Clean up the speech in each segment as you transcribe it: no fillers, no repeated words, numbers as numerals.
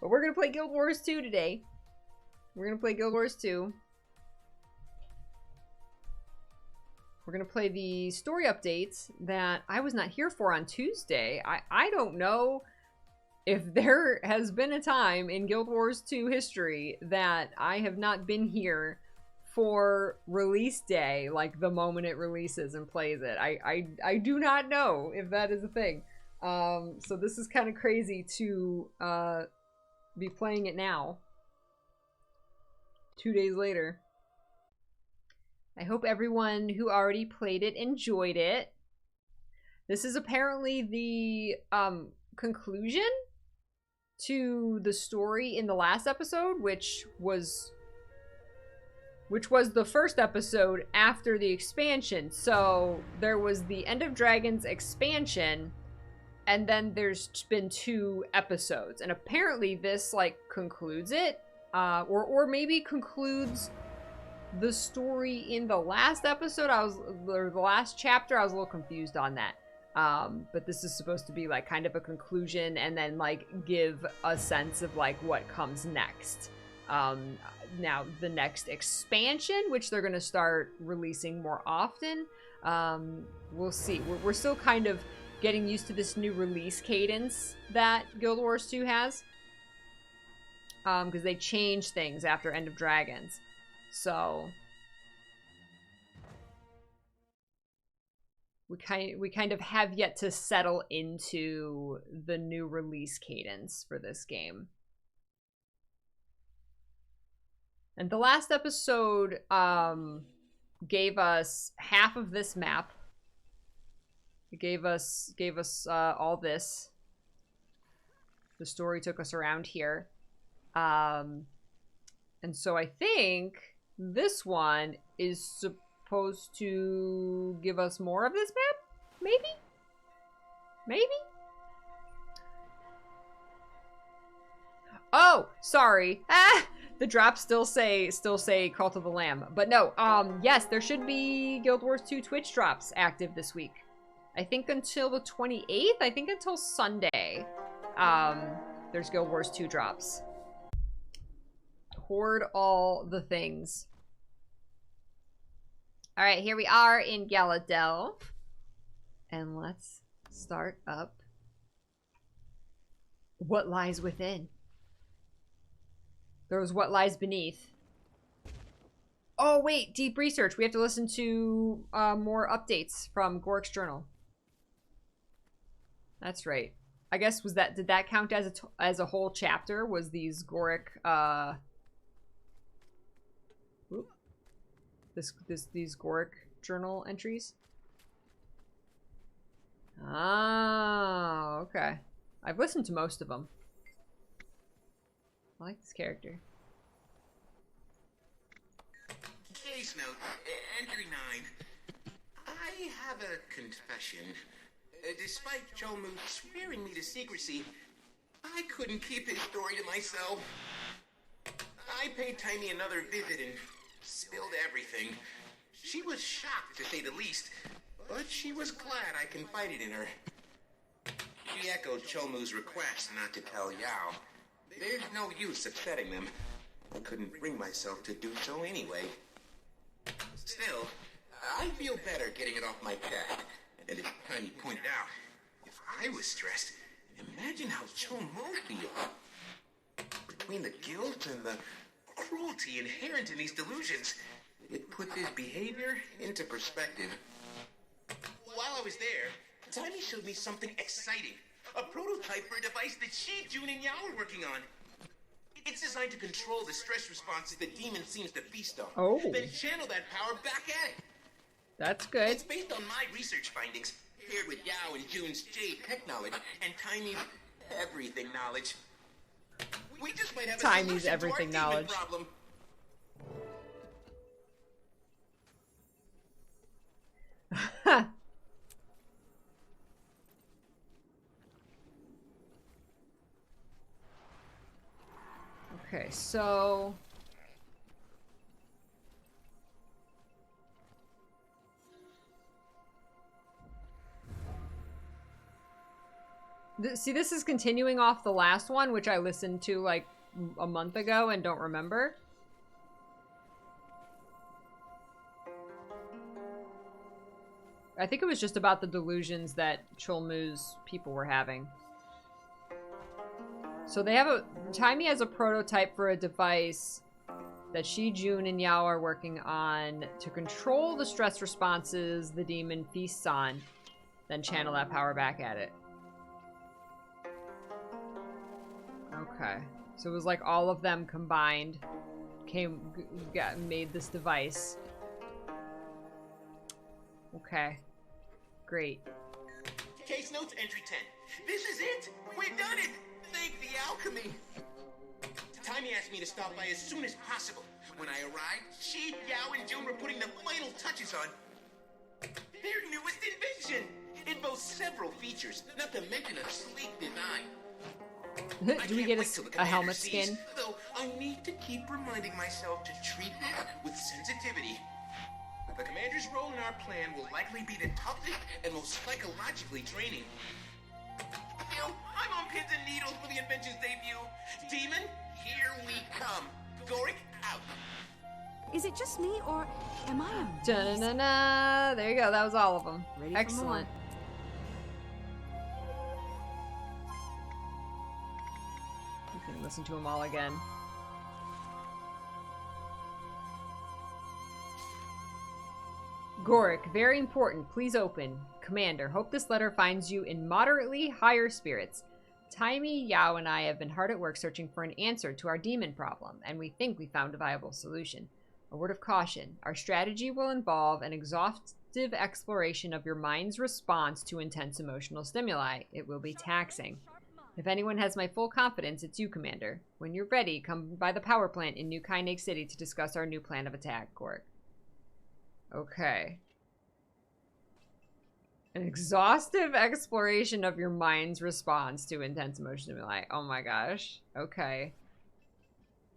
But we're gonna play Guild Wars 2 today. We're gonna play Guild Wars 2. We're gonna play the story updates that I was not here for on Tuesday. I don't know if there has been a time in Guild Wars 2 history that I have not been here for release day, like the moment it releases and plays it. I do not know if that is a thing. So this is kind of crazy to be playing it now, 2 days later. I hope everyone who already played it enjoyed it. This is apparently the conclusion to the story in the last episode, which was the first episode after the expansion. So there was the End of Dragons expansion, and then there's been 2 episodes, and apparently this like concludes it, or maybe concludes the story in the last episode. Or the last chapter. I was a little confused on that. But this is supposed to be like kind of a conclusion and then like give a sense of like what comes next. Now the next expansion, which they're going to start releasing more often, we'll see. We're still kind of getting used to this new release cadence that Guild Wars 2 has, because they changed things after End of Dragons. So we kind of have yet to settle into the new release cadence for this game. And the last episode gave us half of this map. It gave us all this. The story took us around here. And so I think this one is supposed to give us more of this map? Maybe? Maybe? Oh, sorry. The drops still say Call to the Lamb. But no, yes, there should be Guild Wars 2 Twitch drops active this week. I think until the 28th. I think until Sunday. There's Guild Wars 2 drops. Hoard all the things. All right, here we are in Galadel. And let's start up What Lies Within. There was What Lies Beneath. Oh, wait, deep research. We have to listen to more updates from Gorik's journal. That's right. I guess did that count as a whole chapter? Was these Gorik these Gorik journal entries? Oh, okay. I've listened to most of them. I like this character. Case note, entry 9. I have a confession. Despite Chomu swearing me to secrecy, I couldn't keep his story to myself. I paid Tiny another visit and spilled everything. She was shocked, to say the least, but she was glad I confided in her. She echoed Chomu's request not to tell Yao. There's no use upsetting them. I couldn't bring myself to do so anyway. Still, I feel better getting it off my chest. And as Tiny pointed out, if I was stressed, imagine how Chomu feels. Between the guilt and the cruelty inherent in these delusions, it puts his behavior into perspective. While I was there, Tiny showed me something exciting. A prototype for a device that she, June, and Yao are working on. It's designed to control the stress responses the demon seems to feast on. Oh. Then channel that power back at it. That's good. It's based on my research findings, paired with Yao and June's Jade tech knowledge and Tiny's everything knowledge. We just might have Tiny's a solution everything to our demon knowledge. problem. Okay, so See, this is continuing off the last one, which I listened to like a month ago and don't remember. I think it was just about the delusions that Chulmu's people were having. So they have Taimi has a prototype for a device that she, June, and Yao are working on to control the stress responses the demon feasts on, then channel that power back at it. Okay. So it was like all of them combined made this device. Okay. Great. Case notes entry 10. This is it! We've done it! Thank the alchemy! Taimi asked me to stop by as soon as possible. When I arrived, she, Yao, and June were putting the final touches on their newest invention. It boasts several features, not to mention a sleek design. Do we get a helmet skin? Though I need to keep reminding myself to treat it with sensitivity. The commander's role in our plan will likely be the toughest and most psychologically draining. I'm on pins and needles for the invention's debut. Demon, here we come. Goric, out. Is it just me, or am I a... Da-na-na-na. There you go. That was all of them. Ready for Excellent. You can listen to them all again. Goric, very important. Please open. Commander, hope this letter finds you in moderately higher spirits. Taimi, Yao, and I have been hard at work searching for an answer to our demon problem, and we think we found a viable solution. A word of caution. Our strategy will involve an exhaustive exploration of your mind's response to intense emotional stimuli. It will be taxing. If anyone has my full confidence, it's you, Commander. When you're ready, come by the power plant in New Kainake City to discuss our new plan of attack, Goric. Okay. An exhaustive exploration of your mind's response to intense emotion stimuli. Oh my gosh. Okay.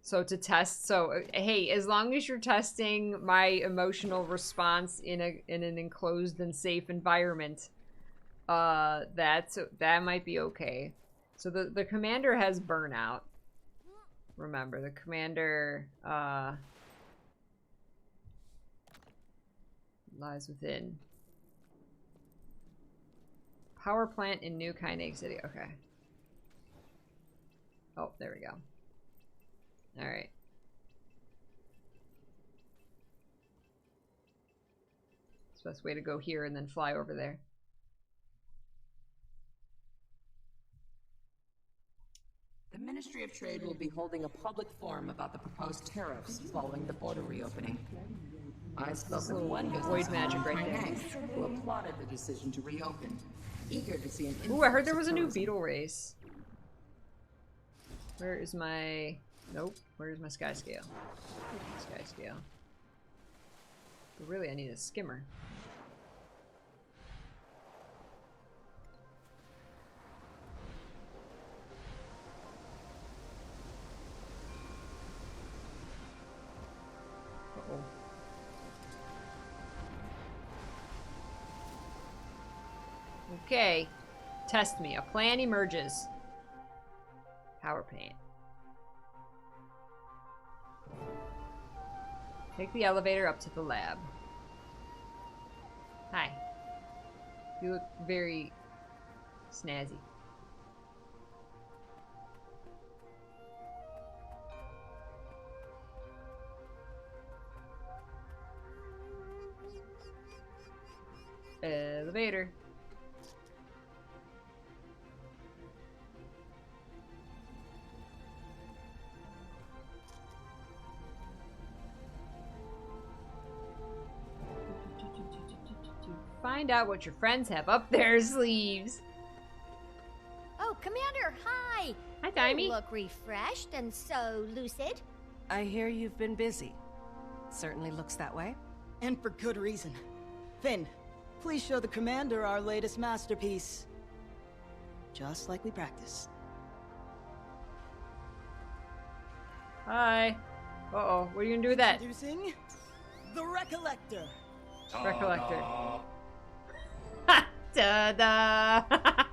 So to test, hey, as long as you're testing my emotional response in an enclosed and safe environment, that might be okay. So the commander has burnout. Remember, the commander lies within. Power plant in New Kainake City. Okay. Oh, there we go. Alright. It's the best way to go here and then fly over there. The Ministry of Trade will be holding a public forum about the proposed tariffs following the border reopening. I spoke with one void magic right there, who applauded the decision to reopen, eager to see an. Ooh, I heard there was a new beetle race. Where is my... Nope. Where's my sky scale? Sky scale. But really, I need a skimmer. Uh-oh. Okay. Test me. A plan emerges. Power plant. Take the elevator up to the lab. Hi. You look very snazzy. Elevator. Find out what your friends have up their sleeves. Oh, Commander, hi! Hi, Taimi. You look refreshed and so lucid. I hear you've been busy. Certainly looks that way. And for good reason. Finn, please show the Commander our latest masterpiece. Just like we practiced. Hi. Uh-oh, what are you gonna do with that? Introducing the Recollector. Recollector. Ha! Ta-da!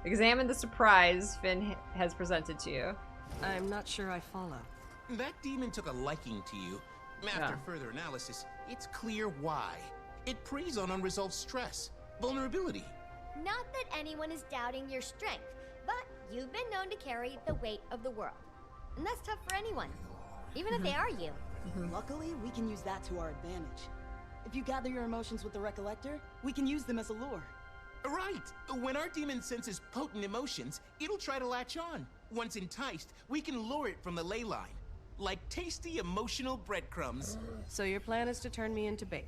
Examine the surprise Finn has presented to you. I'm not sure I follow. That demon took a liking to you. After further analysis, it's clear why. It preys on unresolved stress, vulnerability. Not that anyone is doubting your strength, but you've been known to carry the weight of the world. And that's tough for anyone, even if they are you. Luckily, we can use that to our advantage. If you gather your emotions with the Recollector, we can use them as a lure. Right. When our demon senses potent emotions, it'll try to latch on. Once enticed, we can lure it from the ley line. Like tasty emotional breadcrumbs. So your plan is to turn me into bait.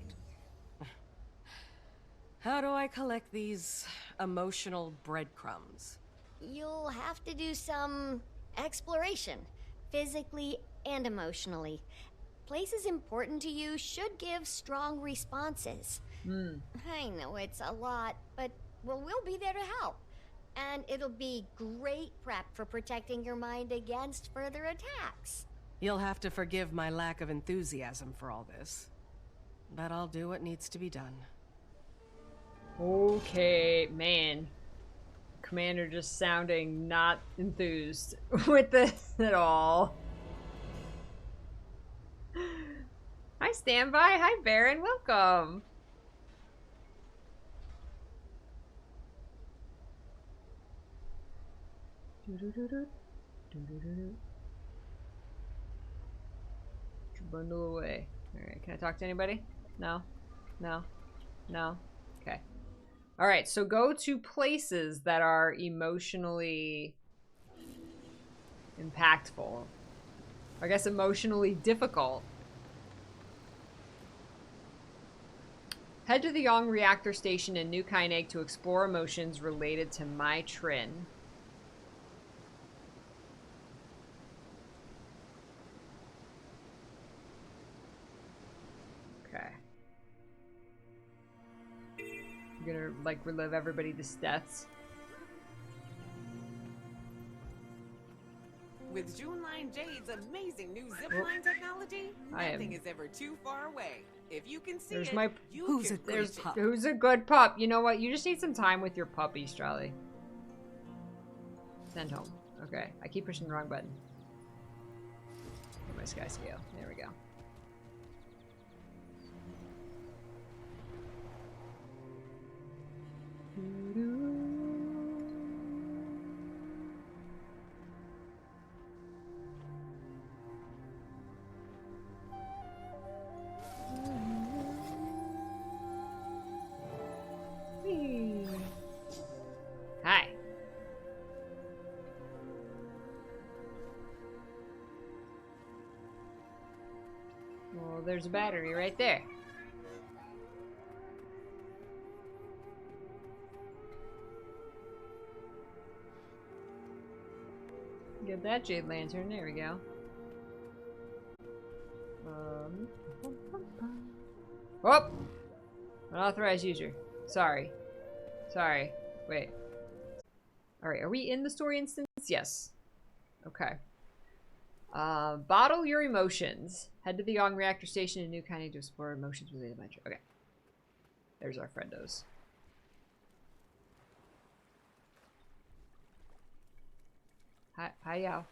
How do I collect these emotional breadcrumbs? You'll have to do some exploration, physically and emotionally. Places important to you should give strong responses. I know it's a lot, but we'll be there to help. And it'll be great prep for protecting your mind against further attacks. You'll have to forgive my lack of enthusiasm for all this. But I'll do what needs to be done. Okay, man. Commander just sounding not enthused with this at all. Hi, Standby. Hi, Baron. Welcome. Bundle away. Alright, can I talk to anybody? No? No? No? Okay. Alright, so go to places that are emotionally impactful. I guess emotionally difficult. Head to the Yong reactor station in New Kynig to explore emotions related to my Trin. Okay. You're gonna, like, relive everybody's deaths. With Juneline Jade's amazing new zipline technology, nothing is ever too far away. If you can see There's it, my... you Who's can a good pup? Who's a good pup? You know what? You just need some time with your puppy, Strelly. Send home. Okay. I keep pushing the wrong button. Get my sky scale. There we go. Hi. Well, there's a battery right there. Get that jade lantern. There we go. Oh! Unauthorized user. Sorry. Sorry. Wait. Alright, are we in the story instance? Yes. Okay. Bottle your emotions. Head to the Yong reactor station in New Kynig to explore emotions related to adventure. Okay. There's our friendos. Hi, Yao.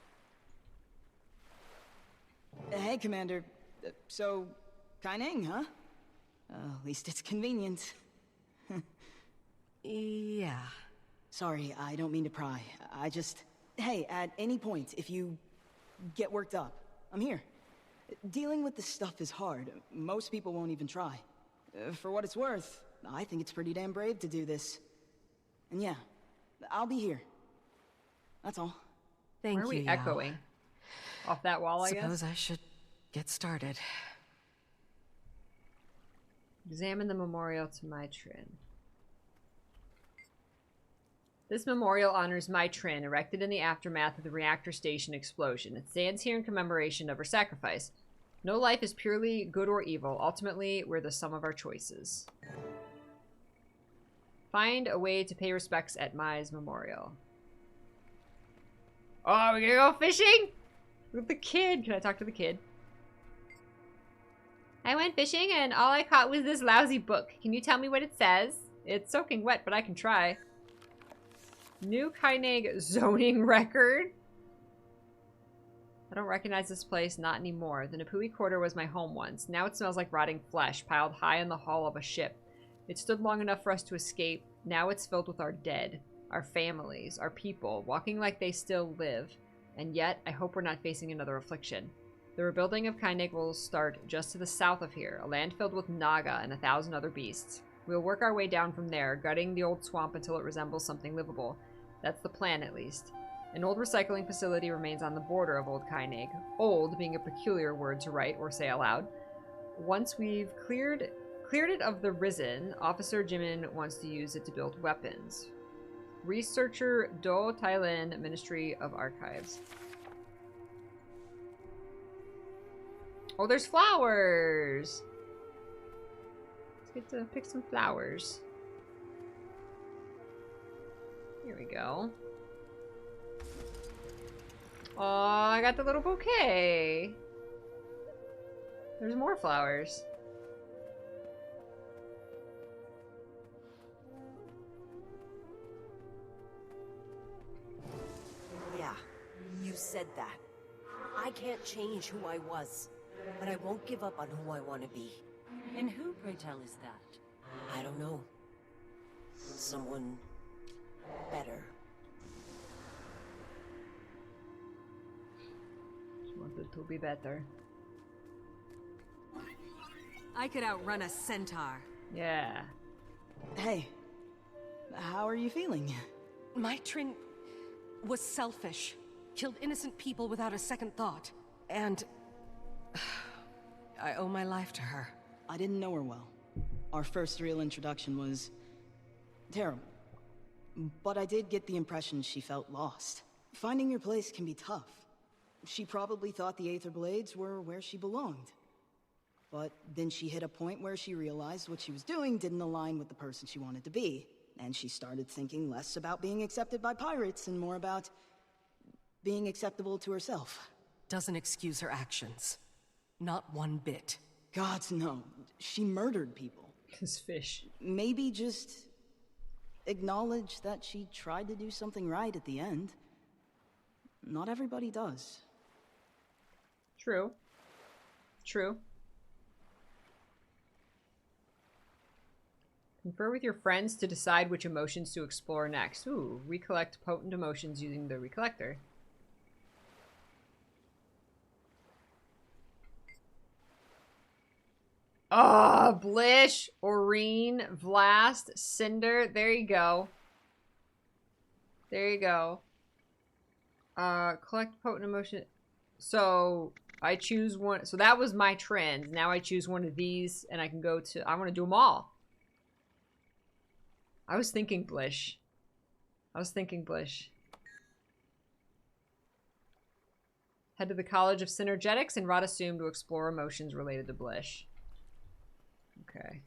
Hey, Commander. So, Kynig, huh? At least it's convenient. Yeah. Sorry, I don't mean to pry. I just... Hey, at any point, if you get worked up, I'm here. Dealing with this stuff is hard. Most people won't even try. For what it's worth, I think it's pretty damn brave to do this. And yeah, I'll be here. That's all. Thank Why are you, we Yao. echoing? Off that wall, I guess? Suppose I should get started. Examine the memorial to my Trin. This memorial honors my Trin, erected in the aftermath of the reactor station explosion. It stands here in commemoration of her sacrifice. No life is purely good or evil. Ultimately, we're the sum of our choices. Find a way to pay respects at Mai's memorial. Oh, we're gonna go fishing? With the kid. Can I talk to the kid? I went fishing and all I caught was this lousy book. Can you tell me what it says? It's soaking wet, but I can try. New Kaineg zoning record. I don't recognize this place, not anymore. The Napui Quarter was my home once. Now it smells like rotting flesh, piled high in the hull of a ship. It stood long enough for us to escape. Now it's filled with our dead, our families, our people, walking like they still live. And yet, I hope we're not facing another affliction. The rebuilding of Kaineg will start just to the south of here, a land filled with Naga and 1,000 other beasts. We'll work our way down from there, gutting the old swamp until it resembles something livable. That's the plan, at least. An old recycling facility remains on the border of Old Kaineg. Old being a peculiar word to write or say aloud. Once we've cleared it of the Risen, Officer Jimin wants to use it to build weapons. Researcher Do Thailand, Ministry of Archives. Oh, there's flowers! Let's get to pick some flowers. Here we go. Oh, I got the little bouquet. There's more flowers. Yeah, you said that. I can't change who I was, but I won't give up on who I want to be. And who, pray tell, is that? I don't know. Someone better. Wanted to be better. I could outrun a centaur. Yeah. Hey, how are you feeling? My Trin was selfish. Killed innocent people without a second thought. And I owe my life to her. I didn't know her well. Our first real introduction was terrible. But I did get the impression she felt lost. Finding your place can be tough. She probably thought the Aether Blades were where she belonged. But then she hit a point where she realized what she was doing didn't align with the person she wanted to be. And she started thinking less about being accepted by pirates and more about being acceptable to herself. Doesn't excuse her actions. Not one bit. Gods, no. She murdered people. This fish. Maybe just acknowledge that she tried to do something right at the end. Not everybody does. True. True. Confer with your friends to decide which emotions to explore next. Ooh, recollect potent emotions using the Recollector. Oh, Blish, Oreen, Vlast, Cinder. There you go. There you go. Collect potent emotion. So I choose one. So that was my trend. Now I choose one of these and I can go to, I want to do them all. I was thinking Blish. I was thinking Blish. Head to the College of Synergetics and Radasum to explore emotions related to Blish. Okay.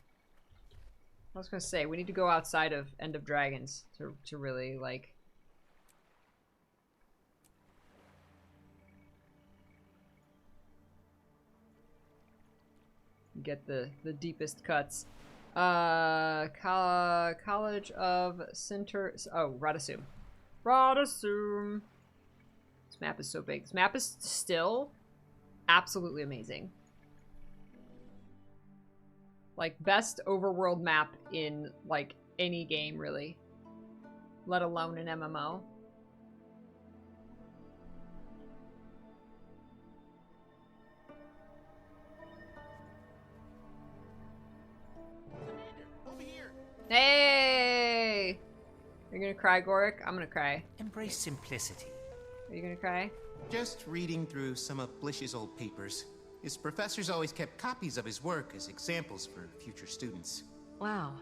I was gonna say, we need to go outside of End of Dragons to really, like... get the deepest cuts. College of Center... Oh, Radasum. Radasum! This map is so big. This map is still absolutely amazing. Like, best overworld map in, like, any game, really. Let alone an MMO. Hey! Are you gonna cry, Goric? I'm gonna cry. Embrace simplicity. Are you gonna cry? Just reading through some of Blish's old papers. His professors always kept copies of his work as examples for future students. Wow.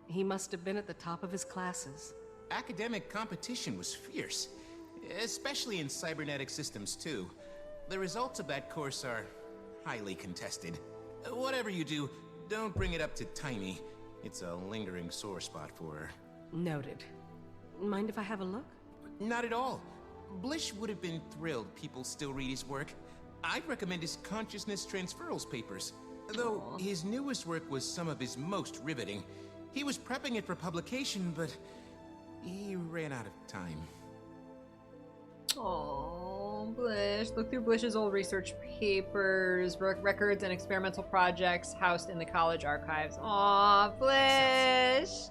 He must have been at the top of his classes. Academic competition was fierce, especially in cybernetic systems too. The results of that course are highly contested. Whatever you do, don't bring it up to Tiny. It's a lingering sore spot for her. Noted. Mind if I have a look? Not at all. Blish would have been thrilled people still read his work. I'd recommend his consciousness transferals papers. Though his newest work was some of his most riveting. He was prepping it for publication, but he ran out of time. Oh, Blish. Look through Blish's old research papers, records, and experimental projects housed in the college archives. Aw, Blish.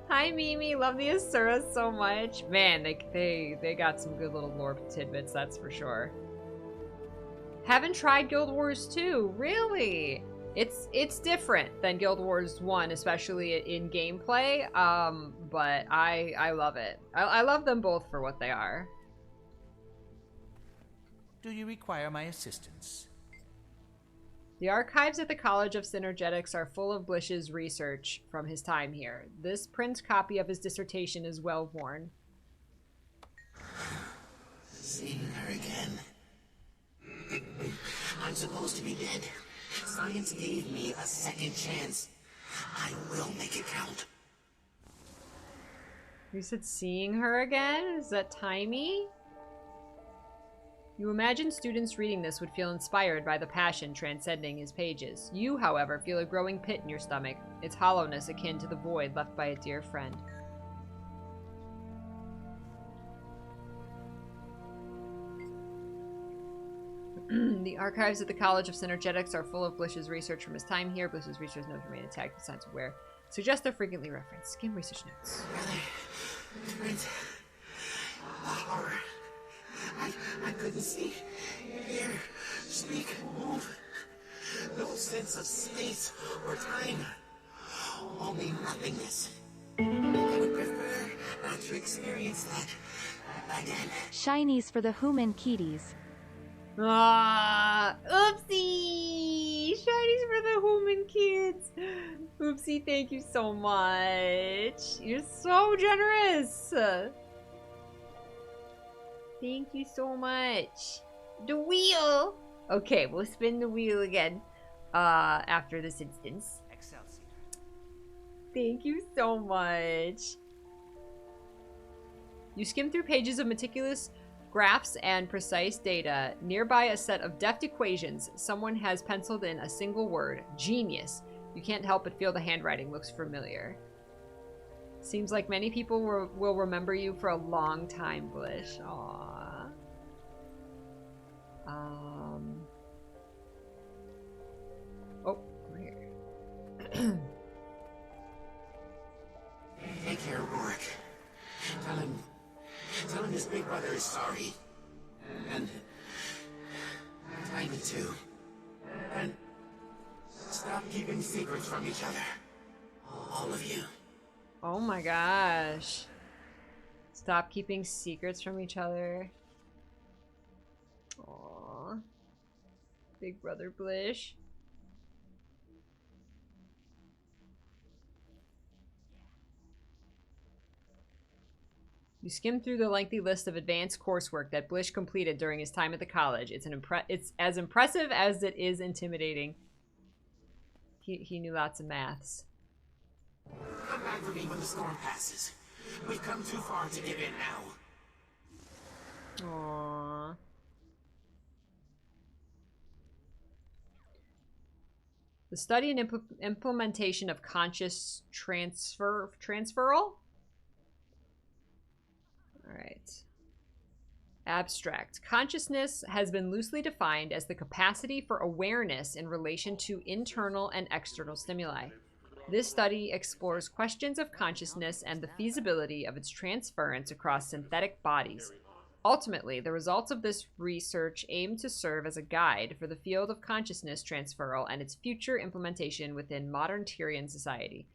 Hi, Mimi. Love the Asuras so much. Man, they got some good little lore tidbits, that's for sure. Haven't tried Guild Wars 2. Really? It's different than Guild Wars 1, especially in gameplay. But I love it. I love them both for what they are. Do you require my assistance? The archives at the College of Synergetics are full of Blish's research from his time here. This print copy of his dissertation is well worn. Seeing her again. I'm supposed to be dead. Science gave me a second chance. I will make it count. You said seeing her again? Is that timey? You imagine students reading this would feel inspired by the passion transcending his pages. You, however, feel a growing pit in your stomach, its hollowness akin to the void left by a dear friend. The archives at the College of Synergetics are full of Blish's research from his time here. Blish's research notes remain intact with signs of wear. Suggest they're frequently referenced. Skim research notes. Print. Horror. I couldn't see, hear, speak, move. No sense of space or time. Only nothingness. I would prefer not to experience that again. Shinies for the human kitties. Ah, oopsie! Shinies for the human kids. Oopsie, thank you so much. You're so generous. Thank you so much. The wheel. Okay, we'll spin the wheel again after this instance. Excelsior. Thank you so much. You skim through pages of meticulous graphs and precise data. Nearby a set of deft equations. Someone has penciled in a single word. Genius. You can't help but feel the handwriting looks familiar. Seems like many people will remember you for a long time, Blish. Aww. Oh, we're here. Take care, Rourke. Tell him his big brother is sorry. And Tiny too. And stop keeping secrets from each other. All of you. Oh my gosh. Stop keeping secrets from each other. Aww. Big brother Blish. You skim through the lengthy list of advanced coursework that Blish completed during his time at the college. It's as impressive as it is intimidating. He knew lots of maths. Come back for me when the storm passes. We've come too far to give in now. Aww. The study and implementation of conscious transferal? Alright. Abstract. Consciousness has been loosely defined as the capacity for awareness in relation to internal and external stimuli. This study explores questions of consciousness and the feasibility of its transference across synthetic bodies. Ultimately, the results of this research aim to serve as a guide for the field of consciousness transferal and its future implementation within modern Tyrian society.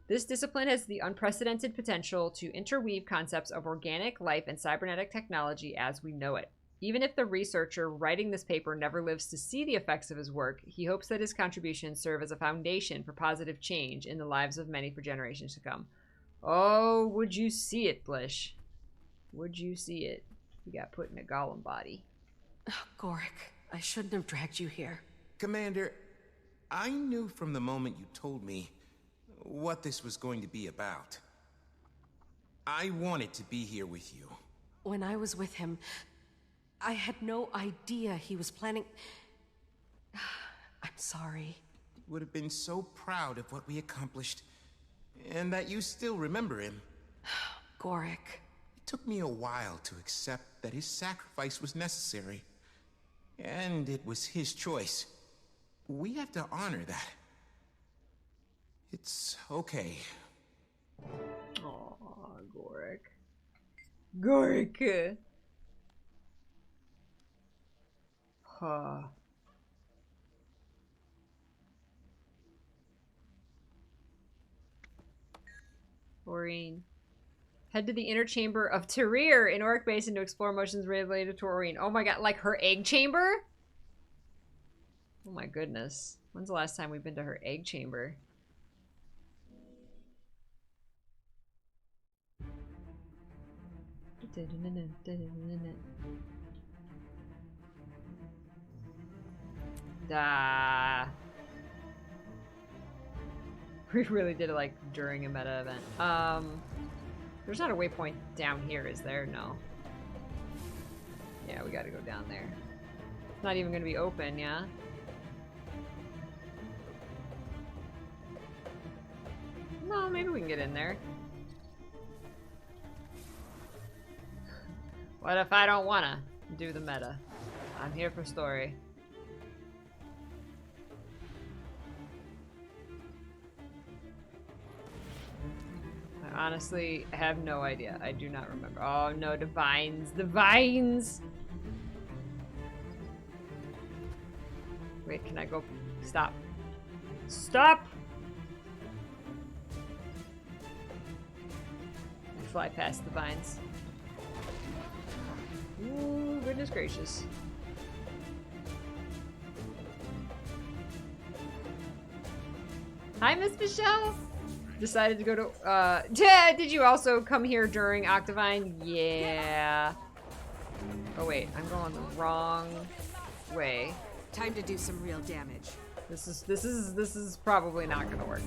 This discipline has the unprecedented potential to interweave concepts of organic life and cybernetic technology as we know it. Even if the researcher writing this paper never lives to see the effects of his work, he hopes that his contributions serve as a foundation for positive change in the lives of many for generations to come. Oh, would you see it, Blish? Would you see it? You got put in a golem body. Oh, Gorik, I shouldn't have dragged you here. Commander, I knew from the moment you told me what this was going to be about. I wanted to be here with you. When I was with him, I had no idea he was planning... I'm sorry. Would have been so proud of what we accomplished, and that you still remember him. Gorik. It took me a while to accept that his sacrifice was necessary. And it was his choice. We have to honor that. It's okay. Aw, Gorik. Gorik! Huh. Aurine. Head to the inner chamber of Tyrir in Auric Basin to explore motions related to Aurine. Oh my god, like her egg chamber? Oh my goodness. When's the last time we've been to her egg chamber? We really did it like during a meta event. There's not a waypoint down here, is there? No. Yeah, we gotta go down there. It's not even gonna be open, yeah? No, maybe we can get in there. What if I don't wanna do the meta? I'm here for story. I honestly have no idea. I do not remember. Oh no, the vines. The vines! Wait, can I go? Stop. Stop! I fly past the vines. Ooh, goodness gracious. Hi, Miss Michelle! Decided to go to, did you also come here during Octavine? Yeah. Oh wait, I'm going the wrong way. Time to do some real damage. This is probably not gonna work.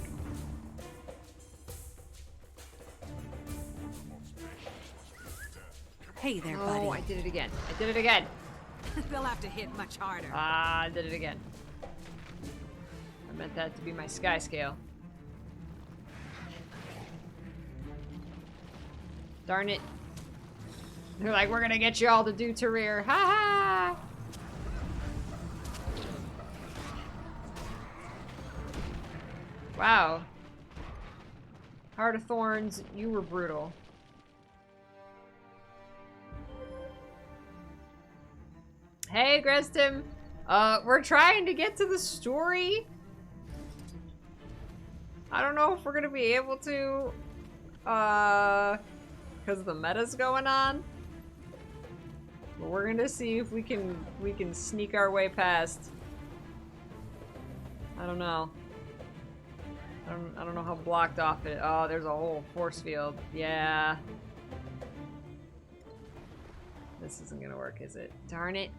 Hey there, buddy. Oh, I did it again. I did it again. They'll have to hit much harder. Ah, I did it again. I meant that to be my sky scale. Darn it. They're like, we're gonna get you all to do Tyrir. Ha ha! Wow. Heart of Thorns, you were brutal. Hey, Grestim. We're trying to get to the story. I don't know if we're gonna be able to, because the meta's going on. But we're gonna see if we can sneak our way past. I don't know. I don't know how blocked off it. Oh, there's a whole force field. Yeah. This isn't gonna work, is it? Darn it.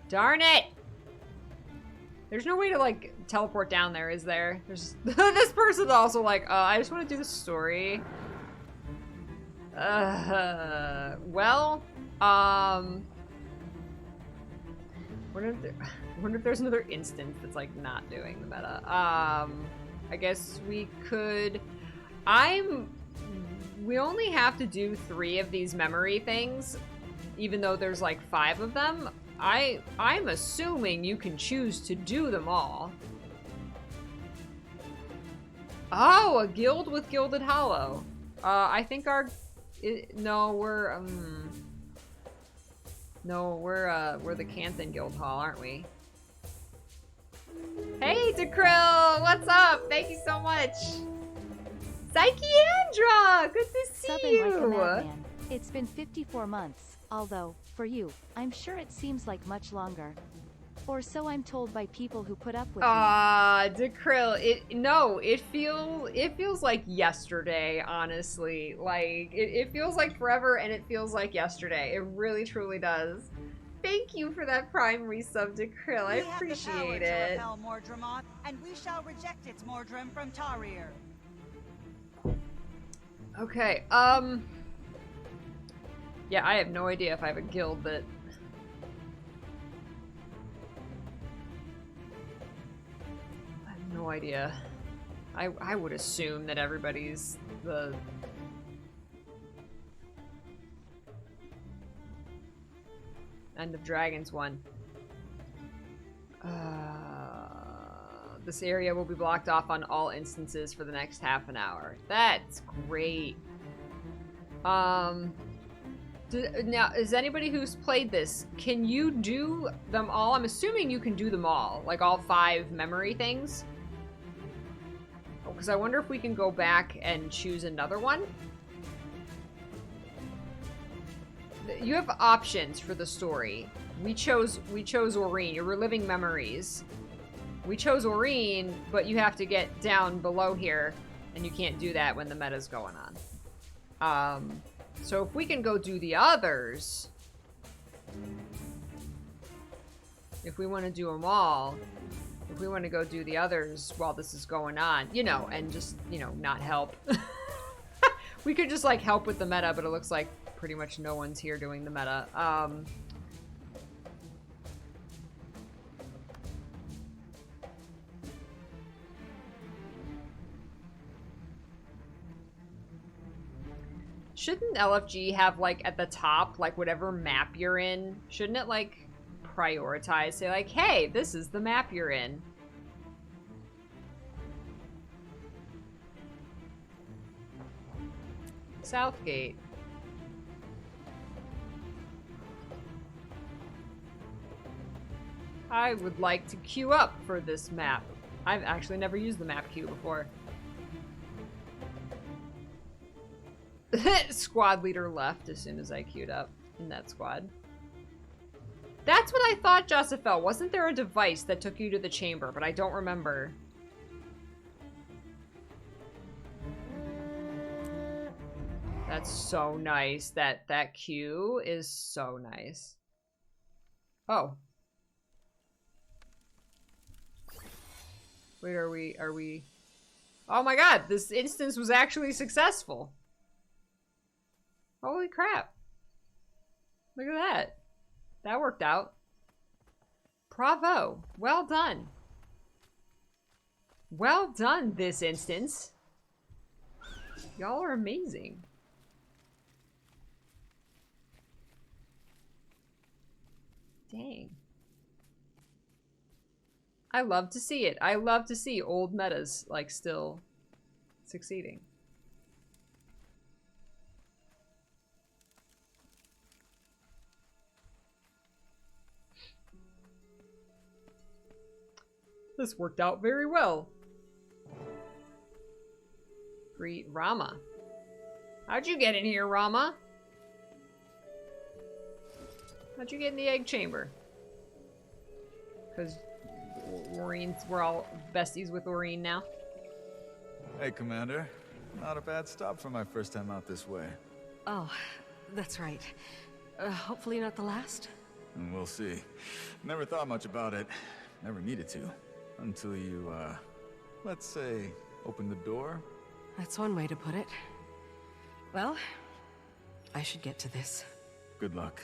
Darn it! There's no way to, like, teleport down there, is there? There's this person's also like, I just want to do the story. Well, wonder if there's another instance that's, like, not doing the meta. I guess we could... We only have to do 3 of these memory things, even though there's, like, 5 of them. I'm assuming you can choose to do them all. Oh, a guild with Gilded Hollow. I think no, we're the Canthan Guild Hall, aren't we? Hey, Dekrill, what's up? Thank you so much. Psychiandra, good to see Subbing you. like a madman. It's been 54 months, although, for you, I'm sure it seems like much longer. Or so I'm told by people who put up with me. Dekrill, it feels like yesterday, honestly. Like, it feels like forever and it feels like yesterday. It really, truly does. Thank you for that prime resub, Dekrill. I appreciate it. We have the power to repel Mordremoth, and we shall reject its Mordrem from Tyrir. Okay, yeah, I have no idea if I have a guild that... I have no idea. I would assume that everybody's the End of Dragons one. This area will be blocked off on all instances for the next half an hour. That's great. Now, is anybody who's played this, can you do them all? I'm assuming you can do them all, like all 5 memory things. Oh, because I wonder if we can go back and choose another one. You have options for the story. We chose Aurene. You're reliving memories. We chose Aurene, but you have to get down below here, and you can't do that when the meta's going on. So if we can go do the others, if we want to do them all, if we want to go do the others while this is going on, you know, and just, you know, not help. We could just, like, help with the meta, but it looks like pretty much no one's here doing the meta. Shouldn't LFG have, like, at the top, like, whatever map you're in? Shouldn't it, like, prioritize? Say, like, hey, this is the map you're in. Southgate. I would like to queue up for this map. I've actually never used the map queue before. Squad leader left as soon as I queued up in that squad. That's what I thought, Josephel. Wasn't there a device that took you to the chamber? But I don't remember. That's so nice. That queue is so nice. Oh. Wait, are we... Oh my god, this instance was actually successful. Holy crap. Look at that. That worked out. Bravo. Well done. Well done, this instance. Y'all are amazing. Dang. I love to see it. I love to see old metas, like, still succeeding. This worked out very well. Greet Rama. How'd you get in here, Rama? How'd you get in the egg chamber? Because we're all besties with Aurene now. Hey, Commander. Not a bad stop for my first time out this way. Oh, that's right. Hopefully not the last? And we'll see. Never thought much about it. Never needed to. Until you, let's say, open the door? That's one way to put it. Well, I should get to this. Good luck.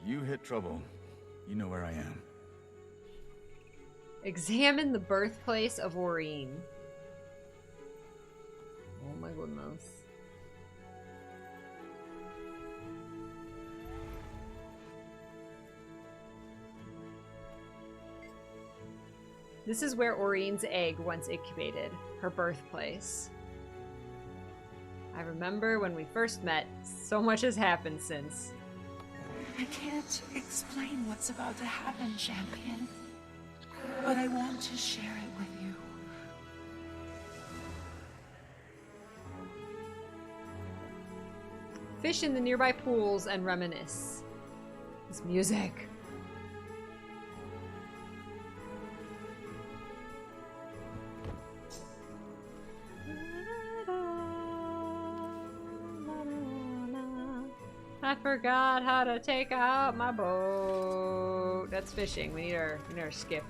You hit trouble. You know where I am. Examine the birthplace of Aurene. Oh my goodness. This is where Aurene's egg once incubated, her birthplace. I remember when we first met, so much has happened since. I can't explain what's about to happen, Champion. But I want to share it with you. Fish in the nearby pools and reminisce. This music. I forgot how to take out my boat. That's fishing. We need our skiff.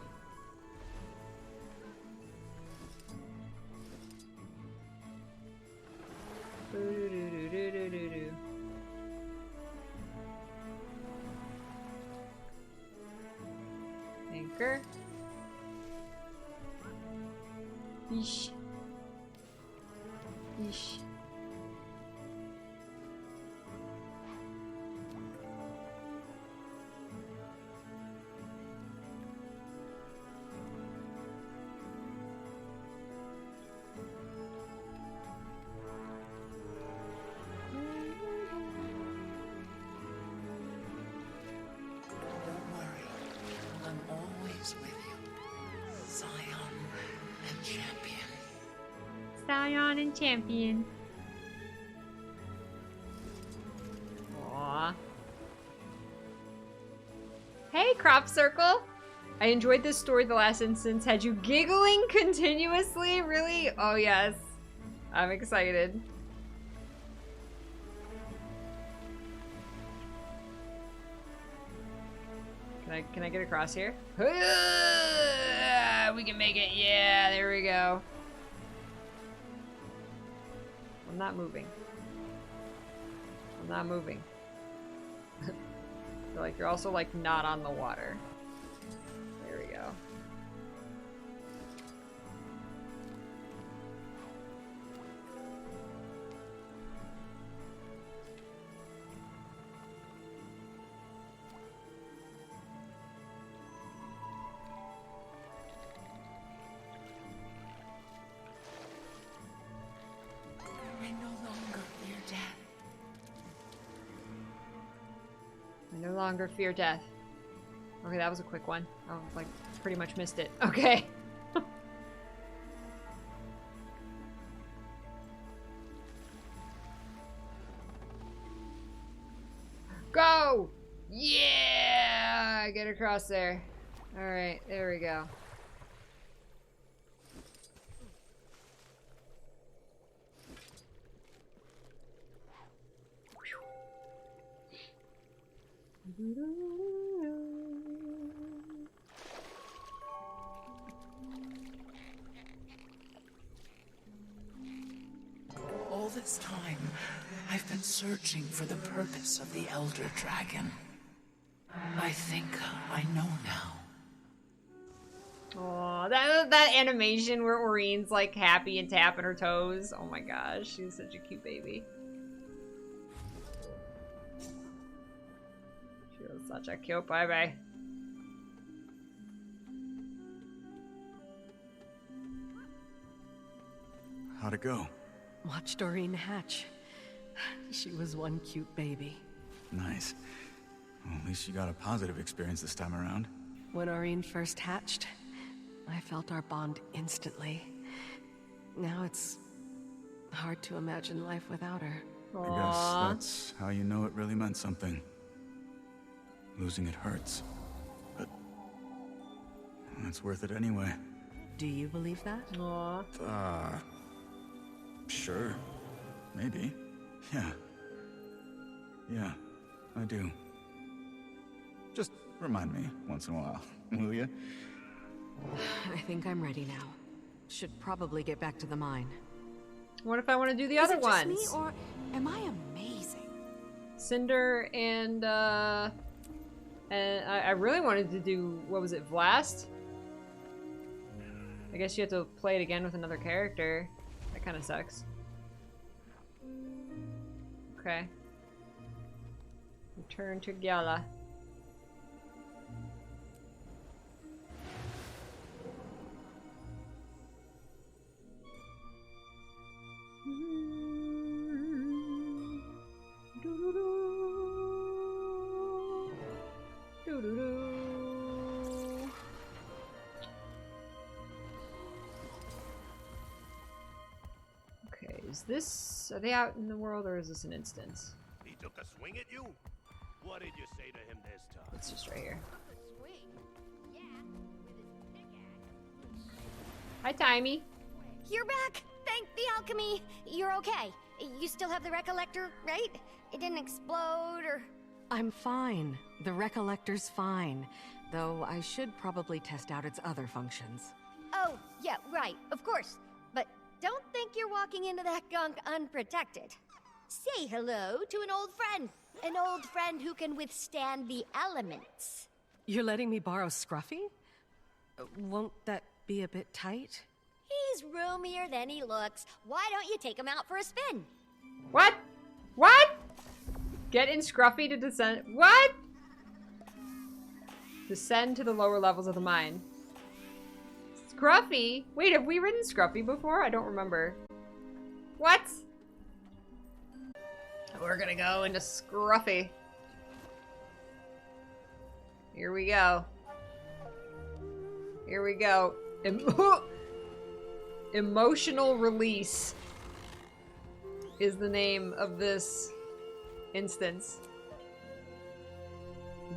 Anchor. Yeesh. Yeesh. Scion and Champion. Aww. Hey, Crop Circle! I enjoyed this story the last instance. Had you giggling continuously? Really? Oh, yes. I'm excited. Can I get across here? We can make it. Yeah, there we go. I'm not moving. I'm not moving. I feel like you're also like not on the water. There we go. I no longer fear death. I no longer fear death. Okay, that was a quick one. I like pretty much missed it. Okay. Go! Yeah! Get across there. Alright, there we go. All this time, I've been searching for the purpose of the Elder Dragon. I think I know now. Oh, that animation where Oreen's like happy and tapping her toes. Oh my gosh, she's such a cute baby. She was such a cute baby. How'd it go? Watched Doreen hatch. She was one cute baby. Nice. Well, at least you got a positive experience this time around. When Doreen first hatched, I felt our bond instantly. Now it's hard to imagine life without her. I guess that's how you know it really meant something. Losing it hurts. But it's worth it anyway. Do you believe that? Sure. Maybe. Yeah. Yeah, I do. Just remind me once in a while, will you? I think I'm ready now. Should probably get back to the mine. What if I want to do the other ones? Is it just me, or am I amazing? Cinder and I really wanted to do, what was it, Blast? I guess you have to play it again with another character. That kind of sucks. Okay. Return to Gala. Okay, is this... Are they out in the world, or is this an instance? He took a swing at you? What did you say to him this time? It's just right here. Hi, Timey. You're back! Thank the alchemy! You're okay. You still have the recollector, right? It didn't explode, or... I'm fine. The Recollector's fine. Though I should probably test out its other functions. Oh, yeah, right, of course. But don't think you're walking into that gunk unprotected. Say hello to an old friend. An old friend who can withstand the elements. You're letting me borrow Scruffy? Won't that be a bit tight? He's roomier than he looks. Why don't you take him out for a spin? What? What? Get in Scruffy to descend. What? Descend to the lower levels of the mine. Scruffy? Wait, have we ridden Scruffy before? I don't remember. What? We're gonna go into Scruffy. Here we go. Here we go. Emotional Release is the name of this instance.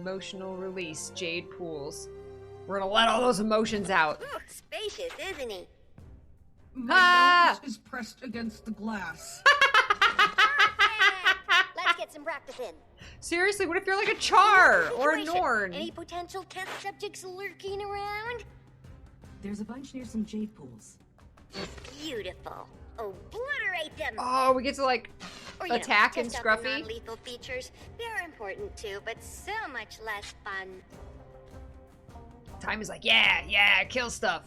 Emotional Release, Jade Pools. We're gonna let all those emotions out. Ooh, spacious, isn't he? My nose is pressed against the glass. Let's get some practice in. Seriously, what if you're like a Char or a Norn? Any potential test subjects lurking around? There's a bunch near some jade pools. Beautiful. Obliterate them. Oh, we get to like Or, attack and test out the Scruffy. non-lethal features. They're important too, but so much less fun. Time is like, yeah, kill stuff.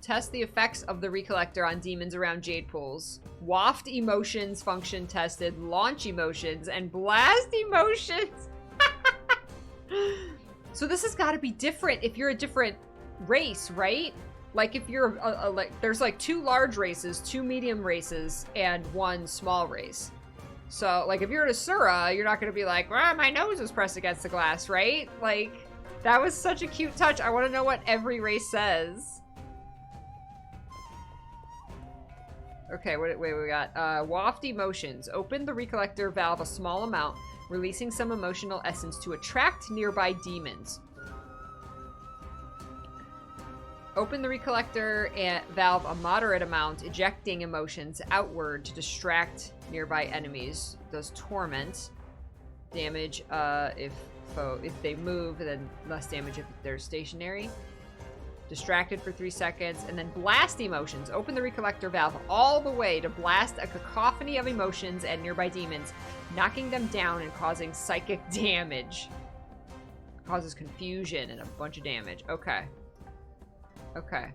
Test the effects of the Recollector on demons around Jade Pools. Waft emotions function tested, launch emotions, and blast emotions. So this has got to be different if you're a different race, right? Like if you're like, there's like 2 large races, 2 medium races, and 1 small race. So like if you're an Asura, you're not going to be like, well, my nose is pressed against the glass, right? Like that was such a cute touch. I want to know what every race says. Okay, wait, we got waft emotions. Open the Recollector valve a small amount, releasing some emotional essence to attract nearby demons. Open the Recollector valve a moderate amount, ejecting emotions outward to distract nearby enemies. Does torment damage if they move, then less damage if they're stationary. Distracted for 3 seconds, and then blast emotions. Open the Recollector valve all the way to blast a cacophony of emotions at nearby demons, knocking them down and causing psychic damage. Causes confusion and a bunch of damage. Okay. Okay.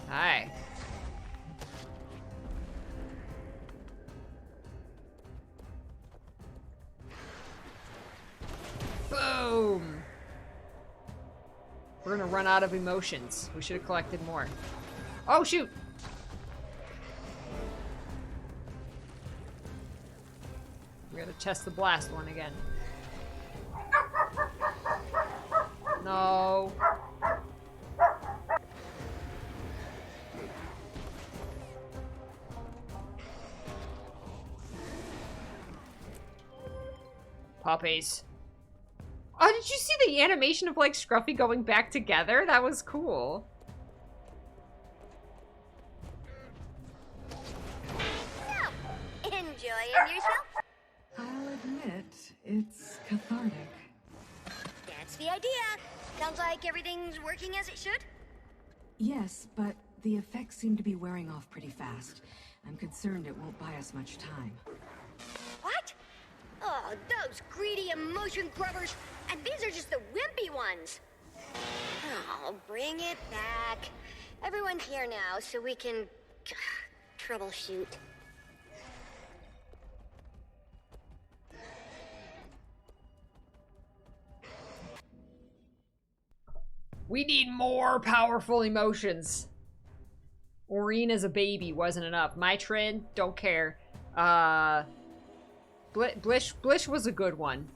Hi. Boom! We're gonna run out of emotions. We should have collected more. Oh, shoot! We gotta test the blast one again. No. Puppies. Oh, did you see the animation of like Scruffy going back together? That was cool. So, enjoying yourself? I'll admit, it's cathartic. That's the idea. Sounds like everything's working as it should. Yes, but the effects seem to be wearing off pretty fast. I'm concerned it won't buy us much time. What? Oh, those greedy emotion grubbers. And these are just the wimpy ones. Oh, bring it back. Everyone's here now, so we can troubleshoot. We need more powerful emotions. Aurene as a baby wasn't enough. Mitrin, don't care. Blish was a good one.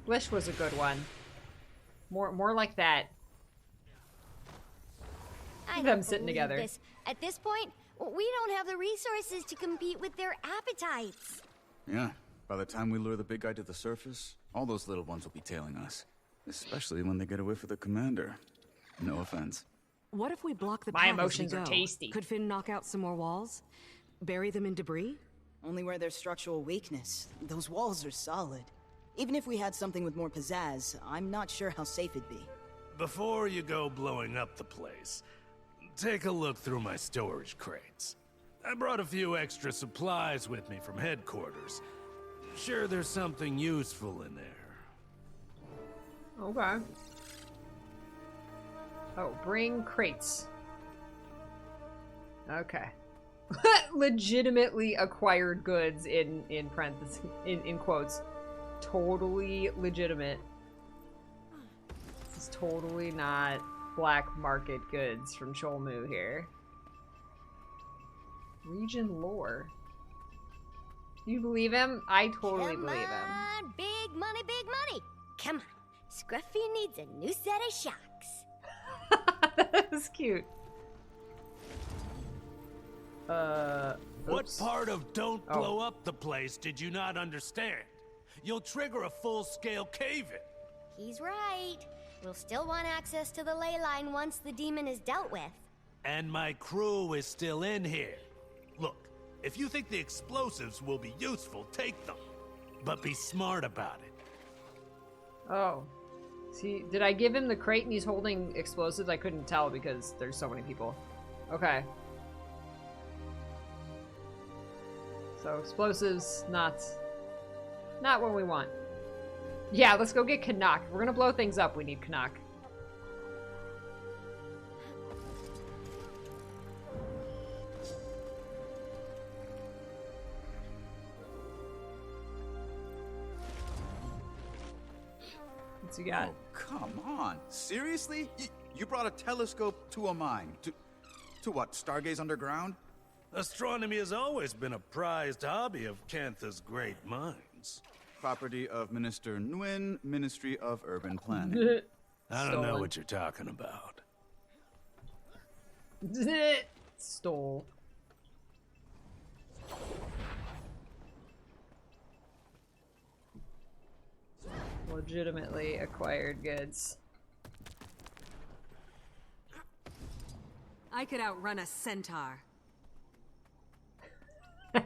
Blish was a good one. More like that. Them sitting together. This. At this point, we don't have the resources to compete with their appetites. Yeah, by the time we lure the big guy to the surface, all those little ones will be tailing us. Especially when they get away from the commander. No offense. What if we block the My path as emotions we are go? tasty. Could Finn knock out some more walls? Bury them in debris? Only where there's structural weakness. Those walls are solid. Even if we had something with more pizzazz, I'm not sure how safe it'd be. Before you go blowing up the place, take a look through my storage crates. I brought a few extra supplies with me from headquarters. Sure there's something useful in there. Okay. Oh, bring crates. Okay. Legitimately acquired goods in parentheses, in quotes. Totally legitimate. It's totally not black market goods from Cholmu here. Region lore. You believe him? I totally believe him. Come on, big money, big money. Come on, Scruffy needs a new set of shocks. That was cute. What Oops. part of don't blow up the place did you not understand? You'll trigger a full-scale cave-in. He's right. We'll still want access to the ley line once the demon is dealt with. And my crew is still in here. Look, if you think the explosives will be useful, take them. But be smart about it. Oh. See, did I give him the crate and he's holding explosives? I couldn't tell because there's so many people. Okay. So explosives, not what we want. Yeah, let's go get Canuck. We're gonna blow things up. We need Canuck. What's he got? Oh, come on. Seriously? You brought a telescope to a mine? To what, stargaze underground? Astronomy has always been a prized hobby of Cantha's great minds. Property of Minister Nguyen, Ministry of Urban Planning. I don't know what you're talking about. Stole. Legitimately acquired goods. I could outrun a centaur.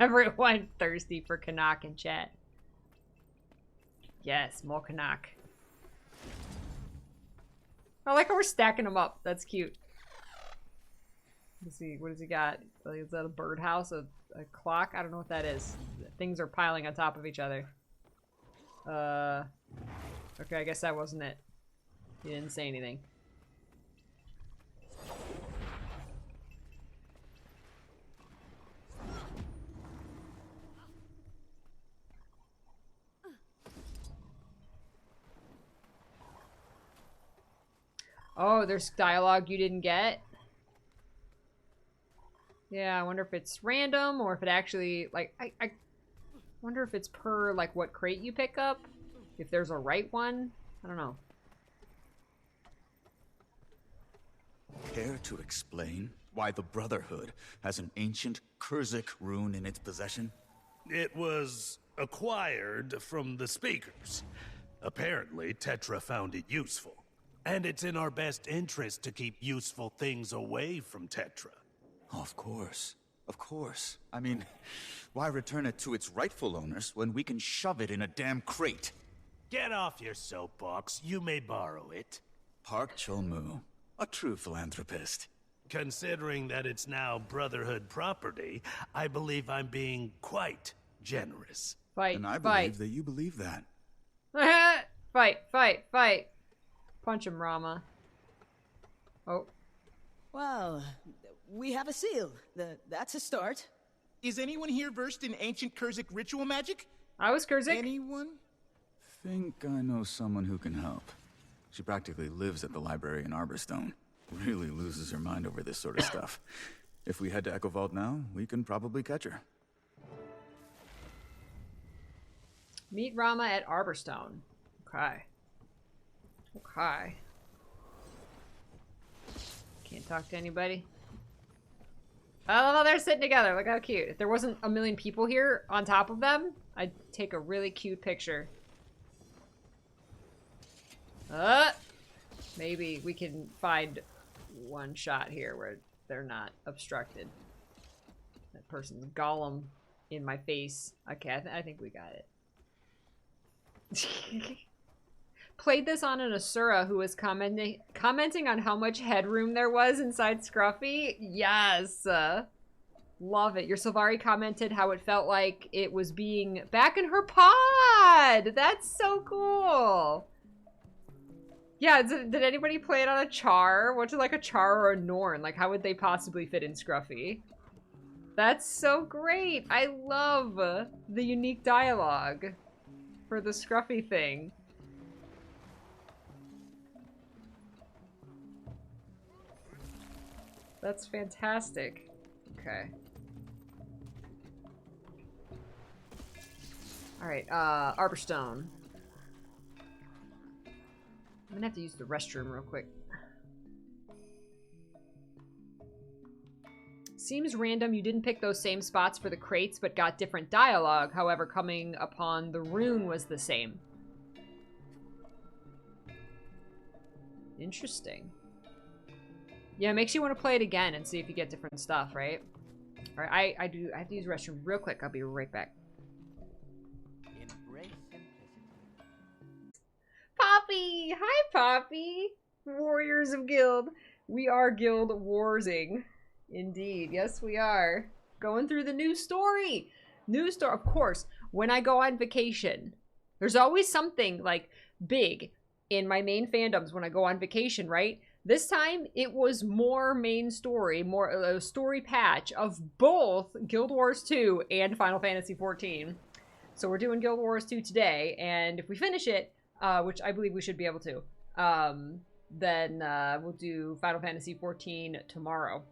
Everyone thirsty for Canuck in chat. Yes, more Canuck. I like how we're stacking them up. That's cute. Let's see, what does he got? Is that a birdhouse? A clock? I don't know what that is. Things are piling on top of each other. Okay, I guess that wasn't it. He didn't say anything. Oh, there's dialogue you didn't get? Yeah, I wonder if it's random or if it actually, like, I wonder if it's per, like, what crate you pick up? If there's a right one? I don't know. Care to explain why the Brotherhood has an ancient Kurzik rune in its possession? It was acquired from the speakers. Apparently, Tetra found it useful. And it's in our best interest to keep useful things away from Tetra. Of course. Of course. I mean, why return it to its rightful owners when we can shove it in a damn crate? Get off your soapbox. You may borrow it. Park Chol-mu, a true philanthropist. Considering that it's now Brotherhood property, I believe I'm being quite generous. Fight, and I believe that you believe that. Fight, fight, fight. Punch him, Rama. Oh. Well, we have a seal. That's a start. Is anyone here versed in ancient Kurzik ritual magic? I was Kurzik. Anyone? Think I know someone who can help. She practically lives at the library in Arborstone. Really loses her mind over this sort of stuff. If we head to Echo Vault now, we can probably catch her. Meet Rama at Arborstone. Okay. Okay. Can't talk to anybody. Oh, they're sitting together. Look how cute. If there wasn't a million people here on top of them, I'd take a really cute picture. Maybe we can find one shot here where they're not obstructed. That person's golem in my face. Okay, I think we got it. Played this on an Asura who was commenting on how much headroom there was inside Scruffy. Yes. Love it. Your Sylvari commented how it felt like it was being back in her pod. That's so cool. Yeah, did anybody play it on a Char? What's like a Char or a Norn? Like, how would they possibly fit in Scruffy? That's so great. I love the unique dialogue for the Scruffy thing. That's fantastic. Okay. Alright, Arborstone. gonna have to use the restroom real quick. Seems random you didn't pick those same spots for the crates, but got different dialogue. However, coming upon the rune was the same. Interesting. Yeah, it makes you want to play it again and see if you get different stuff, right? Alright, I have to use the restroom real quick. I'll be right back. Poppy! Hi, Poppy! Warriors of Guild. We are Guild Warsing. Indeed. Yes, we are. Going through the new story. New story. Of course, when I go on vacation, there's always something, like, big in my main fandoms when I go on vacation, right? This time, it was more main story, more a story patch of both Guild Wars 2 and Final Fantasy 14. So we're doing Guild Wars 2 today, and if we finish it, which I believe we should be able to, then we'll do Final Fantasy 14 tomorrow.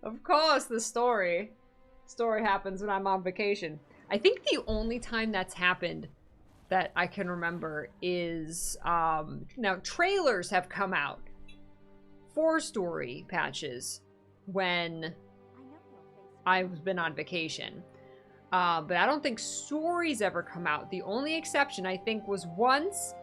Of course, the story happens when I'm on vacation. I think the only time that's happened that I can remember is, now trailers have come out for story patches when I've been on vacation. But I don't think stories ever come out. The only exception, I think, was once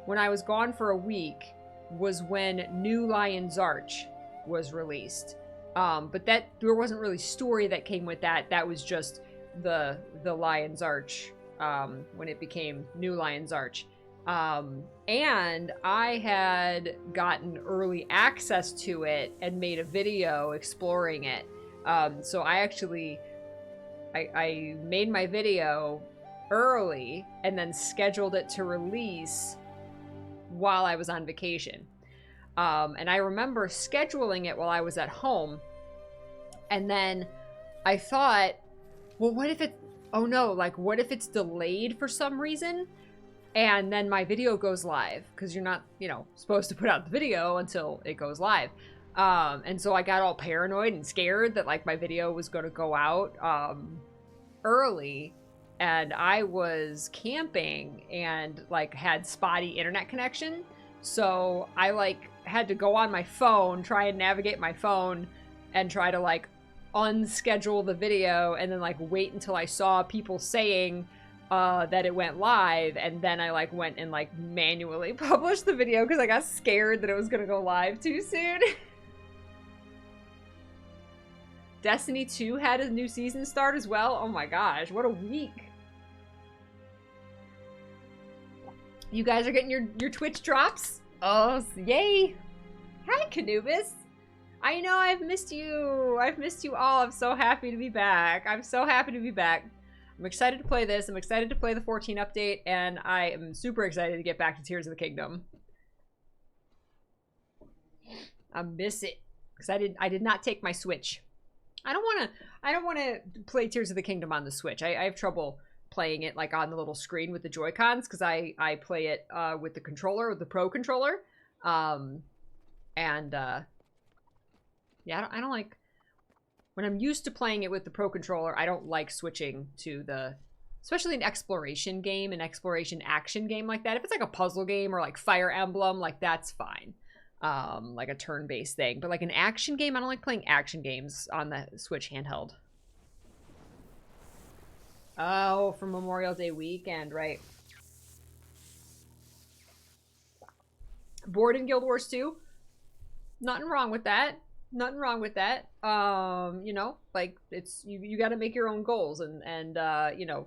when I was gone for a week was when New Lion's Arch was released. But there wasn't really story that came with that. That was just the Lion's Arch, when it became New Lion's Arch. And I had gotten early access to it and made a video exploring it. So I made my video early and then scheduled it to release while I was on vacation. And I remember scheduling it while I was at home. And then I thought, well, what if it, oh no, like what if it's delayed for some reason? And then my video goes live, because you're not, supposed to put out the video until it goes live. And so I got all paranoid and scared that like my video was going to go out early, and I was camping and like had spotty internet connection. So I like had to go on my phone, try and navigate my phone and try to like unschedule the video, and then like wait until I saw people saying that it went live, and then I like went and like manually published the video because I got scared that it was gonna go live too soon. Destiny 2 had a new season start as well. Oh my gosh, what a week. You guys are getting your Twitch drops? Oh, yay. Hi, Canubis. I know I've missed you. I've missed you all. I'm so happy to be back. I'm so happy to be back. I'm excited to play this. I'm excited to play the 14 update, and I am super excited to get back to Tears of the Kingdom. I miss it because I did not take my Switch. I don't want to play Tears of the Kingdom on the Switch. I have trouble playing it like on the little screen with the Joy-Cons because I play it with the controller, with the Pro controller. Yeah, I don't like, when I'm used to playing it with the Pro controller, I don't like switching to the, especially an exploration game, an exploration action game like that. If it's like a puzzle game or like Fire Emblem, like that's fine. Like a turn-based thing. But like an action game, I don't like playing action games on the Switch handheld. Oh, for Memorial Day weekend, right. Bored in Guild Wars 2? Nothing wrong with that. Nothing wrong with that. Like it's you got to make your own goals and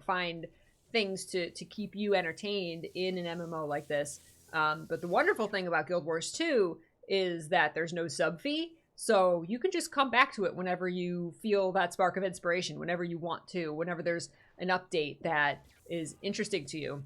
find things to keep you entertained in an MMO like this. But the wonderful thing about Guild Wars 2 is that there's no sub fee, so you can just come back to it whenever you feel that spark of inspiration, whenever you want to, whenever there's an update that is interesting to you.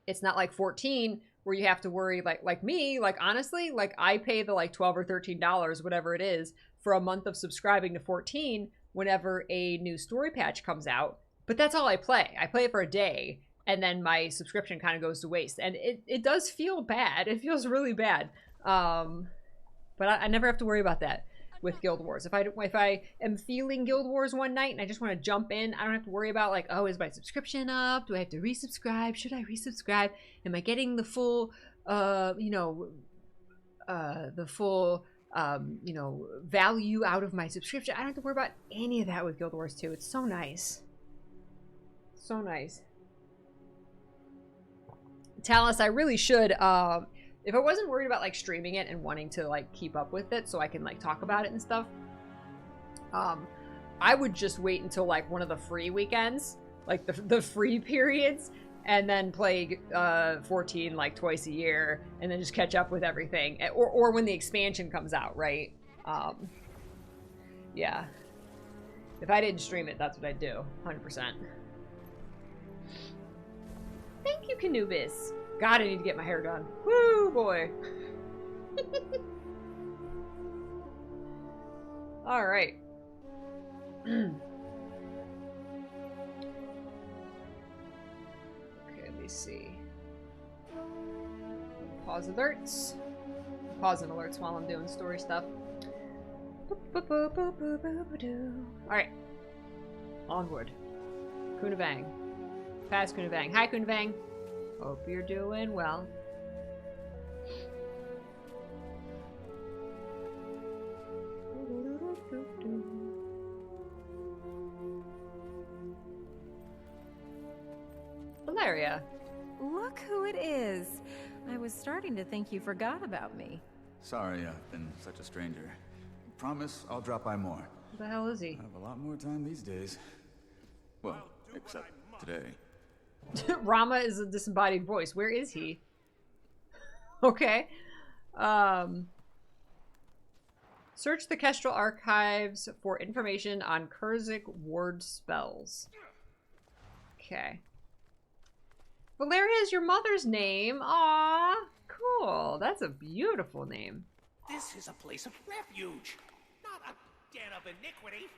It's not like 14 where you have to worry like me, like honestly, like I pay the like $12 or $13, whatever it is, for a month of subscribing to 14 whenever a new story patch comes out. But that's all I play. I play it for a day, and then my subscription kind of goes to waste. And it does feel bad. It feels really bad. But I never have to worry about that. with Guild Wars. If I am feeling Guild Wars one night and I just want to jump in, I don't have to worry about like, oh, is my subscription up? Do I have to resubscribe? Should I resubscribe? Am I getting the full, you know, value out of my subscription? I don't have to worry about any of that with Guild Wars 2. It's so nice. So nice. Talus, I really should, if I wasn't worried about like streaming it and wanting to like keep up with it so I can like talk about it and stuff, I would just wait until like one of the free weekends, like the free periods, and then play 14 like twice a year and then just catch up with everything, or when the expansion comes out, right? Yeah, if I didn't stream it, that's what I'd do, 100%. Thank you, Canubis. God, I need to get my hair done. Woo, boy. All right. Okay, let me see. Pause alerts. Pausing alerts while I'm doing story stuff. All right. Onward. Kunavang. Past Kunavang. Hi, Kunavang. Hope you're doing well. Valeria. Look who it is. I was starting to think you forgot about me. Sorry, I've been such a stranger. Promise I'll drop by more. Who the hell is he? I have a lot more time these days. Well, except today. Rama is a disembodied voice. Where is he? Okay. Search the Kestrel archives for information on Kurzik ward spells. Okay. Valeria is your mother's name. Aww. Cool. That's a beautiful name. This is a place of refuge, not a den of iniquity.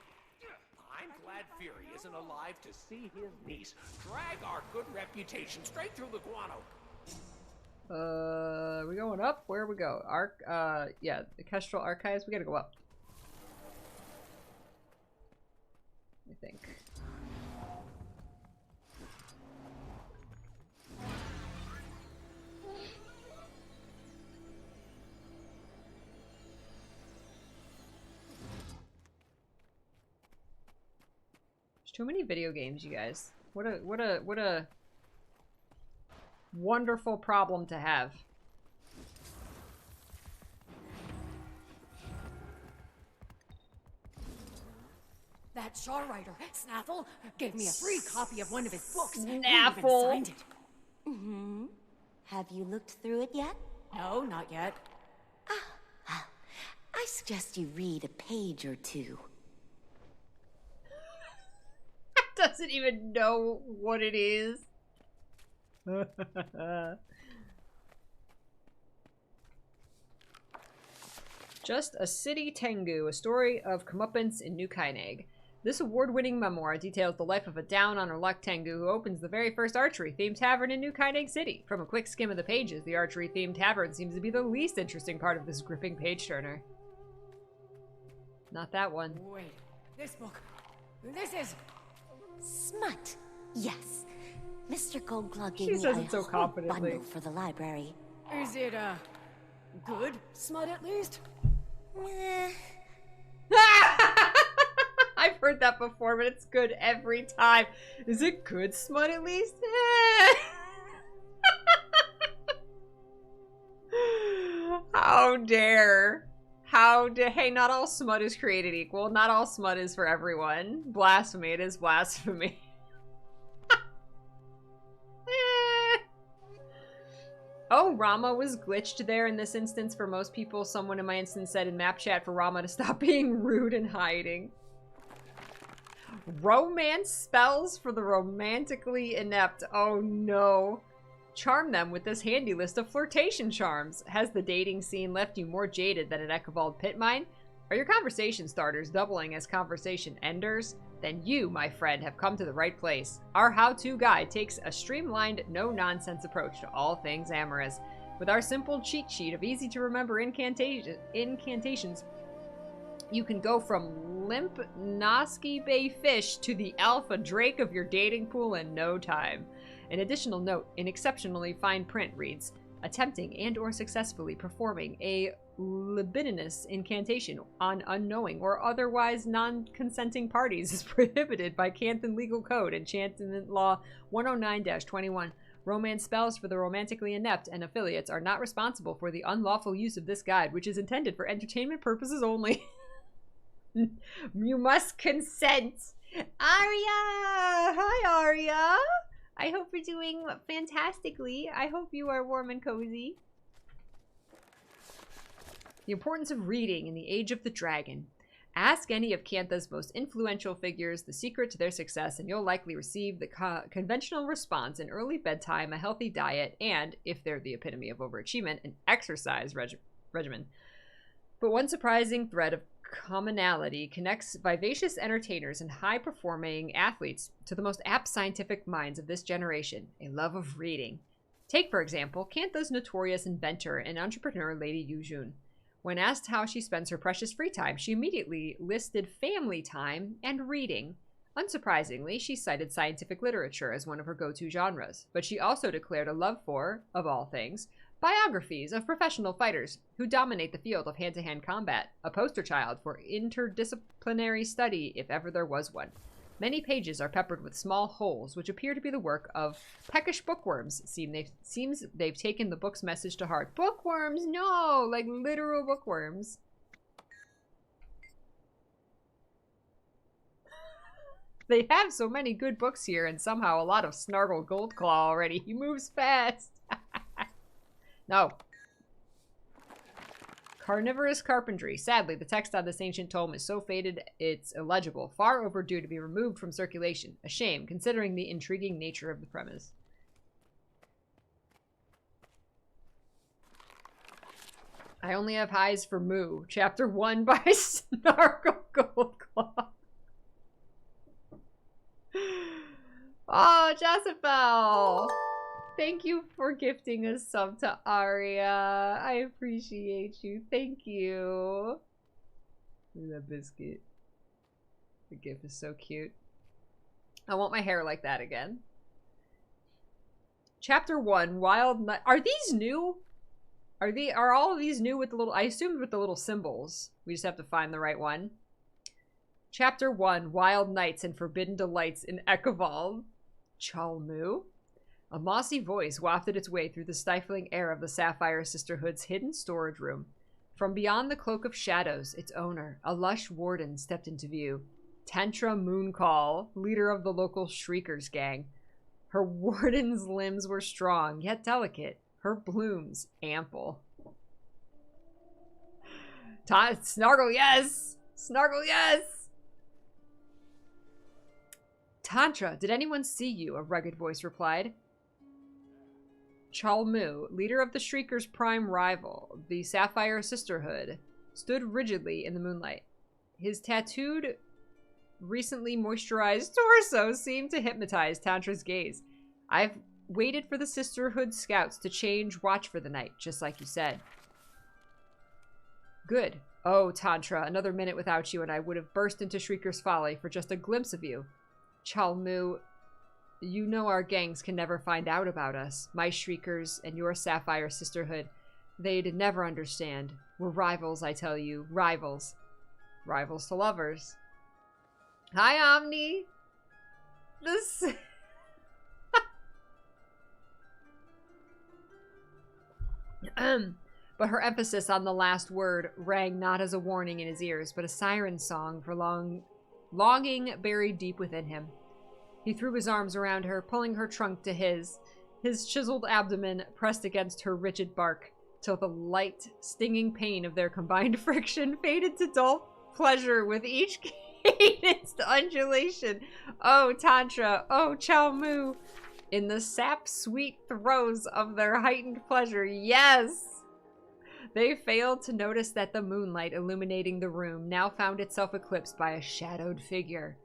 I'm glad Fury isn't alive to see his niece drag our good reputation straight through the guano. Are we going up? Where we go? Yeah, the Kestrel archives. We gotta go up, I think. Too many video games, you guys. What a wonderful problem to have. That Shaw writer, Snaffle, gave me a free copy of one of his books. Snaffle. He even signed it. Mm-hmm. Have you looked through it yet? No, not yet. I suggest you read a page or two. Doesn't even know what it is. Just a City Tengu, a story of comeuppance in New Kaineg. This award-winning memoir details the life of a down-on-her-luck Tengu who opens the very first archery-themed tavern in New Kaineg City. From a quick skim of the pages, the archery-themed tavern seems to be the least interesting part of this gripping page-turner. Not that one. Wait, this book. This is... Smut. Yes. Mr. Goldclaw gave She me says a it so whole confidently. bundle for the library. Is it, good smut at least? I've heard that before, but it's good every time. Is it good smut at least? How dare. How dare. Hey, not all smut is created equal. Not all smut is for everyone. Blasphemy. It is blasphemy. Oh, Rama was glitched there in this instance for most people. Someone in my instance said in map chat for Rama to stop being rude and hiding. Romance spells for the romantically inept. Oh no. Charm them with this handy list of flirtation charms. Has the dating scene left you more jaded than an Echavald pit mine? Are your conversation starters doubling as conversation enders? Then you, my friend, have come to the right place. Our how-to guide takes a streamlined, no-nonsense approach to all things amorous. With our simple cheat sheet of easy-to-remember incantations, You can go from limp Noski Bay fish to the alpha drake of your dating pool in no time. An additional note in exceptionally fine print reads, attempting and or successfully performing a libidinous incantation on unknowing or otherwise non-consenting parties is prohibited by Canton Legal Code, Enchantment Law 109-21. Romance spells for the romantically inept and affiliates are not responsible for the unlawful use of this guide, which is intended for entertainment purposes only. You must consent. Aria! Hi, Aria! I hope you're doing fantastically. I hope you are warm and cozy. The importance of reading in the Age of the Dragon. Ask any of Cantha's most influential figures the secret to their success, and you'll likely receive the conventional response: an early bedtime, a healthy diet, and, if they're the epitome of overachievement, an exercise regimen. But one surprising thread of commonality connects vivacious entertainers and high-performing athletes to the most apt scientific minds of this generation: a love of reading. Take, for example, Cantha's notorious inventor and entrepreneur, Lady Yujun. When asked how she spends her precious free time, she immediately listed family time and reading. Unsurprisingly, she cited scientific literature as one of her go-to genres, but she also declared a love for, of all things, biographies of professional fighters who dominate the field of hand-to-hand combat, a poster child for interdisciplinary study if ever there was one. Many pages are peppered with small holes, which appear to be the work of peckish bookworms. Seems they've taken the book's message to heart. Bookworms? No! Like literal bookworms. They have so many good books here, and somehow a lot of Snargle Goldclaw already. He moves fast. No. Carnivorous carpentry. Sadly, the text on this ancient tome is so faded it's illegible, far overdue to be removed from circulation. A shame, considering the intriguing nature of the premise. I only have highs for Moo. Chapter 1 by Snargle Goldclaw. Oh, Josephel! Thank you for gifting a sub to Aria. I appreciate you. Thank you. Look at that biscuit. The gif is so cute. I want my hair like that again. Chapter 1, Wild Night. Are these new? Are all of these new with the little, I assumed with the little symbols. We just have to find the right one. Chapter 1, Wild Nights and Forbidden Delights in Echeval. Chalmu. A mossy voice wafted its way through the stifling air of the Sapphire Sisterhood's hidden storage room. From beyond the cloak of shadows, its owner, a lush warden, stepped into view. Tantra Mooncall, leader of the local Shriekers gang. Her warden's limbs were strong, yet delicate. Her blooms ample. Snargle, yes! Snargle, yes! Tantra, did anyone see you? A rugged voice replied. Chalmu, leader of the Shriekers' prime rival, the Sapphire Sisterhood, stood rigidly in the moonlight. His tattooed, recently moisturized torso seemed to hypnotize Tantra's gaze. I've waited for the Sisterhood scouts to change watch for the night, just like you said. Good. Oh, Tantra, another minute without you and I would have burst into Shrieker's folly for just a glimpse of you. Chalmu, you know our gangs can never find out about us. My Shriekers and your Sapphire Sisterhood. They'd never understand. We're rivals, I tell you. Rivals. Rivals to lovers. Hi, Omni! This... But her emphasis on the last word rang not as a warning in his ears, but a siren song for longing buried deep within him. He threw his arms around her, pulling her trunk to his chiseled abdomen pressed against her rigid bark, till the light, stinging pain of their combined friction faded to dull pleasure with each cadenced undulation. Oh, Tantra! Oh, Chalmu! In the sap-sweet throes of their heightened pleasure, yes! They failed to notice that the moonlight illuminating the room now found itself eclipsed by a shadowed figure.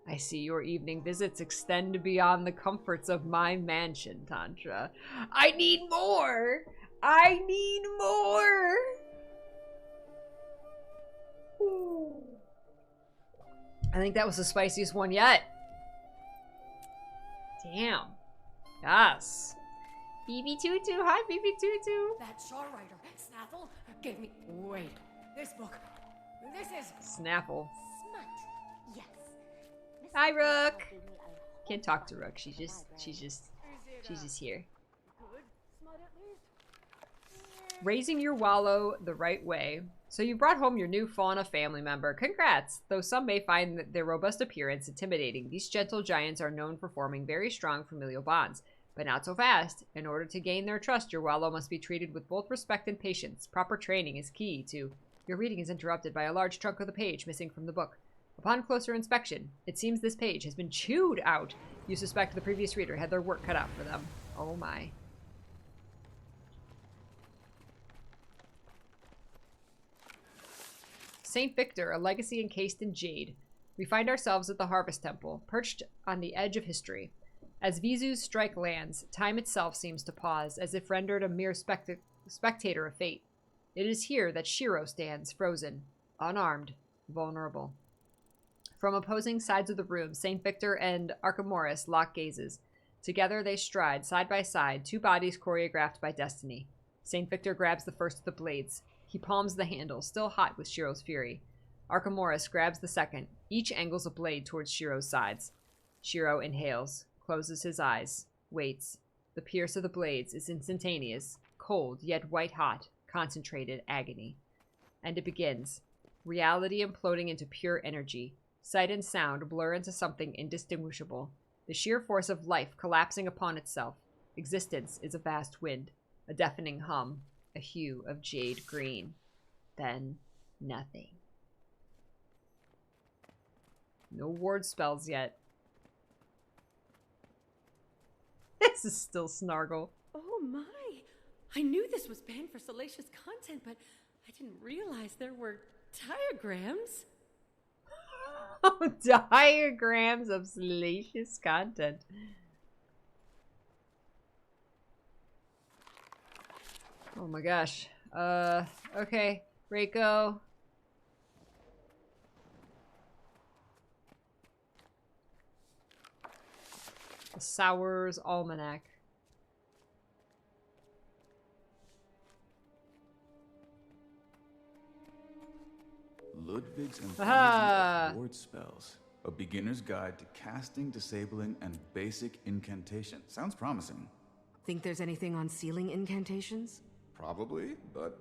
I see your evening visits extend beyond the comforts of my mansion, Tantra. I need more! I need more! Ooh. I think that was the spiciest one yet. Damn. Yes. BB Tutu. Hi, BB Tutu. That Shaw writer, Snaffle, gave me... Wait. This book. This is... Snaffle. Smut. Yes. Hi, Rook. Can't talk to Rook. She's just here. Raising your wallow the right way. So you brought home your new fauna family member. Congrats! Though some may find their robust appearance intimidating, these gentle giants are known for forming very strong familial bonds. But not so fast. In order to gain their trust, your wallow must be treated with both respect and patience. Proper training is key to... Your reading is interrupted by a large chunk of the page missing from the book. Upon closer inspection, it seems this page has been chewed out. You suspect the previous reader had their work cut out for them. Oh my. Saint Victor, a legacy encased in jade. We find ourselves at the Harvest Temple, perched on the edge of history. As Visu's strike lands, time itself seems to pause, as if rendered a mere spectator of fate. It is here that Shiro stands, frozen, unarmed, vulnerable. From opposing sides of the room, Saint Victor and Archimedes lock gazes. Together they stride, side by side, two bodies choreographed by destiny. Saint Victor grabs the first of the blades. He palms the handle, still hot with Shiro's fury. Archimedes grabs the second. Each angles a blade towards Shiro's sides. Shiro inhales, closes his eyes, waits. The pierce of the blades is instantaneous, cold yet white-hot, concentrated agony. And it begins. Reality imploding into pure energy. Sight and sound blur into something indistinguishable. The sheer force of life collapsing upon itself. Existence is a vast wind, a deafening hum, a hue of jade green. Then, nothing. No ward spells yet. This is still Snargle. Oh my! I knew this was banned for salacious content, but I didn't realize there were diagrams. Oh, diagrams of salacious content. Oh my gosh. Okay. Reiko. The Sours Almanac. Ludwig's Anthology of Ward Spells. A beginner's guide to casting, disabling, and basic incantation. Sounds promising. Think there's anything on sealing incantations? Probably, but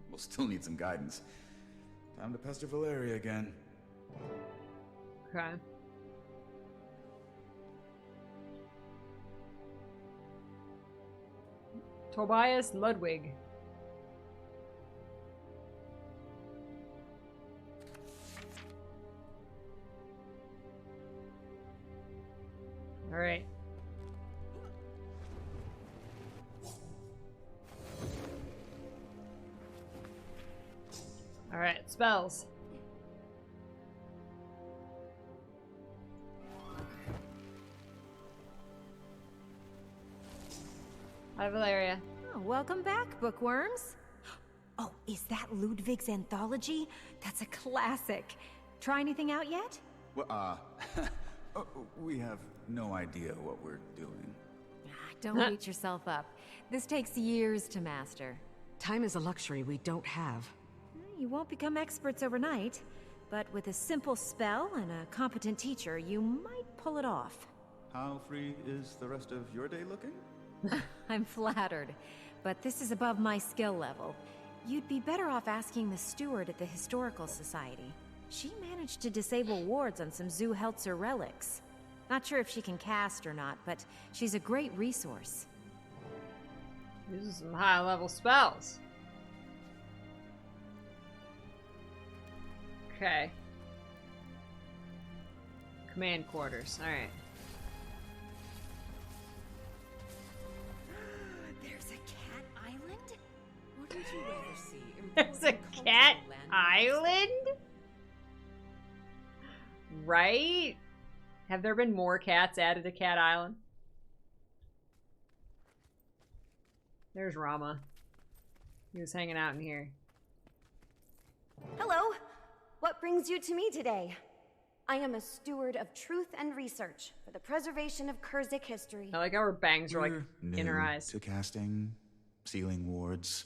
we'll still need some guidance. Time to pester Valeria again. Okay. Tobias Ludwig. All right. All right, spells. Hi, Valeria. Oh, welcome back, bookworms. Oh, is that Ludwig's Anthology? That's a classic. Try anything out yet? Well, we have no idea what we're doing. Don't beat yourself up. This takes years to master. Time is a luxury we don't have. You won't become experts overnight, but with a simple spell and a competent teacher, you might pull it off. How free is the rest of your day looking? I'm flattered, but this is above my skill level. You'd be better off asking the steward at the Historical Society. She managed to disable wards on some Zoo Heltzer relics. Not sure if she can cast or not, but she's a great resource. These are some high-level spells. Okay. Command quarters. All right. There's a cat island? Wouldn't you rather see There's a cat island? Right? Have there been more cats added to Cat Island? There's Rama. He was hanging out in here. Hello. What brings you to me today? I am a steward of truth and research for the preservation of Kurzik history. I like how her bangs are like We're in her new eyes. to casting, sealing wards,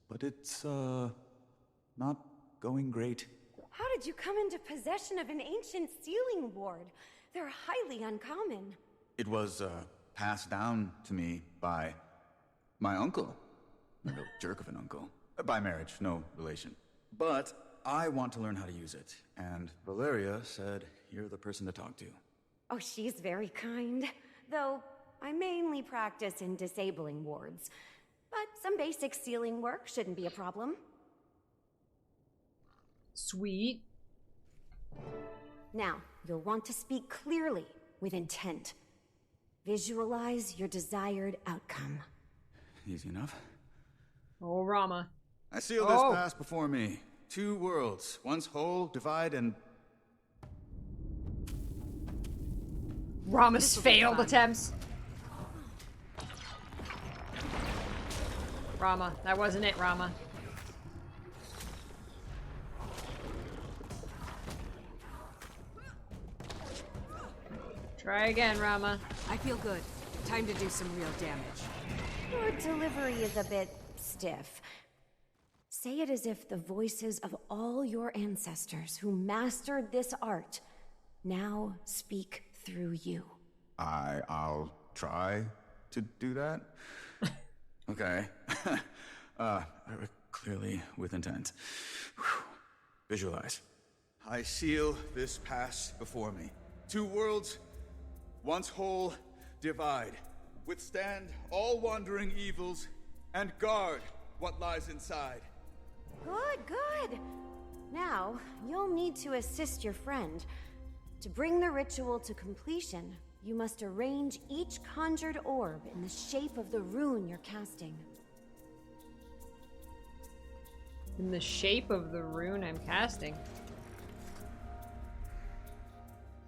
but it's not going great. How did you come into possession of an ancient sealing ward? They're highly uncommon. It was passed down to me by my uncle. A real jerk of an uncle. By marriage, no relation. But I want to learn how to use it, and Valeria said you're the person to talk to. Oh, she's very kind. Though, I mainly practice in disabling wards. But some basic sealing work shouldn't be a problem. Sweet. Now, you'll want to speak clearly, with intent. Visualize your desired outcome. Easy enough. Oh, Rama. I seal this pass before me. 2 worlds, once whole, divide, and... Rama's failed attempts. Rama, that wasn't it, Rama. Try again, Rama. I feel good. Time to do some real damage. Your delivery is a bit stiff. Say it as if the voices of all your ancestors who mastered this art now speak through you. I'll try to do that. Okay. Clearly with intent. Whew. Visualize. I seal this pass before me. 2 worlds, once whole, divide. Withstand all wandering evils, and guard what lies inside. Good, good. Now, you'll need to assist your friend. To bring the ritual to completion, you must arrange each conjured orb in the shape of the rune you're casting. In the shape of the rune I'm casting.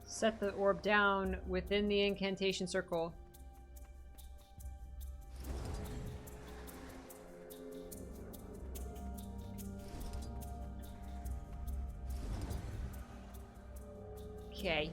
Set the orb down within the incantation circle. Okay.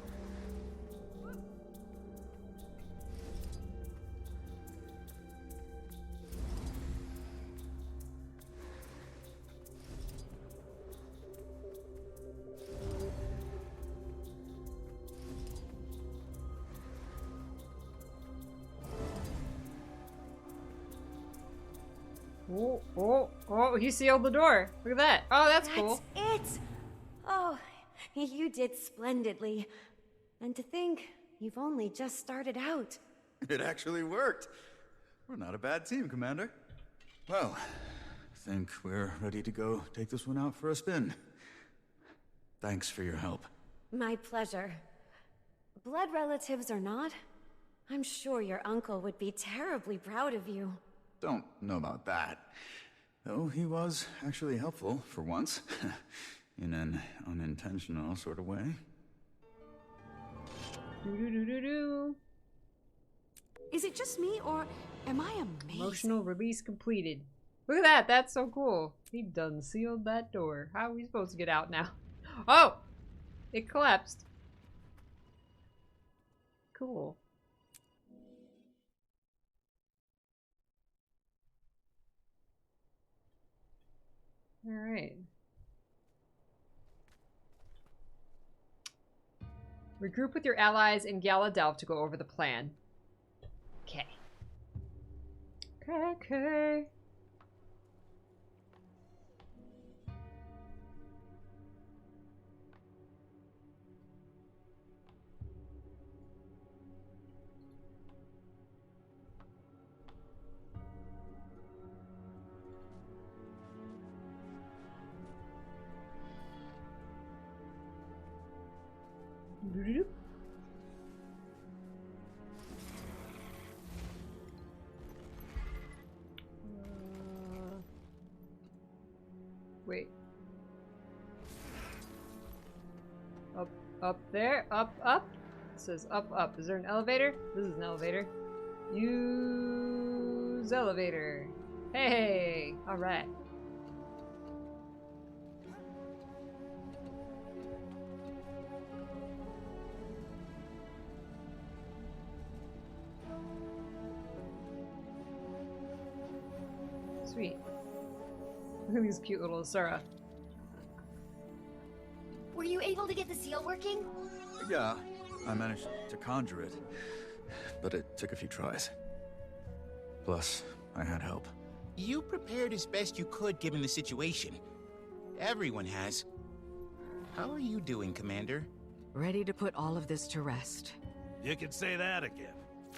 Oh, he sealed the door. Look at that. Oh, that's cool. That's it! Oh, you did splendidly. And to think, you've only just started out. It actually worked. We're not a bad team, Commander. Well, I think we're ready to go take this one out for a spin. Thanks for your help. My pleasure. Blood relatives or not, I'm sure your uncle would be terribly proud of you. Don't know about that. Though he was actually helpful, for once. In an unintentional sort of way. Is it just me, or am I amazing? Emotional release completed. Look at that. That's so cool. He done sealed that door. How are we supposed to get out now? Oh! It collapsed. Cool. Alright. Regroup with your allies in Gala Delve to go over the plan. Okay. Okay. Wait. Up there? Up. It says up. Is there an elevator? This is an elevator. Use elevator. Hey! Alright. sweet. Look at these cute little Asura. Were you able to get the seal working? Yeah, I managed to conjure it, but it took a few tries. Plus, I had help. You prepared as best you could given the situation. Everyone has. How are you doing, Commander? Ready to put all of this to rest. You can say that again.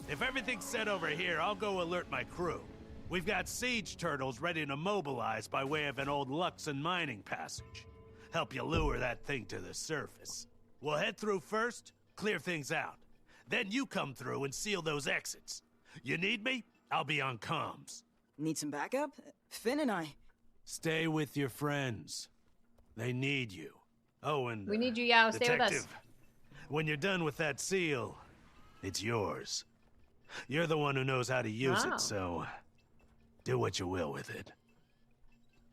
If everything's set over here, I'll go alert my crew. We've got siege turtles ready to mobilize by way of an old Luxon mining passage. Help you lure that thing to the surface. We'll head through first, clear things out. Then you come through and seal those exits. You need me? I'll be on comms. Need some backup? Finn and I... Stay with your friends. They need you. Oh, and we need you, Yao. Stay with us. When you're done with that seal, it's yours. You're the one who knows how to use it, so do what you will with it.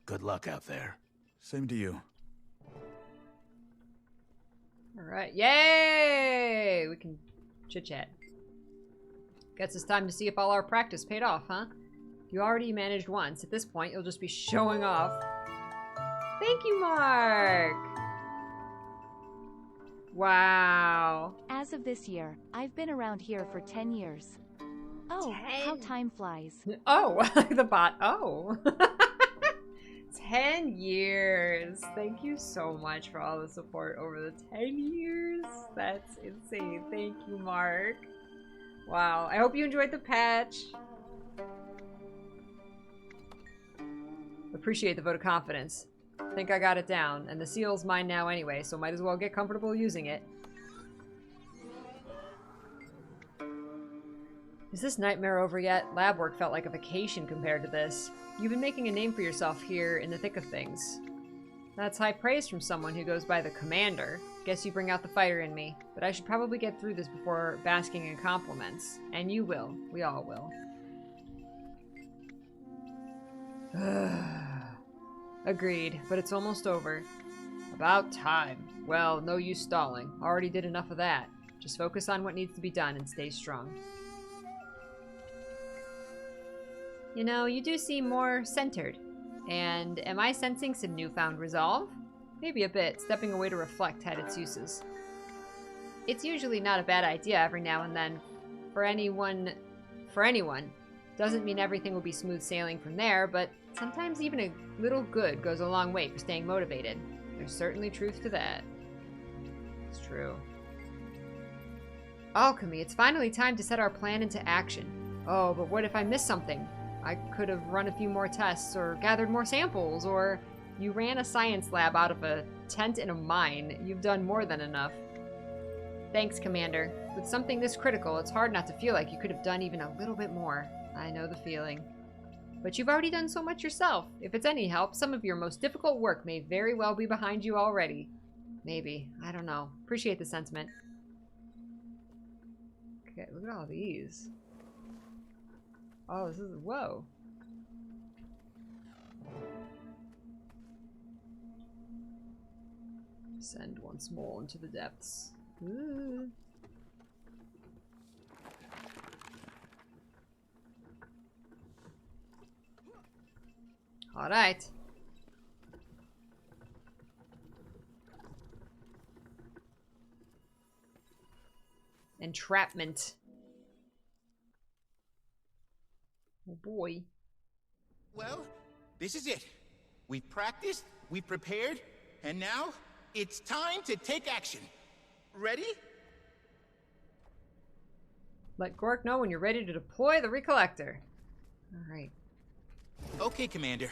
Good luck out there. Same to you. All right. Yay! We can chit-chat. Guess it's time to see if all our practice paid off, huh? You already managed once. At this point, you'll just be showing off. Thank you, Mark! Wow. As of this year, I've been around here for 10 years. Oh, how time flies. Oh, the bot. Oh. 10 years. Thank you so much for all the support over the 10 years. That's insane. Thank you, Mark. Wow. I hope you enjoyed the patch. Appreciate the vote of confidence. Think I got it down, and the seal's mine now anyway, so might as well get comfortable using it. Is this nightmare over yet? Lab work felt like a vacation compared to this. You've been making a name for yourself here in the thick of things. That's high praise from someone who goes by the Commander. Guess you bring out the fighter in me, but I should probably get through this before basking in compliments. And you will. We all will. Agreed, but it's almost over. About time. Well, no use stalling. Already did enough of that. Just focus on what needs to be done and stay strong. You know, you do seem more centered. And am I sensing some newfound resolve? Maybe a bit. Stepping away to reflect had its uses. It's usually not a bad idea every now and then. For anyone. Doesn't mean everything will be smooth sailing from there, but sometimes even a little good goes a long way for staying motivated. There's certainly truth to that. It's true. Alchemy, it's finally time to set our plan into action. Oh, but what if I missed something? I could have run a few more tests, or gathered more samples, or you ran a science lab out of a tent in a mine. You've done more than enough. Thanks, Commander. With something this critical, it's hard not to feel like you could have done even a little bit more. I know the feeling. But you've already done so much yourself. If it's any help, some of your most difficult work may very well be behind you already. Maybe. I don't know. Appreciate the sentiment. Okay, look at all these. Oh, this is... whoa. Descend once more into the depths. Ooh. All right. Entrapment. Oh boy. Well, this is it. We've practiced, we've prepared, and now it's time to take action. Ready? Let Gork know when you're ready to deploy the Recollector. All right. Okay, Commander.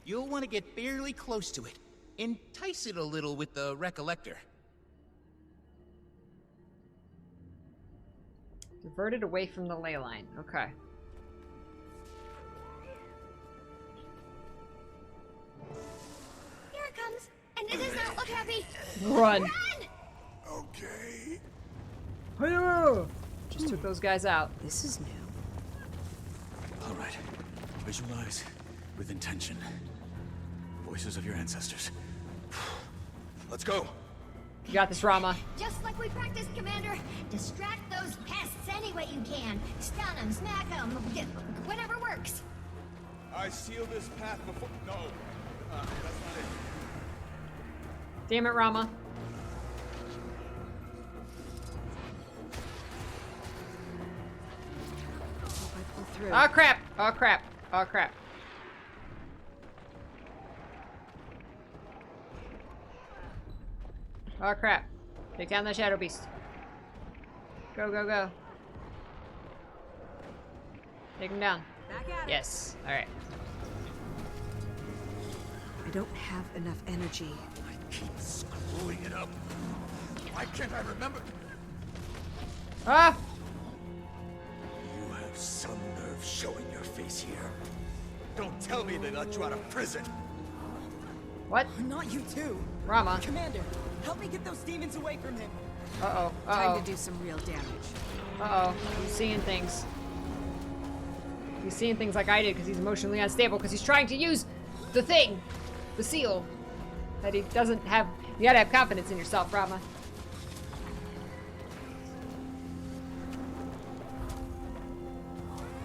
You'll want to get fairly close to it. Entice it a little with the Recollector. Diverted away from the ley line. Okay. Here it comes, and it does not look happy. Run! Run! Okay. Hello! Just took those guys out. This is new. All right. Visualize with intention. Voices of your ancestors. Let's go. You got this, Rama. Just like we practiced, Commander. Distract those pests any way you can. Stun them, smack them, whatever works. I seal this path before. No, that's not it. Damn it, Rama. Oh crap! Oh crap! Oh crap! Oh crap! Take down the Shadow Beast. Go, go, go. Take him down. Yes. Alright. I don't have enough energy. I keep screwing it up. Why can't I remember? Ah! You have some nerve showing your face here. Don't tell me they let you out of prison. What? Not you too. Rama. Commander, help me get those demons away from him. Uh-oh. Uh-oh. Time to do some real damage. Uh-oh. He's seeing things. He's seeing things like I did because he's emotionally unstable because he's trying to use the thing. The seal. That he doesn't have. You gotta have confidence in yourself, Rama.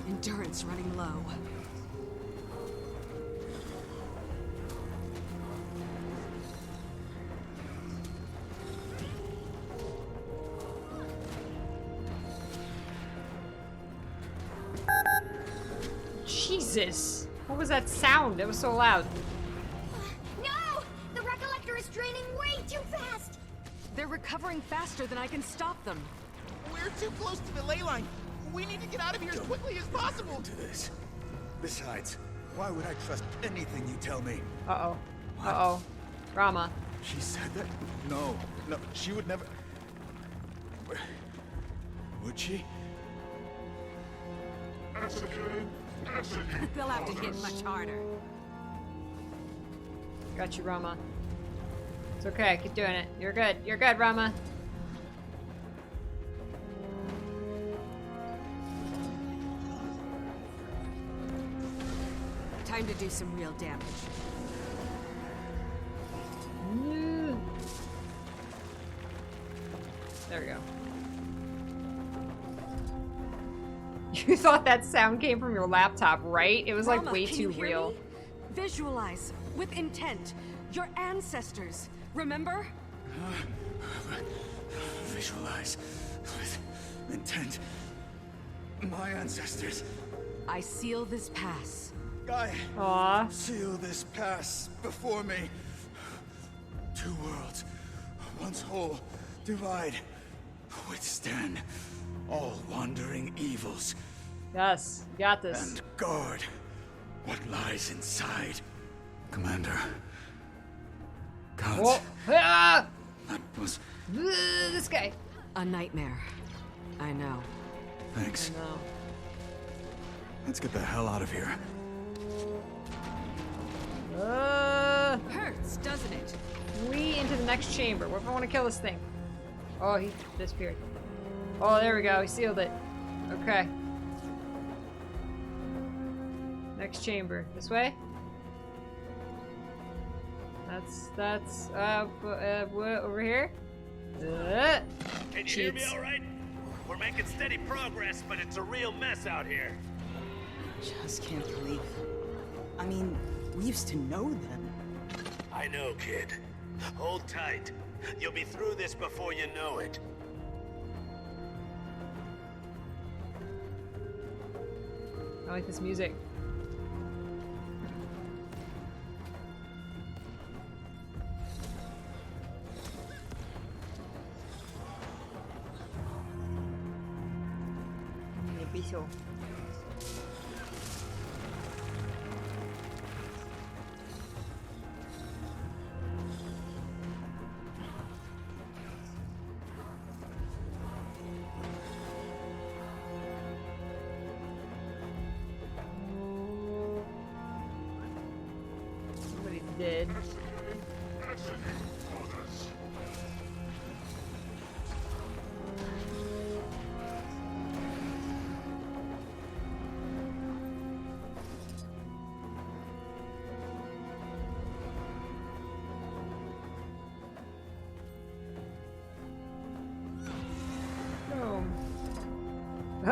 Endurance running low. Jesus. What was that sound? It was so loud. No! The Recollector is draining way too fast! They're recovering faster than I can stop them. We're too close to the ley line. We need to get out of here as quickly as possible. To this. Besides, why would I trust anything you tell me? Uh-oh. Uh-oh. Rama. She said that? No, she would never. Would she? They'll have to hit much harder. Got you, Rama. It's okay. Keep doing it. You're good. You're good, Rama. Time to do some real damage. There we go. You thought that sound came from your laptop, right? It was like Rama, way can too you hear real. me? Visualize with intent. Your ancestors. Remember? Visualize with intent. My ancestors. I seal this pass. I seal this pass before me. Two worlds, once whole, divide, withstand all wandering evils. Yes, you got this. And guard what lies inside. Commander. Gods. Whoa. Ah! That was... This guy. A nightmare. I know. Thanks. I know. Let's get the hell out of here. Hurts, doesn't it? We into the next chamber. What if I want to kill this thing? Oh, he disappeared. Oh, there we go. He sealed it. Okay. Next chamber. This way? That's over here? Can you hear me all right? We're making steady progress, but it's a real mess out here. Just can't believe it. I mean, we used to know them. I know, kid. Hold tight. You'll be through this before you know it. I like this music. Bicho. Somebody did.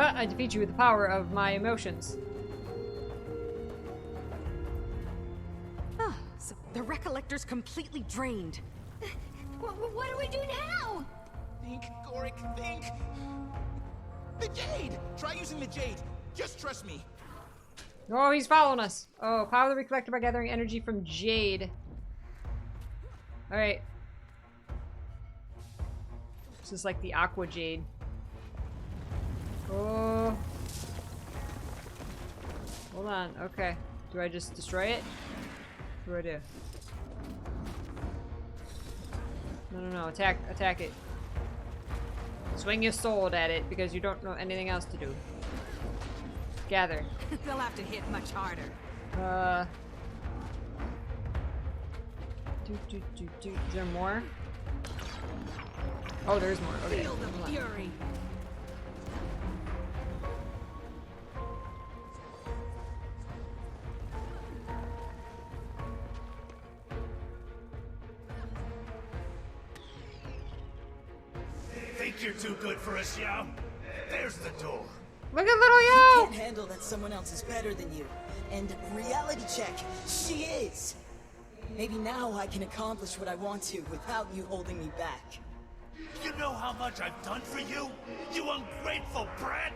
I defeat you with the power of my emotions. The recollector's completely drained. What do we do now? Think, Gorik, think! The Jade! Try using the Jade. Just trust me. Oh, he's following us. Oh, power the recollector by gathering energy from Jade. Alright. This is like the Aqua Jade. Oh. Hold on. Okay. Do I just destroy it? What do I do? No. Attack it. Swing your sword at it because you don't know anything else to do. Gather. They'll have to hit much harder. Is there more? Oh, there's more. Okay. Feel the fury. Think you're too good for us, Yao? There's the door. Look at little Yao! You can't handle that someone else is better than you. And reality check, she is! Maybe now I can accomplish what I want to without you holding me back. You know how much I've done for you? You ungrateful brat!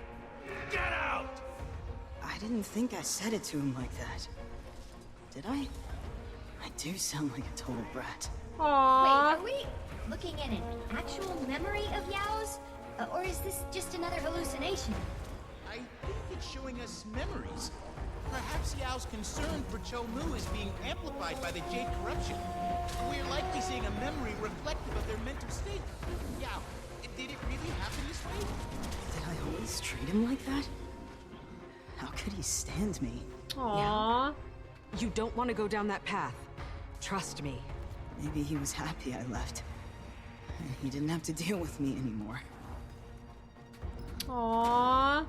Get out! I didn't think I said it to him like that. Did I? I do sound like a total brat. Aww. Wait, are we looking at an actual memory of Yao's? Or is this just another hallucination? I think it's showing us memories. Perhaps Yao's concern for Cho Mu is being amplified by the Jade corruption. We're likely seeing a memory reflective of their mental state. Yao, did it really happen this way? Did I always treat him like that? How could he stand me? Aww. Yeah. You don't want to go down that path. Trust me. Maybe he was happy I left. He didn't have to deal with me anymore. Aww.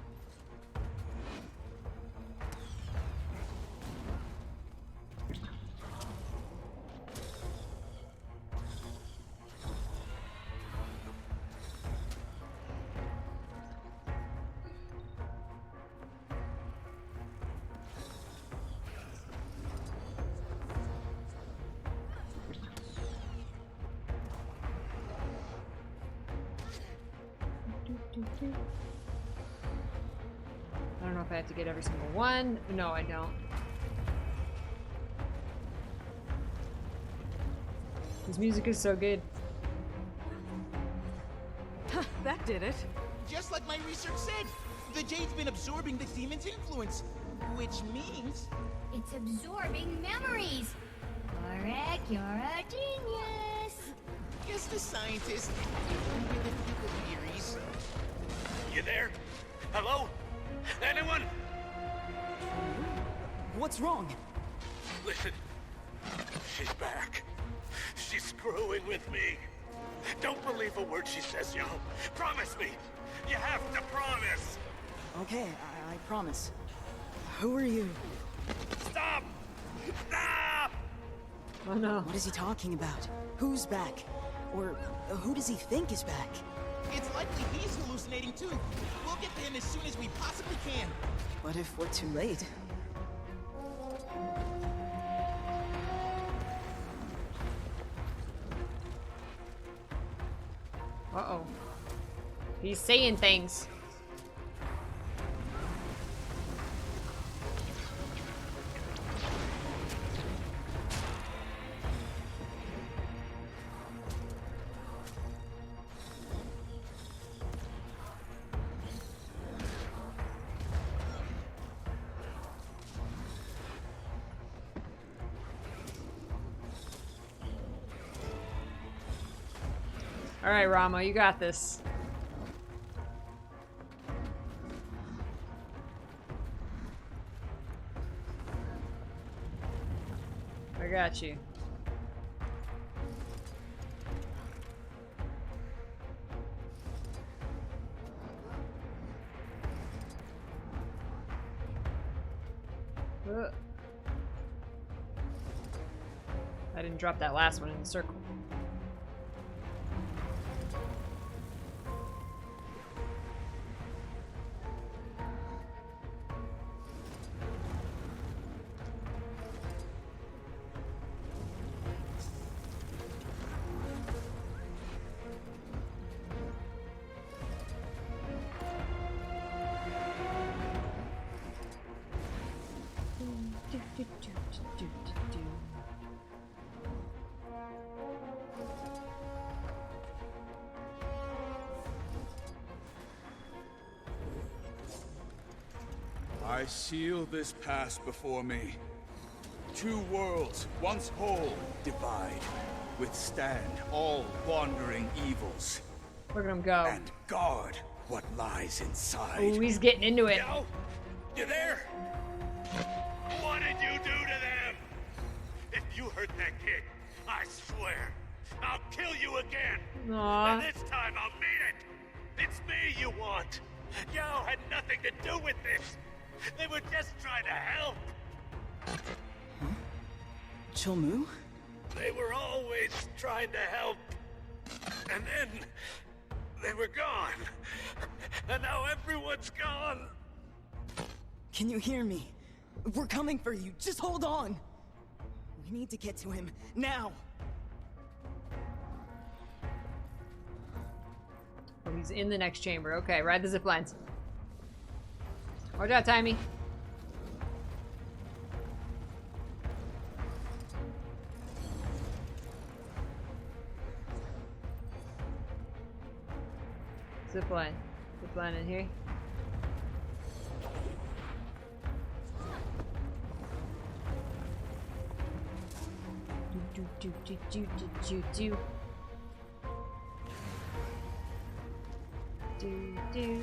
I don't know if I have to get every single one. No, I don't. This music is so good. That did it. Just like my research said, the Jade's been absorbing the demon's influence, which means... It's absorbing memories! Gorik, you're a genius! Just a scientist with a few theories. You there? Hello? Anyone? What's wrong? Listen. She's back. She's screwing with me. Don't believe a word she says, yo. Promise me. You have to promise. Okay, I promise. Who are you? Stop! Stop! Oh no. What is he talking about? Who's back? Or who does he think is back? It's likely he's hallucinating too. We'll get to him as soon as we possibly can. What if we're too late? Uh-oh. He's saying things. All right, Rama, you got this. I got you. I didn't drop that last one in the circle. I seal this past before me. Two worlds, once whole, divide. Withstand all wandering evils. Look at him go. And guard what lies inside. Oh, he's getting into it. Yo, you there? What did you do to them? If you hurt that kid, I swear, I'll kill you again. Aww. And this time I'll mean it. It's me you want. Yao had nothing to do with this. They were just trying to help. Chilmu? They were always trying to help. And then they were gone. And now everyone's gone. Can you hear me? We're coming for you. Just hold on. We need to get to him now. Oh, he's in the next chamber. Okay, ride the zip lines. Watch out, Timey. Zip line. Zip line in here. Do.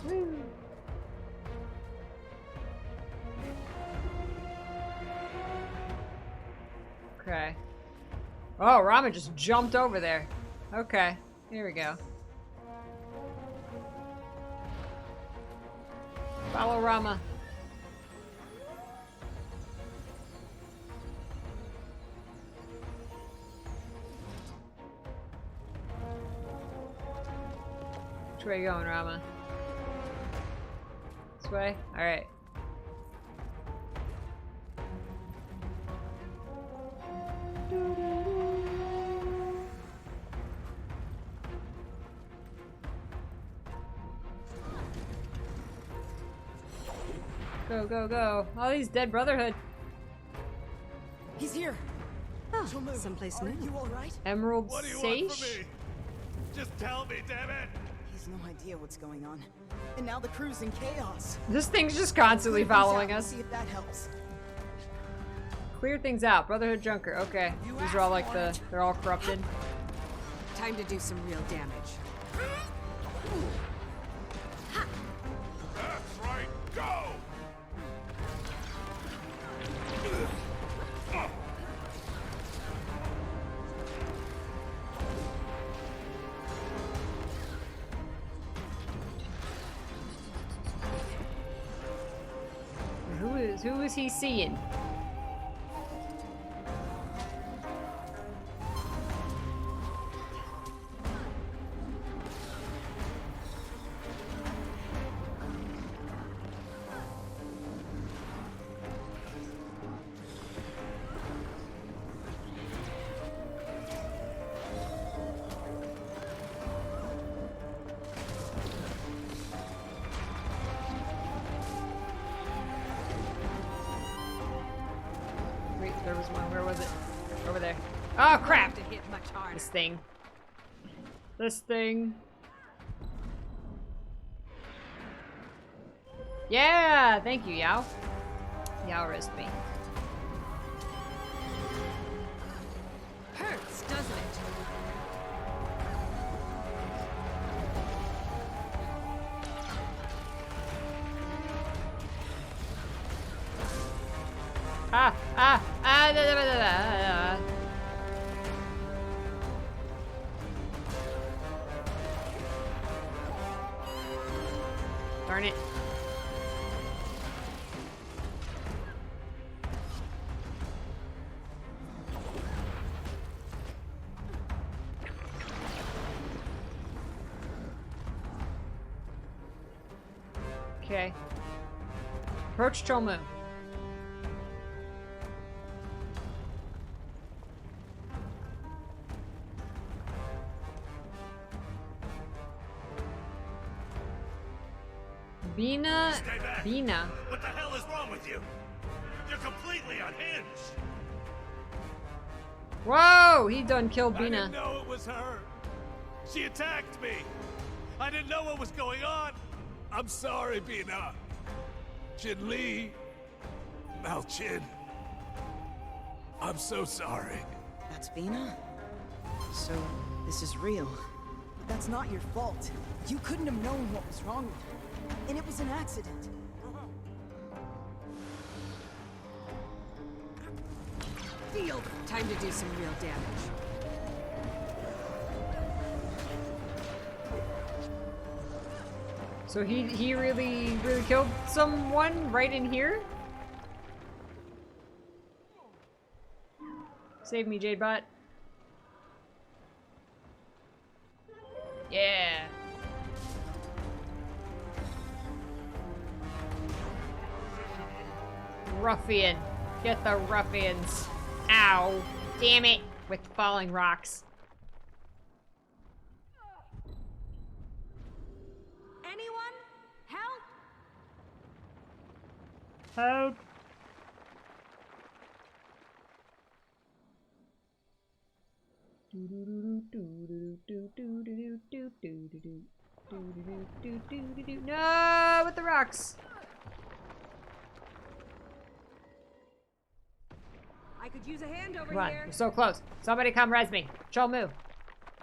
Woo. Okay. Oh, Rama just jumped over there. Okay, here we go. Follow Rama. Which way are you going, Rama? This way? Alright. Go, go, go. All these dead Brotherhood. He's here. Oh, someplace new. Are you all right? Emerald What do you want from Sage? me? Just tell me, damn it. He's no idea what's going on. And now the crew's in chaos. This thing's just constantly following us. See if that helps. Clear things out. Brotherhood Junker. Okay. These are all like they're all corrupted. Time to do some real damage. That's right, go! Who is he seeing? There was one. Where was it? Over there. Oh crap! To hit much harder. This thing. This thing. Yeah! Thank you, Yao. Yao risked me. Hurts, doesn't it? Darn it. Okay. Approach Cholmu. Bina. What the hell is wrong with you? You're completely unhinged. Whoa! He done killed I Bina. didn't know it was her. She attacked me. I didn't know what was going on. I'm sorry, Bina. Jin Lee. Malchin. I'm so sorry. That's Bina? So, this is real. But that's not your fault. You couldn't have known what was wrong with her. And it was an accident. Field. Time to do some real damage. So he really killed someone right in here? Save me, Jadebot. Yeah. Ruffian. Get the ruffians. Ow. Damn it. With falling rocks. Anyone? Help! Help. No, with the rocks. I could use a hand over Come on, here. we're so close. Somebody come res me. Cholmu.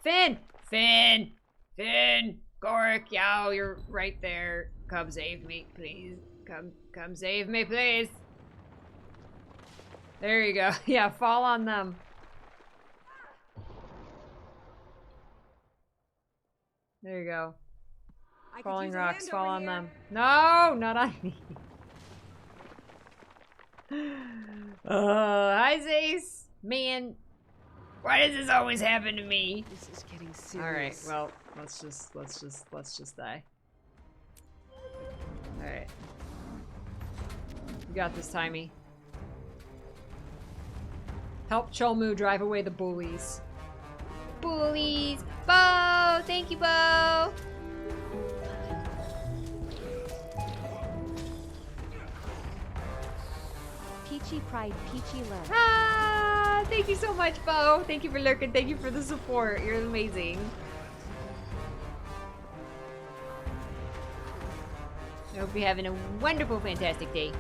Finn! Finn! Finn! Gorik, yo, you're right there. Come save me, please. Come save me, please. There you go. Yeah, fall on them. There you go. Falling rocks, fall on them. No, not on me. Hi, Zace. Man, why does this always happen to me? This is getting serious. All right, well, let's just die. All right, you got this, Timey. Help Cholmu drive away the bullies. Bullies, Bo! Thank you, Bo. Peachy Pride, Peachy Lurk. Ah, thank you so much, Bo. Thank you for lurking. Thank you for the support. You're amazing. I hope you're having a wonderful, fantastic day.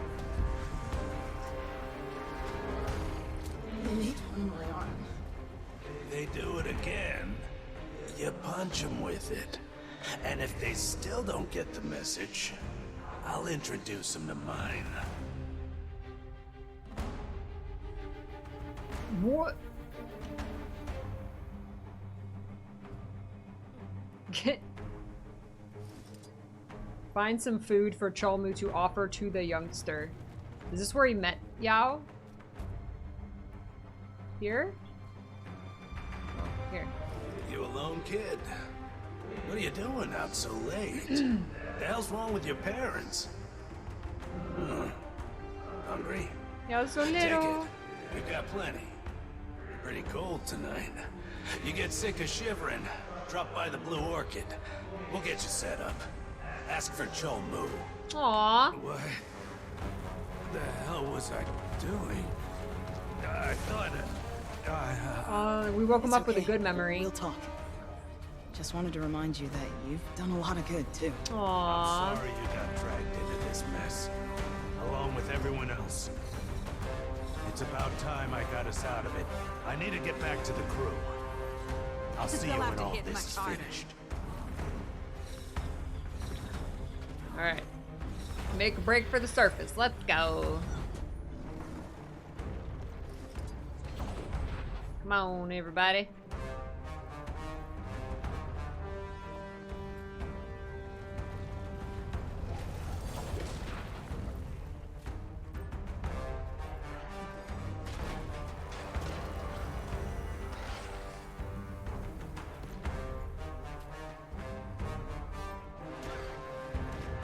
They do it again. You punch them with it. And if they still don't get the message, I'll introduce them to mine. What? Find some food for Cholmu to offer to the youngster. Is this where he met Yao? Here? Oh, here. You alone, kid? What are you doing out so late? The hell's wrong with your parents? Hungry? Yao so Take little. it. We got plenty. Pretty cold tonight. You get sick of shivering, drop by the Blue Orchid. We'll get you set up. Ask for Cholmu. Aww. What the hell was I doing? I thought... We woke him It's up with a okay. good memory. We'll talk. Just wanted to remind you that you've done a lot of good, too. Aww. I'm sorry you got dragged into this mess, along with everyone else. It's about time I got us out of it. I need to get back to the crew. I'll see you They'll have when to all hit this much is harder. finished. Alright. Make a break for the surface. Let's go. Come on, everybody.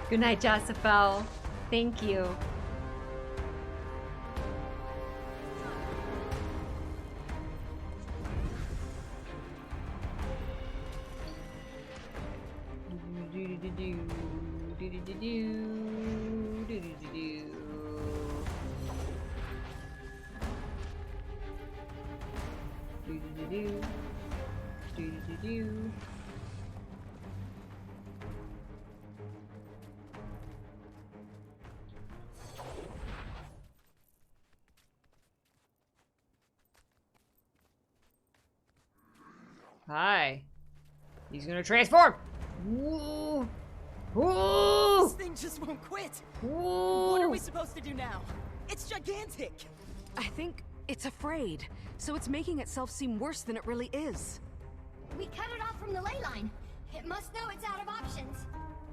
Good night, Josephel. Thank you. Do-do-do-do. Do-do-do-do. Hi. He's gonna transform! Woo! Woo! This thing just won't quit! Woo! What are we supposed to do now? It's gigantic! I think it's afraid, so it's making itself seem worse than it really is. We cut it off from the ley line. It must know it's out of options.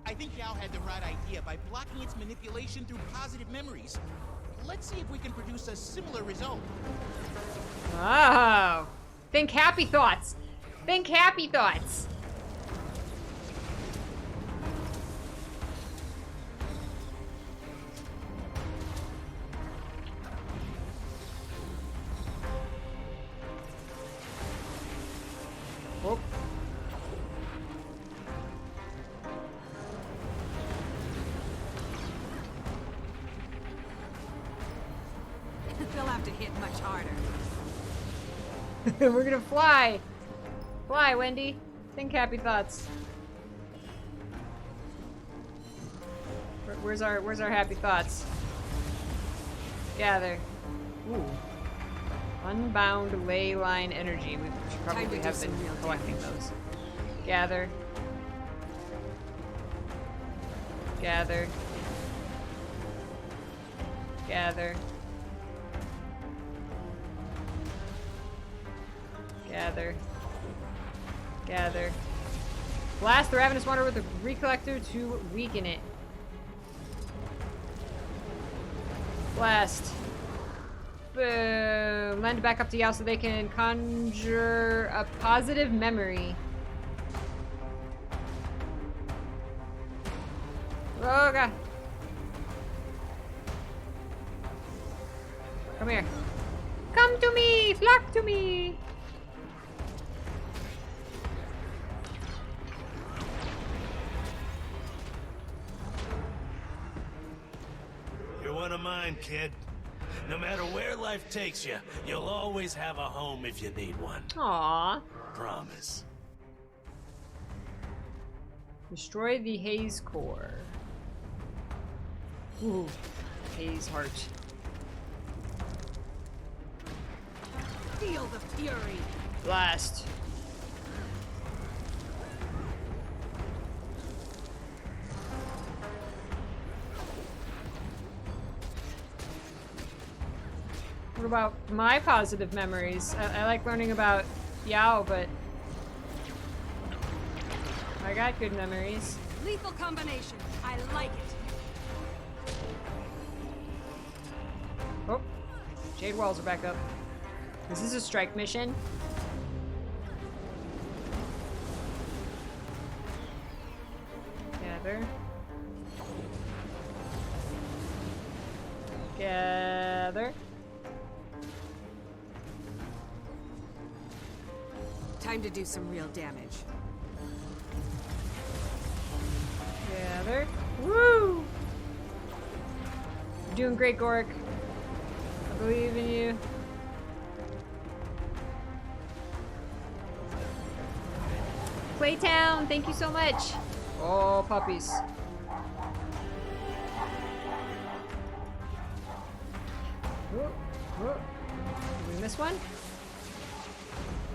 I think Yao had the right idea by blocking its manipulation through positive memories. Let's see if we can produce a similar result. Oh. Think happy thoughts. Think happy thoughts. Oh. They'll have to hit much harder. We're gonna fly. Fly, Wendy. Think happy thoughts. Where's our happy thoughts? Gather. Ooh. Unbound ley line energy. We should probably have been collecting those. Gather. Gather. Gather. Gather. Gather. Blast the ravenous water with the recollector to weaken it. Blast. Boom. Lend back up to Yao so they can conjure a positive memory. Oh god. Come here. Come to me! Flock to me! You're one of mine, kid. No matter where life takes you, you'll always have a home if you need one. Aww. Promise. Destroy the haze core. Ooh. Haze heart. Feel the fury. Blast. What about my positive memories? I like learning about Yao, but I got good memories. Lethal combination. I like it. Oh, Jade walls are back up. Is this a strike mission? Gather. Gather. Time to do some real damage. Gather. Woo! You're doing great, Goric. I believe in you. Playtown, thank you so much. Oh, puppies. Whoa, whoa. Did we miss one?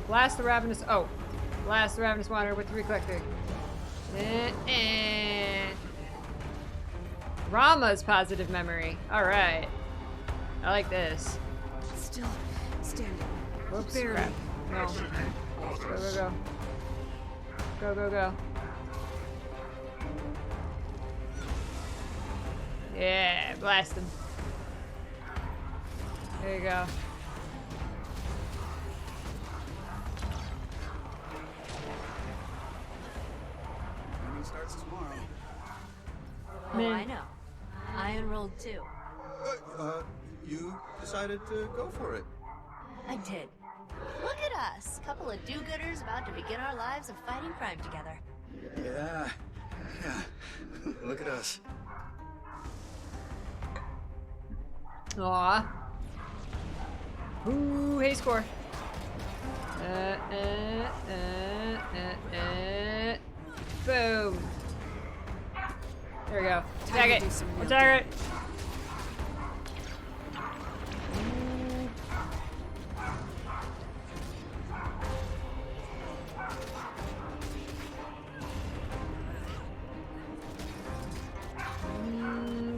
Blast the ravenous. Oh, blast the ravenous water with the recollector. Rama's positive memory. All right, I like this. Still standing. Whoops, Barely. crap. No. Go, go, go. Go, go, go. Yeah, blast him. There you go. Training starts tomorrow. Oh, I know. I enrolled too. You decided to go for it. I did. Look at us, couple of do-gooders about to begin our lives of fighting crime together. Yeah. Look at us. Aw. Ooh, hey, score. Boom. There we go. Tag it. Attack it.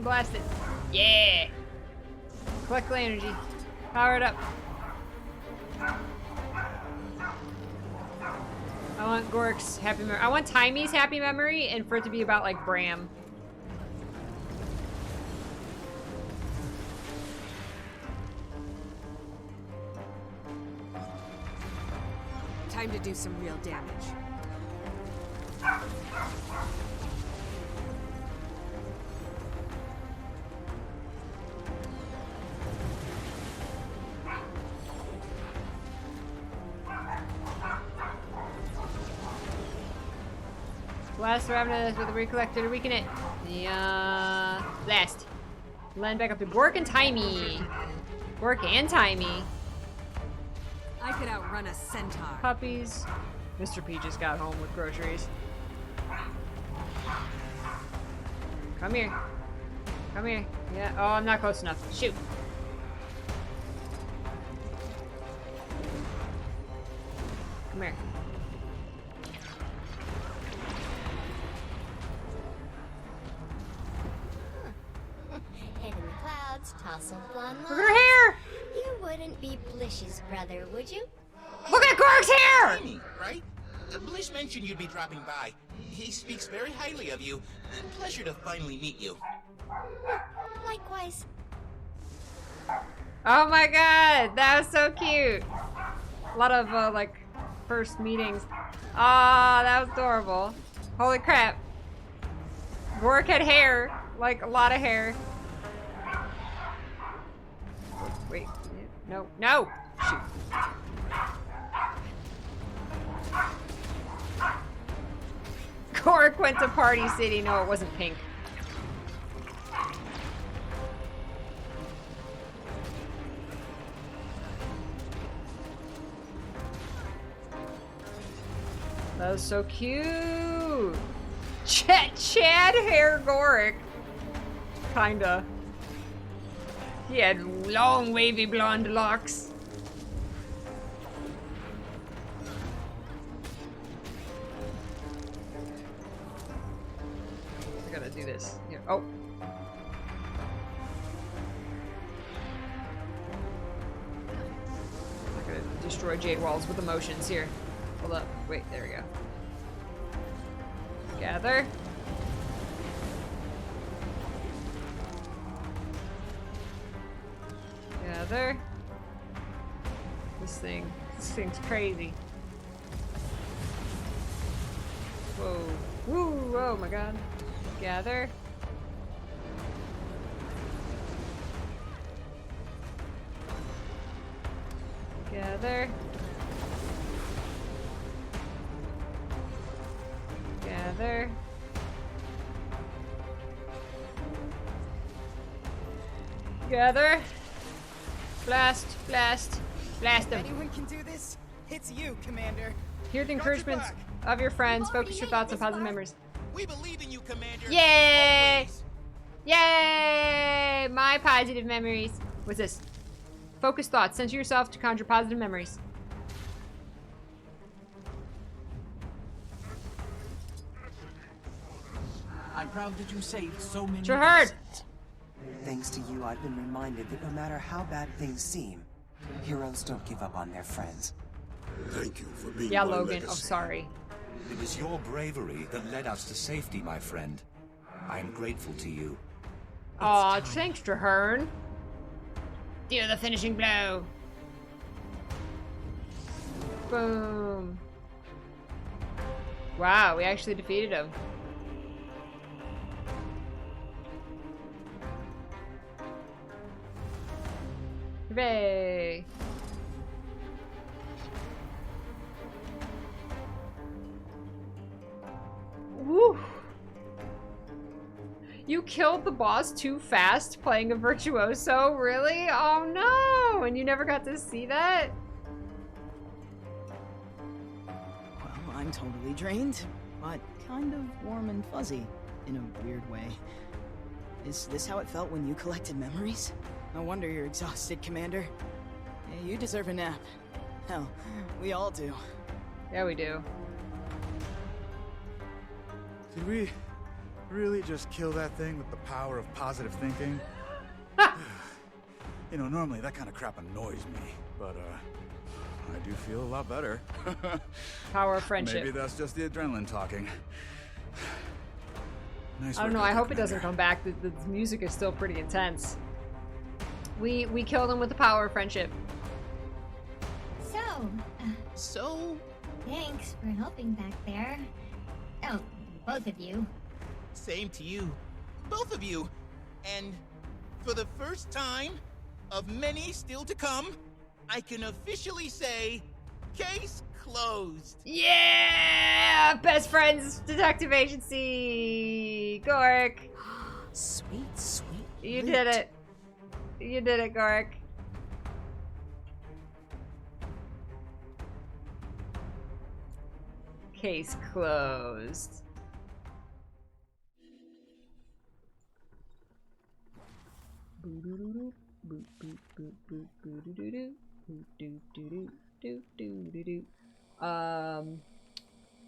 Blast it. Yeah. Collect the energy. Power it up. I want Gork's happy memory. I want Timey's happy memory and for it to be about like Bram. Time to do some real damage. Blast the Ravenous with a recollector to weaken it. Yeah. Blast. Land back up to Gork and Timey. Gork and Timey. I could outrun a centaur. Puppies. Mr. P just got home with groceries. Come here. Come here. Yeah. Oh, I'm not close enough. Shoot. Come here. Head in the clouds, tousled blonde Look at her hair! You wouldn't be Blish's brother, would you? Look at Gork's hair! Timey, right? Blish mentioned you'd be dropping by. He speaks very highly of you. Pleasure to finally meet you. Likewise. Oh my god, that was so cute. A lot of like first meetings. Ah, that was adorable. Holy crap. Gork had hair, like a lot of hair. Wait, no, no! Shoot. Gork went to Party City. No, it wasn't pink. That was so cute. Chad hair Gork. Kinda. He had long wavy blonde locks. I gotta do this. Here. Oh. I gotta destroy Jade Walls with emotions here. Hold up. Wait, there we go. Gather. Gather. This thing's crazy. Whoa. Woo, oh my god. Gather. Gather. Gather. Gather. Blast, blast, blast them. Anyone can do this? It's you, Commander. Hear the encouragement of your friends. Focus your thoughts on positive memories. We believe in you, Commander. Yay! Always. Yay! My positive memories. What's this? Focus thoughts. Center yourself to conjure positive memories. I'm proud that you saved so many. Traherd! Thanks to you, I've been reminded that no matter how bad things seem, heroes don't give up on their friends. Thank you for being Yeah, my Logan. legacy. Oh, sorry. It was your bravery that led us to safety, my friend. I am grateful to you. Aw, thanks, Trahern. Do the finishing blow. Boom. Wow, we actually defeated him. Hooray! Woo! You killed the boss too fast playing a virtuoso? Really? Oh no! And you never got to see that? I'm totally drained, but kind of warm and fuzzy, in a weird way. Is this how it felt when you collected memories? No wonder you're exhausted, Commander. Yeah, you deserve a nap. Hell, we all do. Yeah, we do. Did we really just kill that thing with the power of positive thinking? You know, normally that kind of crap annoys me, but I do feel a lot better. Power of friendship. Maybe that's just the adrenaline talking. Nice I don't know, I hope it doesn't come back. The music is still pretty intense. We killed him with the power of friendship. So, thanks for helping back there. Oh, both of you. Same to you. Both of you. And for the first time, of many still to come, I can officially say, case closed. Yeah! Best friends, detective agency! Gork! Sweet, sweet. You did it. You did it, Gork. Case closed.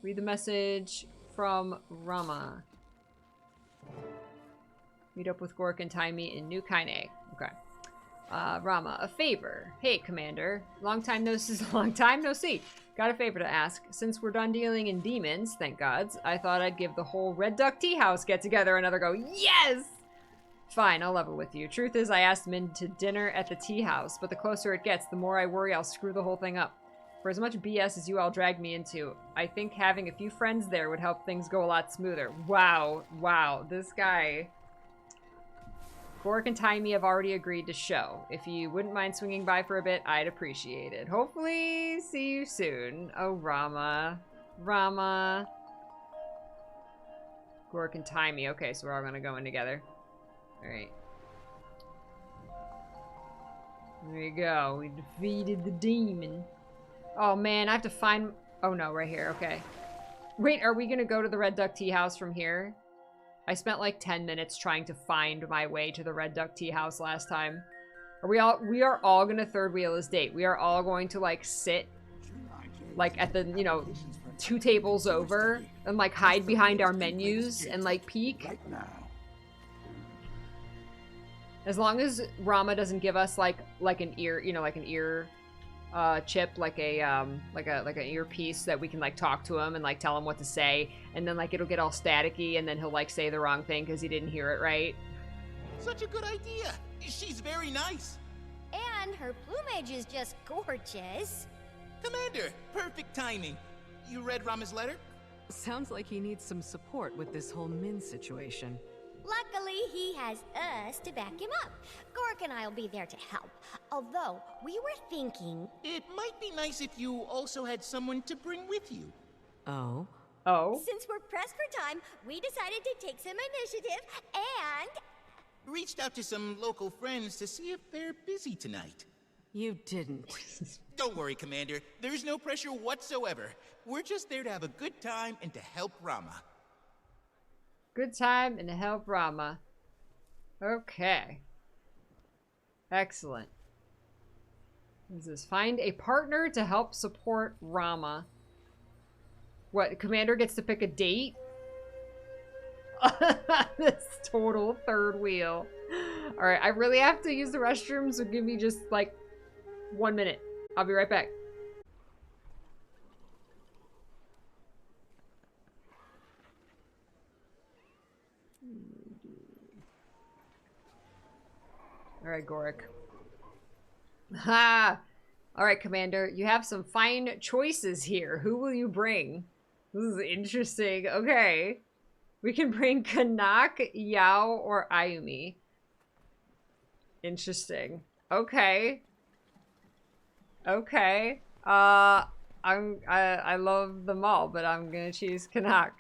Read the message from Rama. Meet up with Gork and Taimi in New Kaine. Okay. Rama, a favor. Hey, Commander. Long time no see. Got a favor to ask. Since we're done dealing in demons, thank gods, I thought I'd give the whole Red Duck Tea House get-together another go. Yes! Fine, I'll level with you. Truth is, I asked Min to dinner at the tea house, but the closer it gets, the more I worry I'll screw the whole thing up. For as much BS as you all dragged me into, I think having a few friends there would help things go a lot smoother. Wow. Wow. This guy... Gork and Taimi have already agreed to show. If you wouldn't mind swinging by for a bit, I'd appreciate it. Hopefully, see you soon. Oh, Rama. Rama. Gork and Taimi. Okay, so we're all gonna go in together. Alright. There you go. We defeated the demon. Oh, man, I have to find... Oh, no, right here. Okay. Wait, are we gonna go to the Red Duck Tea House from here? I spent like 10 minutes trying to find my way to the Red Duck Tea House last time. We are all gonna third wheel his date. We are all going to like sit like at the, you know, 2 tables over and like hide behind our menus and like peek. As long as Rama doesn't give us like an ear, you know, like an ear chip, like an earpiece that we can like talk to him and like tell him what to say, and then like it'll get all staticky and then he'll like say the wrong thing because he didn't hear it right. Such a good idea. She's very nice. And her plumage is just gorgeous. Commander, perfect timing. You read Rama's letter? Sounds like he needs some support with this whole Min situation. Luckily, he has us to back him up. Gork and I'll be there to help. Although, we were thinking... It might be nice if you also had someone to bring with you. Oh? Oh? Since we're pressed for time, we decided to take some initiative and... Reached out to some local friends to see if they're busy tonight. You didn't. Don't worry, Commander. There's no pressure whatsoever. We're just there to have a good time and to help Rama. Good time and to help Rama. Okay. Excellent. What is this? Find a partner to help support Rama. What? Commander gets to pick a date? This total third wheel. Alright, I really have to use the restroom, so give me just like 1 minute. I'll be right back. Alright, Gork. Ha! Alright, Commander. You have some fine choices here. Who will you bring? This is interesting. Okay. We can bring Kanak, Yao, or Ayumi. Interesting. Okay. Okay. I love them all, but I'm gonna choose Kanak.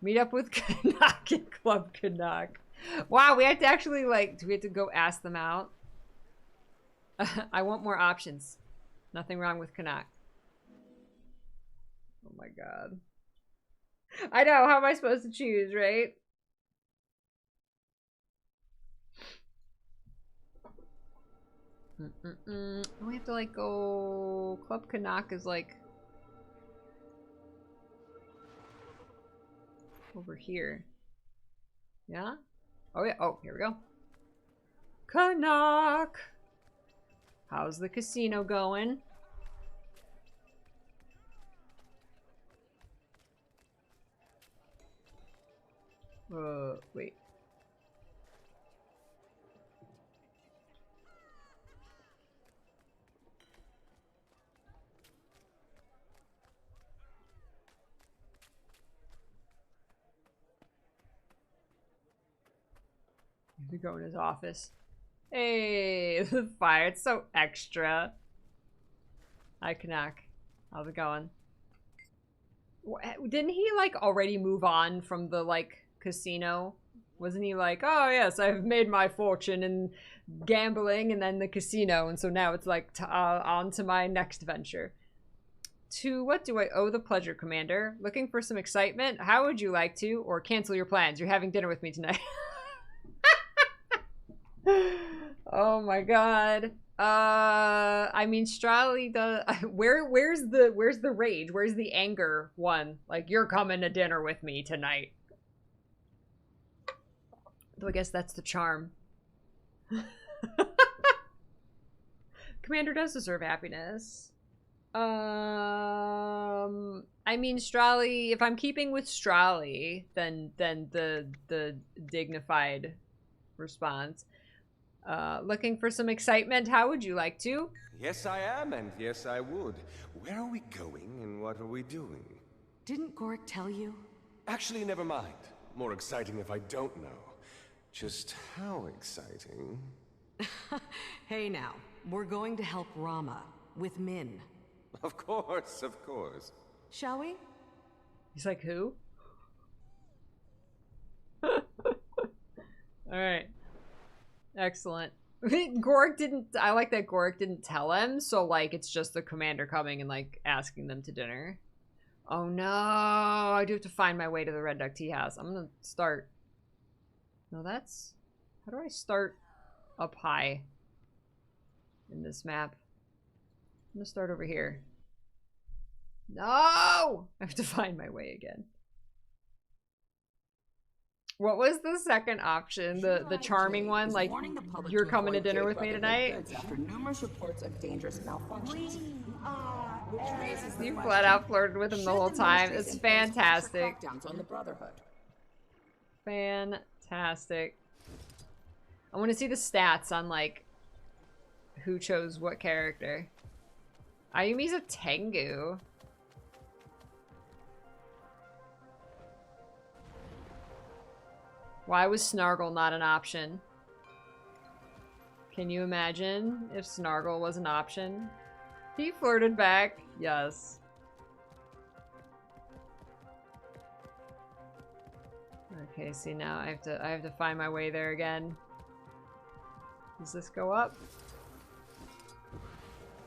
Meet up with Kanak in Club Kanak. Wow, we have to actually, like, do we have to go ask them out? I want more options. Nothing wrong with Kanak. my god. I know, how am I supposed to choose, right? We have to like go... Club Kanak is like... over here. Yeah? Oh yeah, oh, here we go. Kanak! How's the casino going? Wait. We go in his office. Hey, the fire, it's so extra. Hi, Kanak. How's it going? Didn't he, like, already move on from the, like, casino? Wasn't he like, oh, yes, I've made my fortune in gambling and then the casino, and so now it's, like, on to my next venture. To what do I owe the pleasure, Commander? Looking for some excitement? How would you like to? Or cancel your plans. You're having dinner with me tonight. Oh my god. I mean, Strahly does. Where's the rage? Where's the anger one? Like, you're coming to dinner with me tonight. Though I guess that's the charm. Commander does deserve happiness. I mean, Strahly. If I'm keeping with Strahly, then the dignified response. Looking for some excitement? How would you like to? Yes, I am, and yes, I would. Where are we going, and what are we doing? Didn't Gork tell you? Actually, never mind. More exciting if I don't know. Just how exciting? Hey now, we're going to help Rama with Min. Of course, of course. Shall we? He's like, who? Alright. Excellent. Gork didn't... I like that Gork didn't tell him, so, like, it's just the commander coming and, like, asking them to dinner. Oh, no. I do have to find my way to the Red Duck Tea House. I'm gonna start... No, that's... How do I start up high in this map? I'm gonna start over here. No! I have to find my way again. What was the second option? The charming one? Like, you're coming to dinner with me tonight? After numerous reports of dangerous malfunctions. You flat out flirted with him the whole time. It's fantastic. Fantastic. I want to see the stats on, like, who chose what character. Ayumi's a Tengu. Why was Snargle not an option? Can you imagine if Snargle was an option? He flirted back. Yes. Okay, see now I have to find my way there again. Does this go up?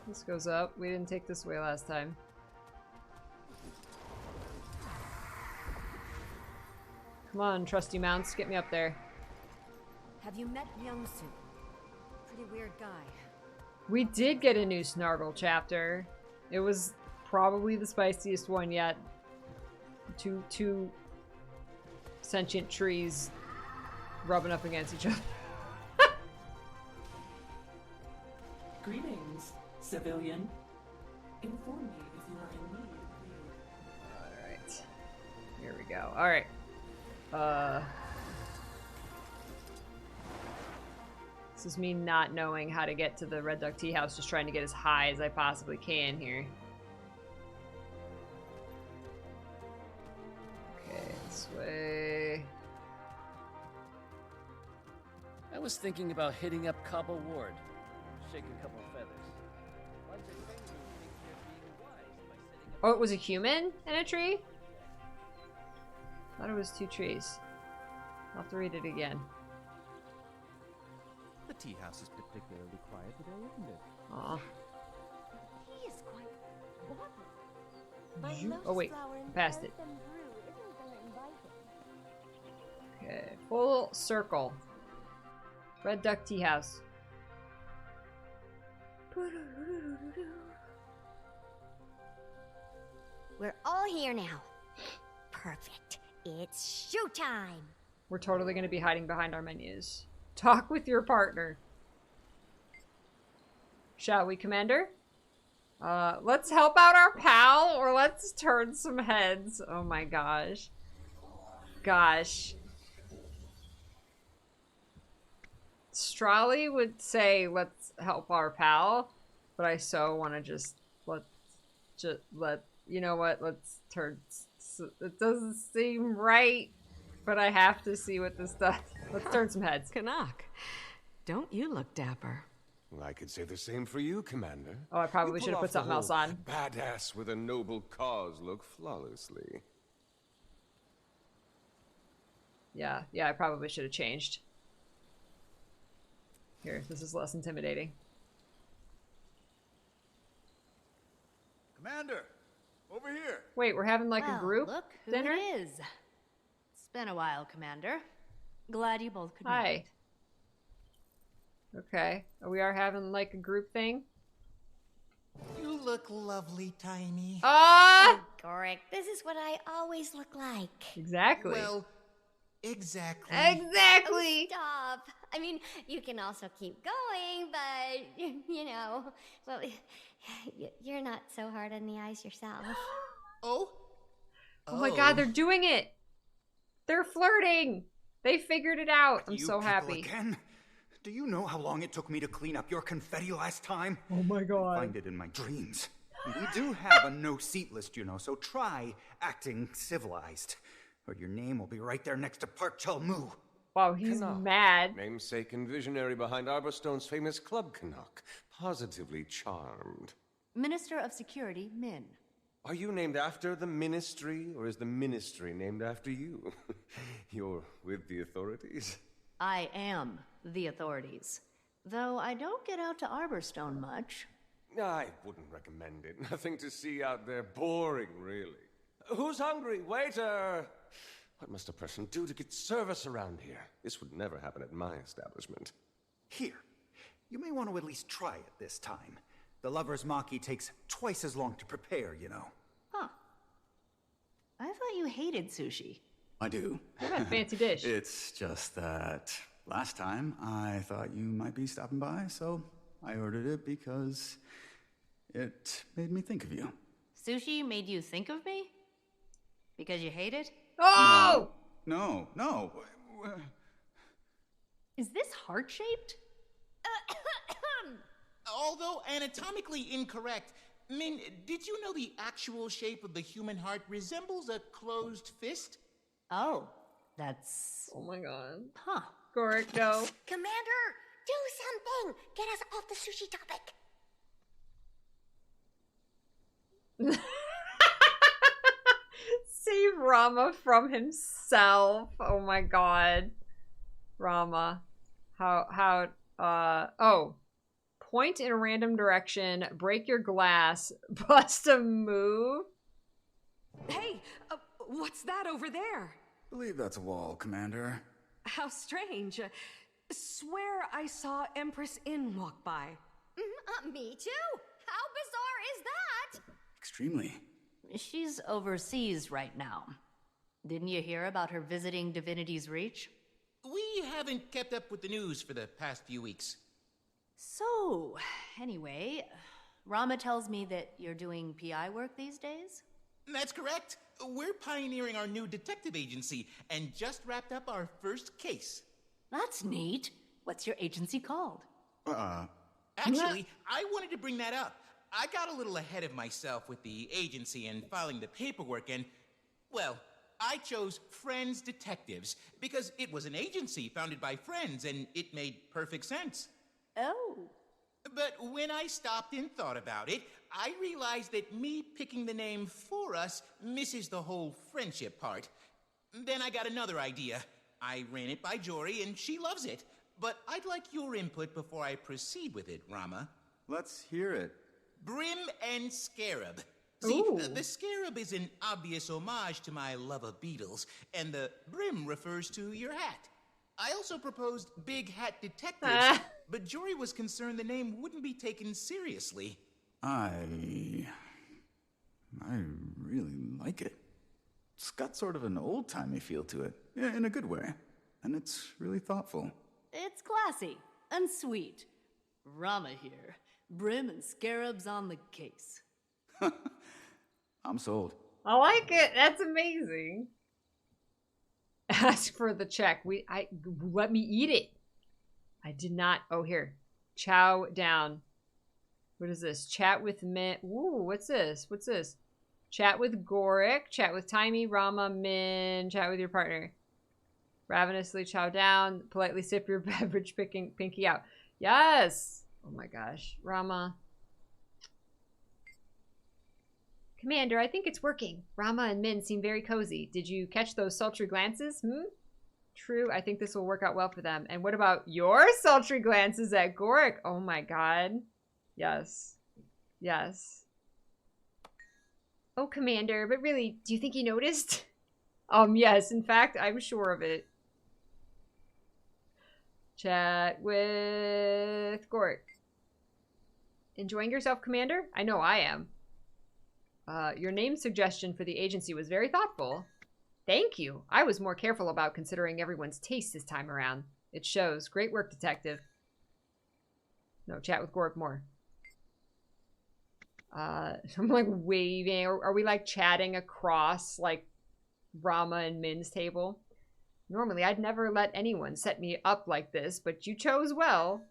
This goes up. We didn't take this way last time. Come on, trusty mounts, get me up there. Have you met Youngsu? Pretty weird guy. We did get a new Snargle chapter. It was probably the spiciest one yet. Two sentient trees rubbing up against each other. Greetings, civilian. Inform me if you are in need. Alright. Here we go. Alright. This is me not knowing how to get to the Red Duck Tea House, just trying to get as high as I possibly can here. Okay, this way. I was thinking about hitting up Cobble Ward. Shake a couple feathers. Oh, it was a human in a tree? I thought it was two trees. I'll have to read it again. The tea house is particularly quiet today, isn't it? Aw. He is quite Oh wait, past it. Okay, full circle. Red Duck Tea House. We're all here now. Perfect. It's showtime. We're totally going to be hiding behind our menus. Talk with your partner. Shall we, Commander? Let's help out our pal, or let's turn some heads. Oh my gosh. Gosh. Strolly would say, let's help our pal, but I so want to just let, you know what, let's turn, it doesn't seem right, but I have to see what this does. Let's turn some heads. Canuck, don't you look dapper? Well, I could say the same for you, Commander. Oh, I probably should have put something else on. Badass with a noble cause look flawlessly. Yeah, I probably should have changed. Here, this is less intimidating. Commander, over here. Wait, we're having like a group look who dinner? it is. It's been a while, Commander. Glad you both could Hi. make it. Okay, we are having like a group thing. You look lovely, Tiny. Ah! Gorick, this is what I always look like. Exactly. Well, exactly. Exactly. Oh, stop. I mean, you can also keep going, but, you know, well, you're not so hard on the eyes yourself. Oh my god, they're doing it! They're flirting! They figured it out. I'm so happy. Again? Do you know how long it took me to clean up your confetti last time? Oh my god. I find it in my dreams. We do have a no-seat list, you know, so try acting civilized. Or your name will be right there next to Park Chul-Mu. Wow, he's mad. Namesake and visionary behind Arborstone's famous Club Canuck. Positively charmed. Minister of Security, Min. Are you named after the ministry, or is the ministry named after you? You're with the authorities? I am the authorities. Though I don't get out to Arborstone much. I wouldn't recommend it. Nothing to see out there. Boring, really. Who's hungry? Waiter! What must a person do to get service around here? This would never happen at my establishment. Here, you may want to at least try it this time. The lover's maki takes twice as long to prepare, you know. Huh. I thought you hated sushi. I do. What a fancy dish. It's just that last time I thought you might be stopping by, so I ordered it because it made me think of you. Sushi made you think of me? Because you hate it? Oh! No. Is this heart-shaped? Although anatomically incorrect, Min, did you know the actual shape of the human heart resembles a closed fist? Oh, that's... Oh my god. Huh. Gorick, no. Commander, do something! Get us off the sushi topic! Save Rama from himself. Oh my god. Rama. Oh. Point in a random direction, break your glass, bust a move. Hey, what's that over there? I believe that's a wall, Commander. How strange. Swear I saw Empress Inn walk by. Me too. How bizarre is that? Extremely. She's overseas right now. Didn't you hear about her visiting Divinity's Reach? We haven't kept up with the news for the past few weeks. So, anyway, Rama tells me that you're doing PI work these days? That's correct. We're pioneering our new detective agency and just wrapped up our first case. That's neat. What's your agency called? Actually, I wanted to bring that up. I got a little ahead of myself with the agency and filing the paperwork and, well, I chose Friends Detectives because it was an agency founded by friends and it made perfect sense. Oh. But when I stopped and thought about it, I realized that me picking the name for us misses the whole friendship part. Then I got another idea. I ran it by Jory and she loves it. But I'd like your input before I proceed with it, Rama. Let's hear it. Brim and Scarab. See, Ooh. the scarab is an obvious homage to my love of beetles, and the brim refers to your hat. I also proposed Big Hat Detectives, but Jory was concerned the name wouldn't be taken seriously. I really like it. It's got sort of an old-timey feel to it, in a good way. And it's really thoughtful. It's classy and sweet. Rama here. Brim and scarabs on the case. I'm sold. I like it. That's amazing. Ask for the check. Let me eat it. I did not. Oh, here. Chow down. What is this? Chat with Min. Ooh, what's this? What's this? Chat with Goric. Chat with Timey, Rama, Min. Chat with your partner. Ravenously chow down. Politely sip your beverage, picking pinky out. Yes. Oh my gosh. Rama. Commander, I think it's working. Rama and Min seem very cozy. Did you catch those sultry glances? True, I think this will work out well for them. And what about your sultry glances at Goric? Oh my god. Yes. Yes. Oh, Commander, but really, do you think he noticed? Yes, in fact, I'm sure of it. Chat with Goric. Enjoying yourself, Commander? I know I am. Your name suggestion for the agency was very thoughtful. Thank you. I was more careful about considering everyone's taste this time around. It shows. Great work, detective. No, chat with Goric more. I'm like waving. Are we like chatting across like Rama and Min's table? Normally, I'd never let anyone set me up like this, but you chose well.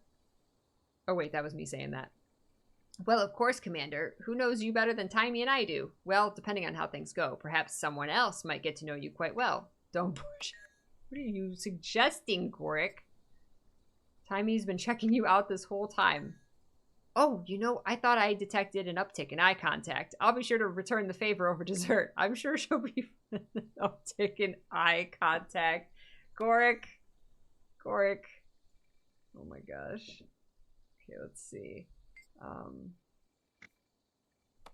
Oh wait, that was me saying that. Well, of course, Commander. Who knows you better than Timey and I do? Well, depending on how things go. Perhaps someone else might get to know you quite well. Don't push. What are you suggesting, Goric? Timey's been checking you out this whole time. Oh, you know, I thought I detected an uptick in eye contact. I'll be sure to return the favor over dessert. I'm sure she'll be an uptick in eye contact. Goric. Goric. Oh my gosh. Okay, let's see.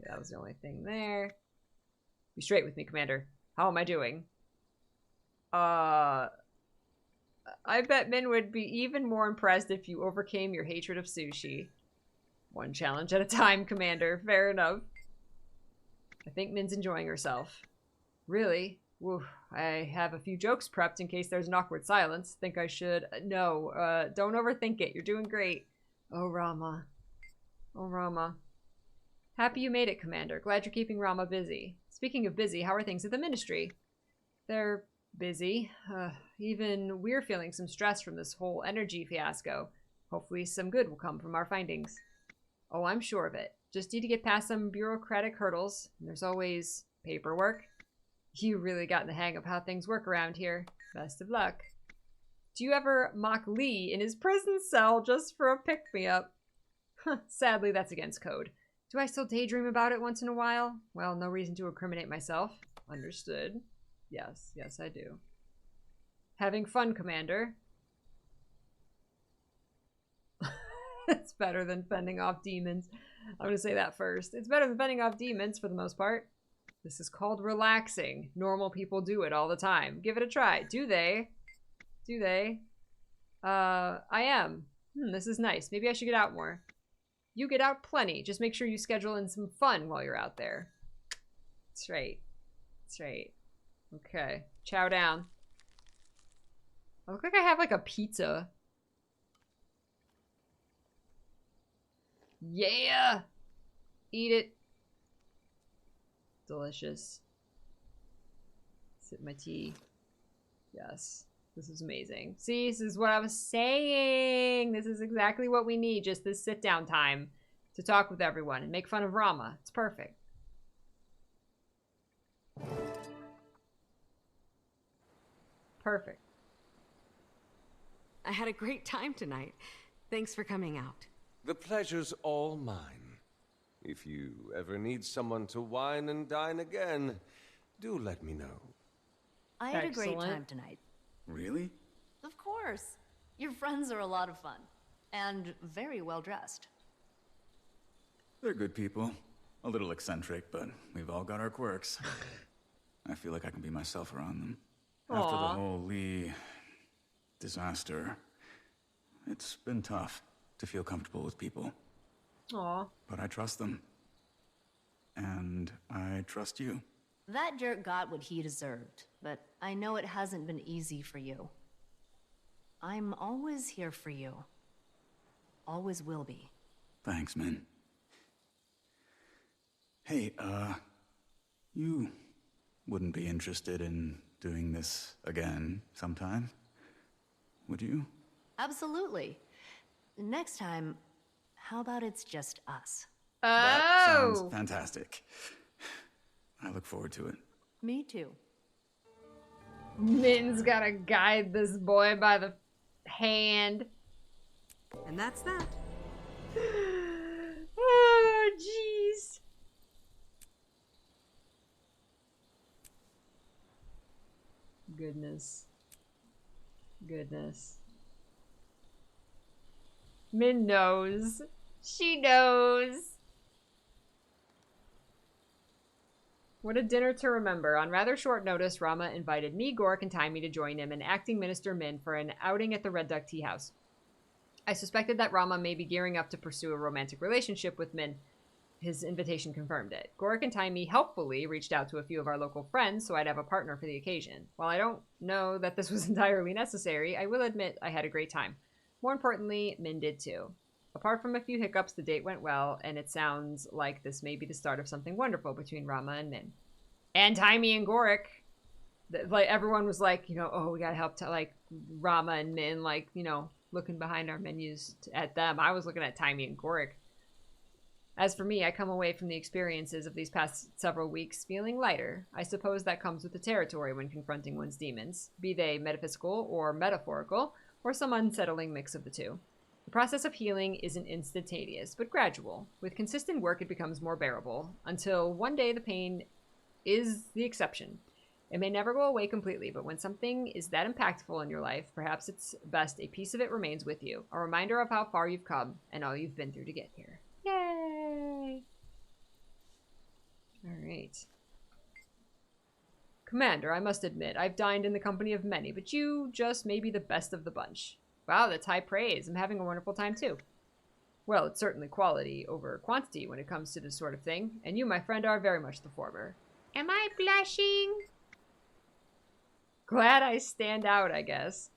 Yeah, that was the only thing there. Be straight with me, Commander. How am I doing? I bet Min would be even more impressed if you overcame your hatred of sushi. One challenge at a time, Commander. Fair enough. I think Min's enjoying herself. Really? Woo. I have a few jokes prepped in case there's an awkward silence. Think I should? No, don't overthink it. You're doing great. Oh, Rama. Oh, Rama. Happy you made it, Commander. Glad you're keeping Rama busy. Speaking of busy, how are things at the Ministry? They're busy. Even we're feeling some stress from this whole energy fiasco. Hopefully some good will come from our findings. Oh, I'm sure of it. Just need to get past some bureaucratic hurdles. And there's always paperwork. You really got in the hang of how things work around here. Best of luck. Do you ever mock Lee in his prison cell just for a pick-me-up? Sadly, that's against code. Do I still daydream about it once in a while? Well, no reason to incriminate myself. Understood. Yes, yes, I do. Having fun, Commander. It's better than fending off demons. I'm gonna say that first. It's better than fending off demons for the most part. This is called relaxing. Normal people do it all the time. Give it a try. Do they? Do they? I am. This is nice. Maybe I should get out more. You get out plenty. Just make sure you schedule in some fun while you're out there. That's right. That's right. Okay. Chow down. I look like I have like a pizza. Yeah! Eat it. Delicious. Sip my tea. Yes. This is amazing. See, this is what I was saying. This is exactly what we need. Just this sit-down time to talk with everyone and make fun of Rama. It's perfect. Perfect. I had a great time tonight. Thanks for coming out. The pleasure's all mine. If you ever need someone to wine and dine again, do let me know. I had a great time tonight. Really? Of course. Your friends are a lot of fun. And very well dressed. They're good people. A little eccentric, but we've all got our quirks. I feel like I can be myself around them. After the whole Lee disaster, it's been tough to feel comfortable with people. Aw. But I trust them. And I trust you. That jerk got what he deserved, but I know it hasn't been easy for you. I'm always here for you. Always will be. Thanks, Min. Hey, you wouldn't be interested in doing this again sometime, would you? Absolutely. Next time, how about it's just us? That sounds fantastic. I look forward to it. Me too. Min's gotta guide this boy by the hand. And that's that. Oh, jeez. Goodness. Goodness. Min knows. She knows. What a dinner to remember. On rather short notice, Rama invited me, Gorik, and Taimi to join him and acting Minister Min for an outing at the Red Duck Tea House. I suspected that Rama may be gearing up to pursue a romantic relationship with Min. His invitation confirmed it. Gorik and Taimi helpfully reached out to a few of our local friends so I'd have a partner for the occasion. While I don't know that this was entirely necessary, I will admit I had a great time. More importantly, Min did too. Apart from a few hiccups, the date went well, and it sounds like this may be the start of something wonderful between Rama and Min. And Taimi and Gorik. Like, everyone was like, you know, oh, we gotta help Rama and Min, like, you know, looking behind our menus at them. I was looking at Taimi and Gorik. As for me, I come away from the experiences of these past several weeks feeling lighter. I suppose that comes with the territory when confronting one's demons, be they metaphysical or metaphorical, or some unsettling mix of the two. The process of healing isn't instantaneous, but gradual. With consistent work, it becomes more bearable, until one day the pain is the exception. It may never go away completely, but when something is that impactful in your life, perhaps it's best a piece of it remains with you, a reminder of how far you've come and all you've been through to get here. Yay! Alright. Commander, I must admit, I've dined in the company of many, but you just may be the best of the bunch. Wow, that's high praise. I'm having a wonderful time, too. Well, it's certainly quality over quantity when it comes to this sort of thing, and you, my friend, are very much the former. Am I blushing? Glad I stand out, I guess.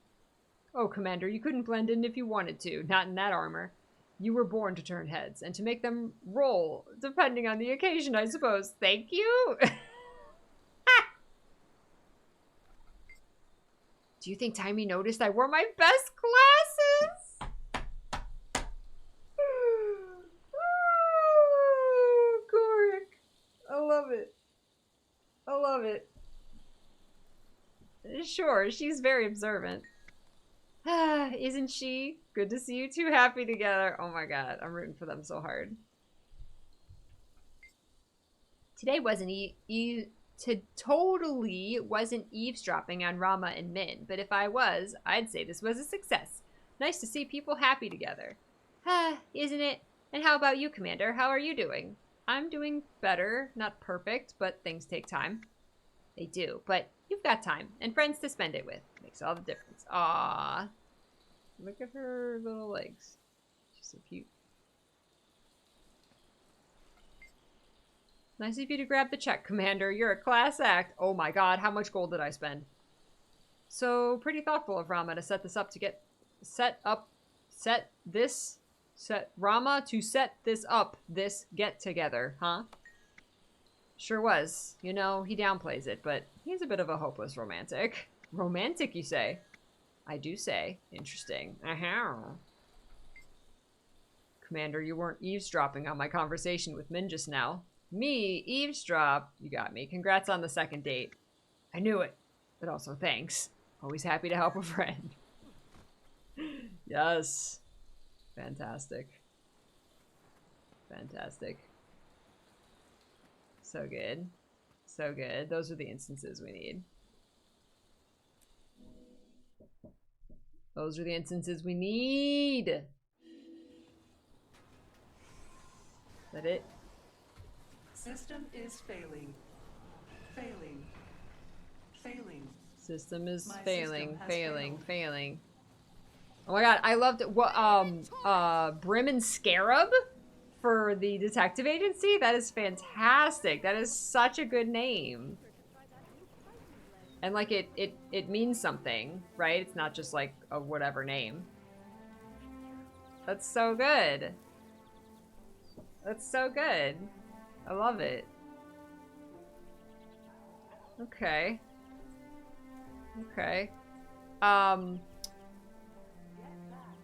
Oh, Commander, you couldn't blend in if you wanted to, not in that armor. You were born to turn heads, and to make them roll, depending on the occasion, I suppose. Thank you! Do you think Taimi noticed I wore my best glasses? Oh, Gorik. I love it. I love it. Sure, she's very observant. Isn't she? Good to see you two happy together. Oh my god, I'm rooting for them so hard. Today wasn't totally wasn't eavesdropping on Rama and Min, but if I was, I'd say this was a success. Nice to see people happy together. Isn't it? And how about you, Commander? How are you doing? I'm doing better. Not perfect, but things take time. They do, but you've got time and friends to spend it with. Makes all the difference. Aww. Look at her little legs. She's so cute. Nice of you to grab the check, Commander. You're a class act. Oh my god, how much gold did I spend? So, pretty thoughtful of Rama to set this up to get... Rama to set this up, this get-together, huh? Sure was. You know, he downplays it, but he's a bit of a hopeless romantic. Romantic, you say? I do say. Interesting. Commander, you weren't eavesdropping on my conversation with Min just now. Me? Eavesdrop? You got me. Congrats on the second date. I knew it. But also thanks. Always happy to help a friend. Yes. Fantastic. Fantastic. So good. So good. Those are the instances we need. Those are the instances we need. Is that it? System is failing. Failing. Failing. System is My failing, system has failing, failed. failing. Oh my god, I loved it. What, Brim and Scarab for the detective agency? That is fantastic. That is such a good name. And like it means something, right? It's not just like a whatever name. That's so good. That's so good. I love it. Okay. Okay. I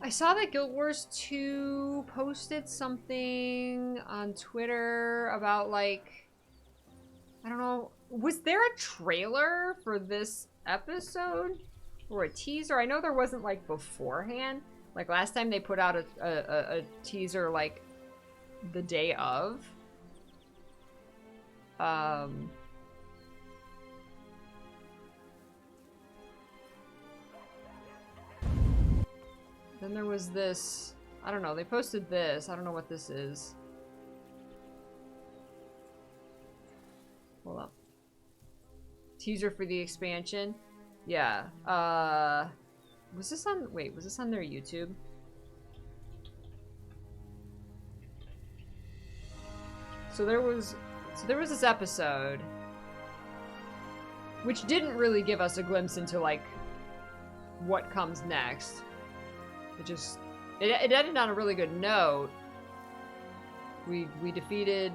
saw that Guild Wars 2 posted something on Twitter about, like, I don't know, was there a trailer for this episode? Or a teaser? I know there wasn't, like, beforehand. Like, last time they put out a teaser, like, the day of. Then there was this, I don't know, they posted this. I don't know what this is. Hold up. Teaser for the expansion. Yeah. Was this on, wait, was this on their YouTube? So there was this episode which didn't really give us a glimpse into, like, what comes next. It ended on a really good note. We defeated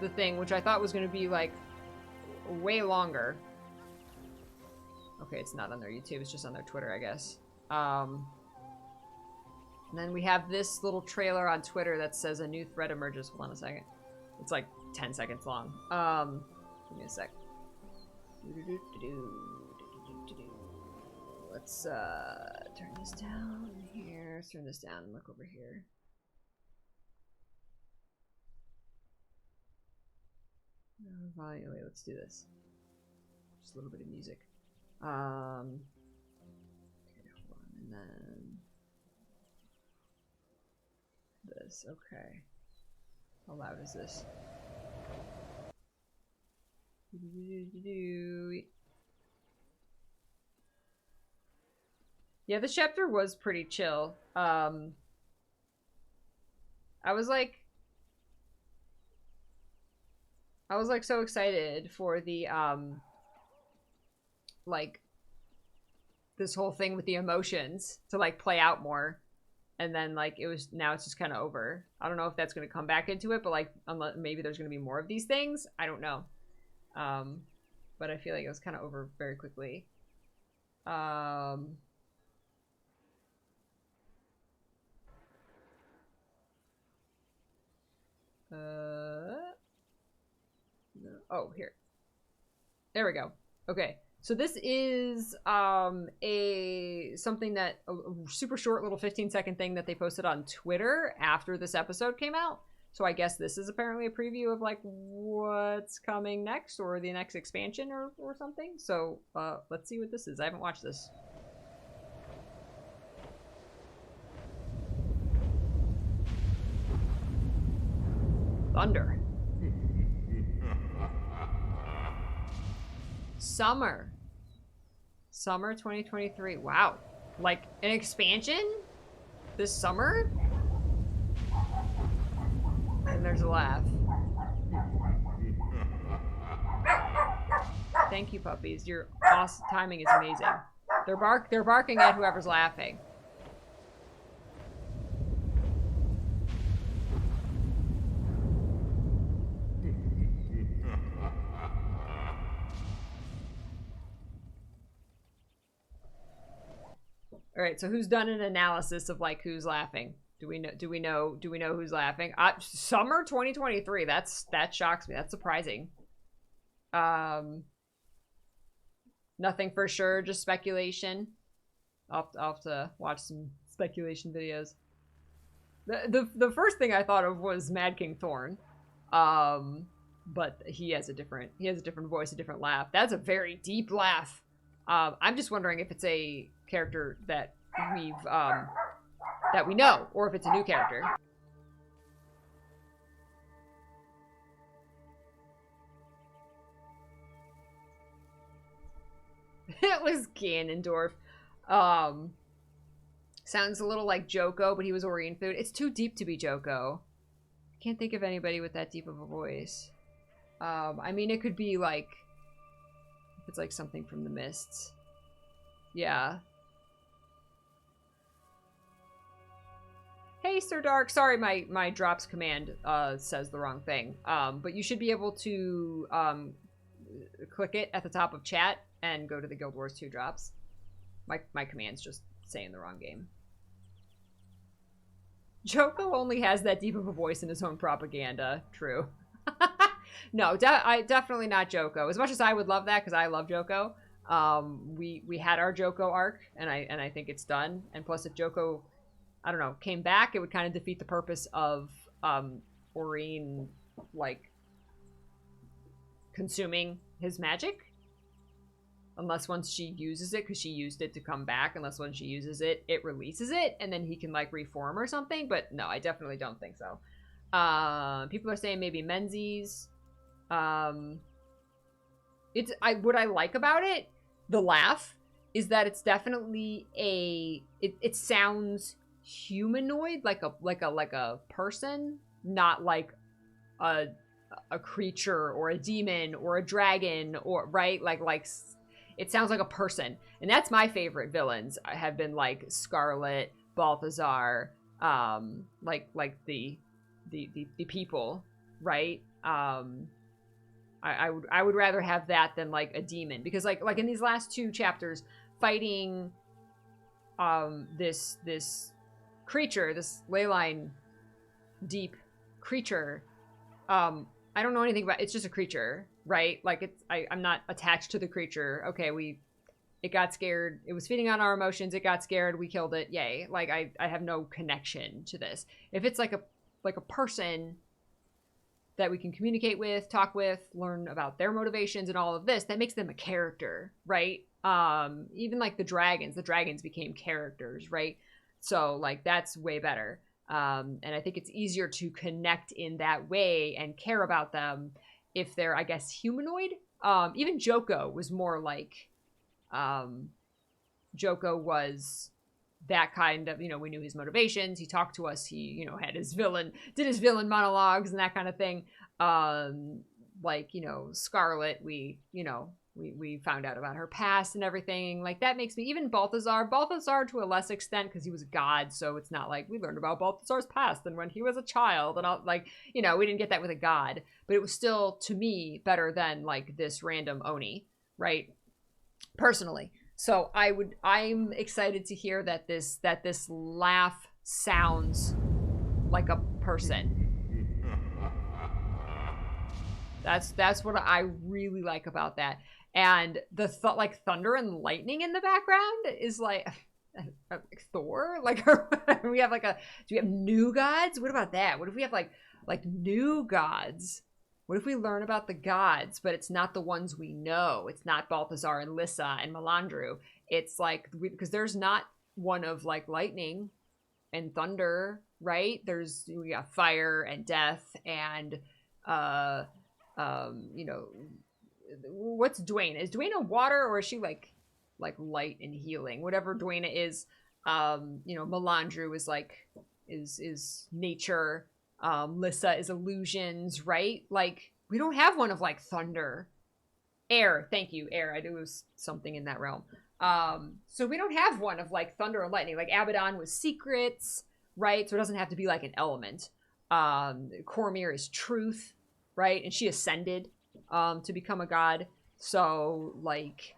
the thing, which I thought was going to be, like, way longer. Okay, it's not on their YouTube, it's just on their Twitter, I guess. And then we have this little trailer on Twitter that says a new threat emerges. Hold on a second. It's like 10 seconds long. Give me a sec. Let's turn this down here. Let's turn this down and look over here. Volume. Wait, let's do this. Just a little bit of music. Okay, hold on, and then this. Okay. How loud is this? Yeah, this chapter was pretty chill. I was like so excited for the like this whole thing with the emotions to like play out more, and then like now it's just kind of over. I don't know if that's going to come back into it, but like unless maybe there's going to be more of these things. I don't know. But I feel like it was kind of over very quickly. No. Oh, here. There we go. Okay. So this is something that a super short little 15-second thing that they posted on Twitter after this episode came out. So I guess this is apparently a preview of like what's coming next or the next expansion or something. So let's see what this is. I haven't watched this. Thunder. Summer 2023. Wow. Like an expansion this summer? And there's a laugh. Thank you, puppies. Your awesome timing is amazing. They're barking at whoever's laughing. All right, so who's done an analysis of like who's laughing? Do we know who's laughing? Summer 2023. That shocks me. That's surprising. Nothing for sure, just speculation. I'll have to watch some speculation videos. The first thing I thought of was Mad King Thorn. But he has a different voice, a different laugh. That's a very deep laugh. I'm just wondering if it's a character that we know, or if it's a new character. It was Ganondorf. Sounds a little like Joko, but he was Orion food. It's too deep to be Joko. I can't think of anybody with that deep of a voice. I mean, it could be like, if it's like something from the Mists. Yeah. Hey, Sir Dark. Sorry, my drops command says the wrong thing. But you should be able to click it at the top of chat and go to the Guild Wars 2 drops. My command's just saying the wrong game. Joko only has that deep of a voice in his own propaganda. True. No, definitely not Joko. As much as I would love that, because I love Joko. We had our Joko arc, and I think it's done. And plus, if Joko, I don't know, came back, it would kind of defeat the purpose of Aurene, like, consuming his magic. Unless once she uses it, because she used it to come back, unless when she uses it, it releases it, and then he can, like, reform or something. But no, I definitely don't think so. People are saying maybe Menzies. What I like about it, the laugh, is that it's definitely it sounds humanoid, like a person, not like a creature or a demon or a dragon, or right, like it sounds like a person. And that's my favorite villains have been like Scarlet, Balthazar, like the people, right? I would rather have that than like a demon, because like in these last 2 chapters, fighting this creature, this leyline deep creature, I don't know anything about it's just a creature, right? Like I'm not attached to the creature. Okay, it got scared, it was feeding on our emotions, it got scared, we killed it, yay. Like I have no connection to this. If it's like a person that we can communicate with, talk with, learn about their motivations and all of this, that makes them a character, right? Even like the dragons became characters, right? So like that's way better. And I think it's easier to connect in that way and care about them if they're, I guess, humanoid. Even Joko was more like, Joko was that kind of, we knew his motivations. He talked to us. He, did his villain monologues and that kind of thing. Like, Scarlet, we found out about her past and everything. Like, that makes me, even Balthazar to a less extent, because he was a god, so it's not like we learned about Balthazar's past and when he was a child and all, like, we didn't get that with a god, but it was still, to me, better than like this random Oni, right? Personally. So I'm excited to hear that this laugh sounds like a person. That's what I really like about that. And the like thunder and lightning in the background is like Thor. Like, we have do we have new gods? What about that? What if we have like new gods? What if we learn about the gods, but it's not the ones we know? It's not Balthazar and Lissa and Melandru. It's like, because there's not one of like lightning and thunder, right? We got fire and death and what's Dwayne? Is Dwayne a water, or is she like light and healing? Whatever Dwayne is, Melandru is like is nature. Lissa is illusions, right? Like, we don't have one of like thunder. Air, thank you, air. I knew it was something in that realm. So we don't have one of like thunder or lightning. Like Abaddon was secrets, right? So it doesn't have to be like an element. Cormyr is truth, right? And she ascended to become a god. So like,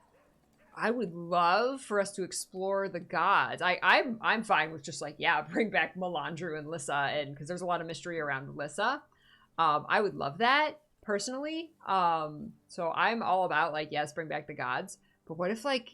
I would love for us to explore the gods. I'm fine with just like, yeah, bring back Melandru and Lissa, and because there's a lot of mystery around Lissa. I would love that personally. So I'm all about like, yes, bring back the gods. But what if like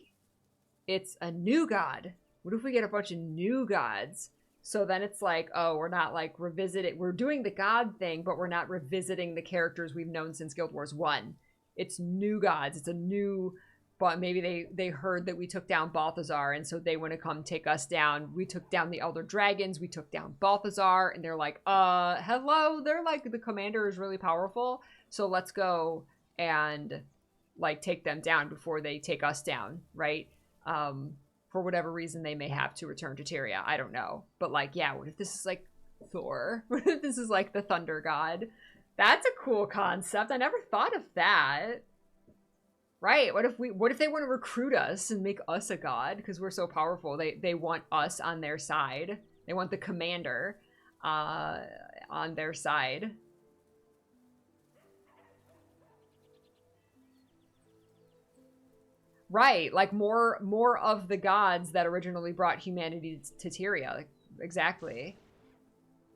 it's a new god? What if we get a bunch of new gods? So then it's like, oh, we're not like revisiting. We're doing the god thing, but we're not revisiting the characters we've known since Guild Wars 1. It's new gods. It's a new. But maybe they heard that we took down Balthazar, and so they want to come take us down. We took down the Elder Dragons, we took down Balthazar, and they're like, hello, they're like, the commander is really powerful, so let's go and like take them down before they take us down, right? For whatever reason they may have to return to Tyria. I don't know. But like, yeah, what if this is like Thor? What if this is like the thunder god? That's a cool concept. I never thought of that. Right. What if they want to recruit us and make us a god because we're so powerful? They want us on their side. They want the commander on their side. Right, like more of the gods that originally brought humanity to Tyria. Like, exactly.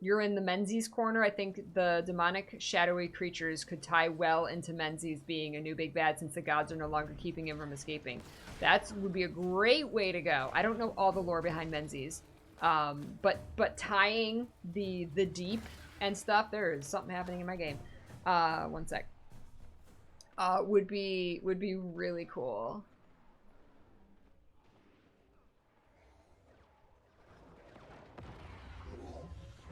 You're in the Menzies corner. I think the demonic, shadowy creatures could tie well into Menzies being a new big bad since the gods are no longer keeping him from escaping. That would be a great way to go. I don't know all the lore behind Menzies, but tying the deep and stuff. There is something happening in my game. One sec. Would be really cool.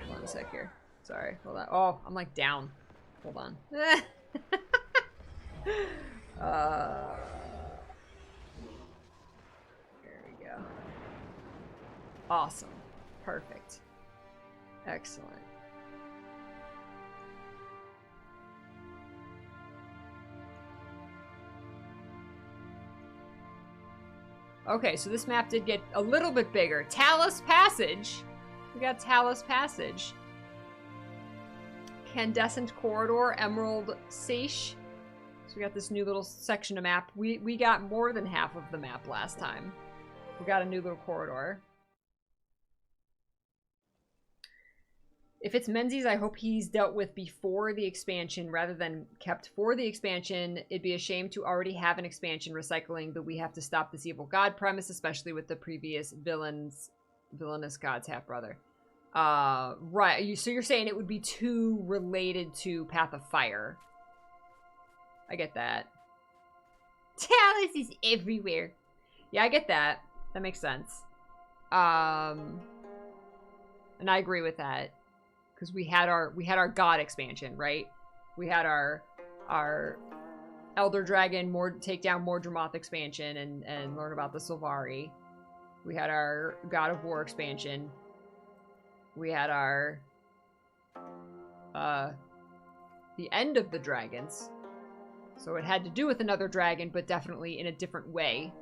Hold on a sec here. Sorry, hold on. Oh, I'm like down. Hold on. There we go. Awesome. Perfect. Excellent. Okay, so this map did get a little bit bigger. Talus Passage. We got Talus Passage. Candescent Corridor, Emerald Seiche. So we got this new little section of map. We got more than half of the map last time. We got a new little corridor. If it's Menzies, I hope he's dealt with before the expansion rather than kept for the expansion. It'd be a shame to already have an expansion recycling, but we have to stop this evil god premise, especially with the previous villainous god's half-brother. Right. So you're saying it would be too related to Path of Fire. I get that. Talus is everywhere. Yeah, I get that. That makes sense. And I agree with that. Because we had our god expansion, right? We had our Elder Dragon take down Mordramoth expansion and learn about the Sylvari. We had our God of War expansion. We had our the End of the Dragons. So it had to do with another dragon, but definitely in a different way.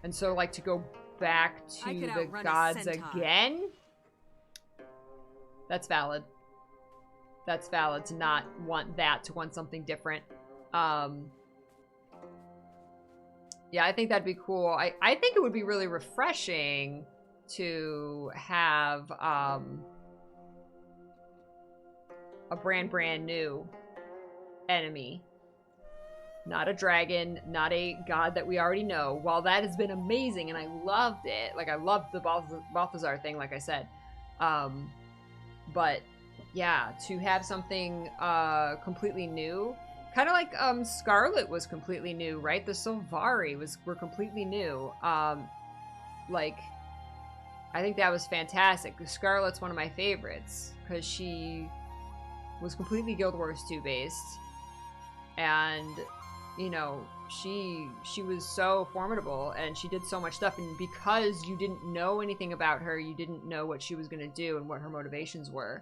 And so like to go back to the gods again? That's valid. That's valid to not want that, to want something different. Yeah, I think that'd be cool. I think it would be really refreshing to have a brand new enemy. Not a dragon, not a god that we already know. While that has been amazing and I loved it, like I loved the Balthazar thing, like I said. But yeah, to have something completely new, kind of like Scarlet was completely new, right? The Sylvari were completely new. Like, I think that was fantastic. Scarlet's one of my favorites because she was completely Guild Wars 2 based, and you know, she was so formidable and she did so much stuff, and because you didn't know anything about her, you didn't know what she was going to do and what her motivations were.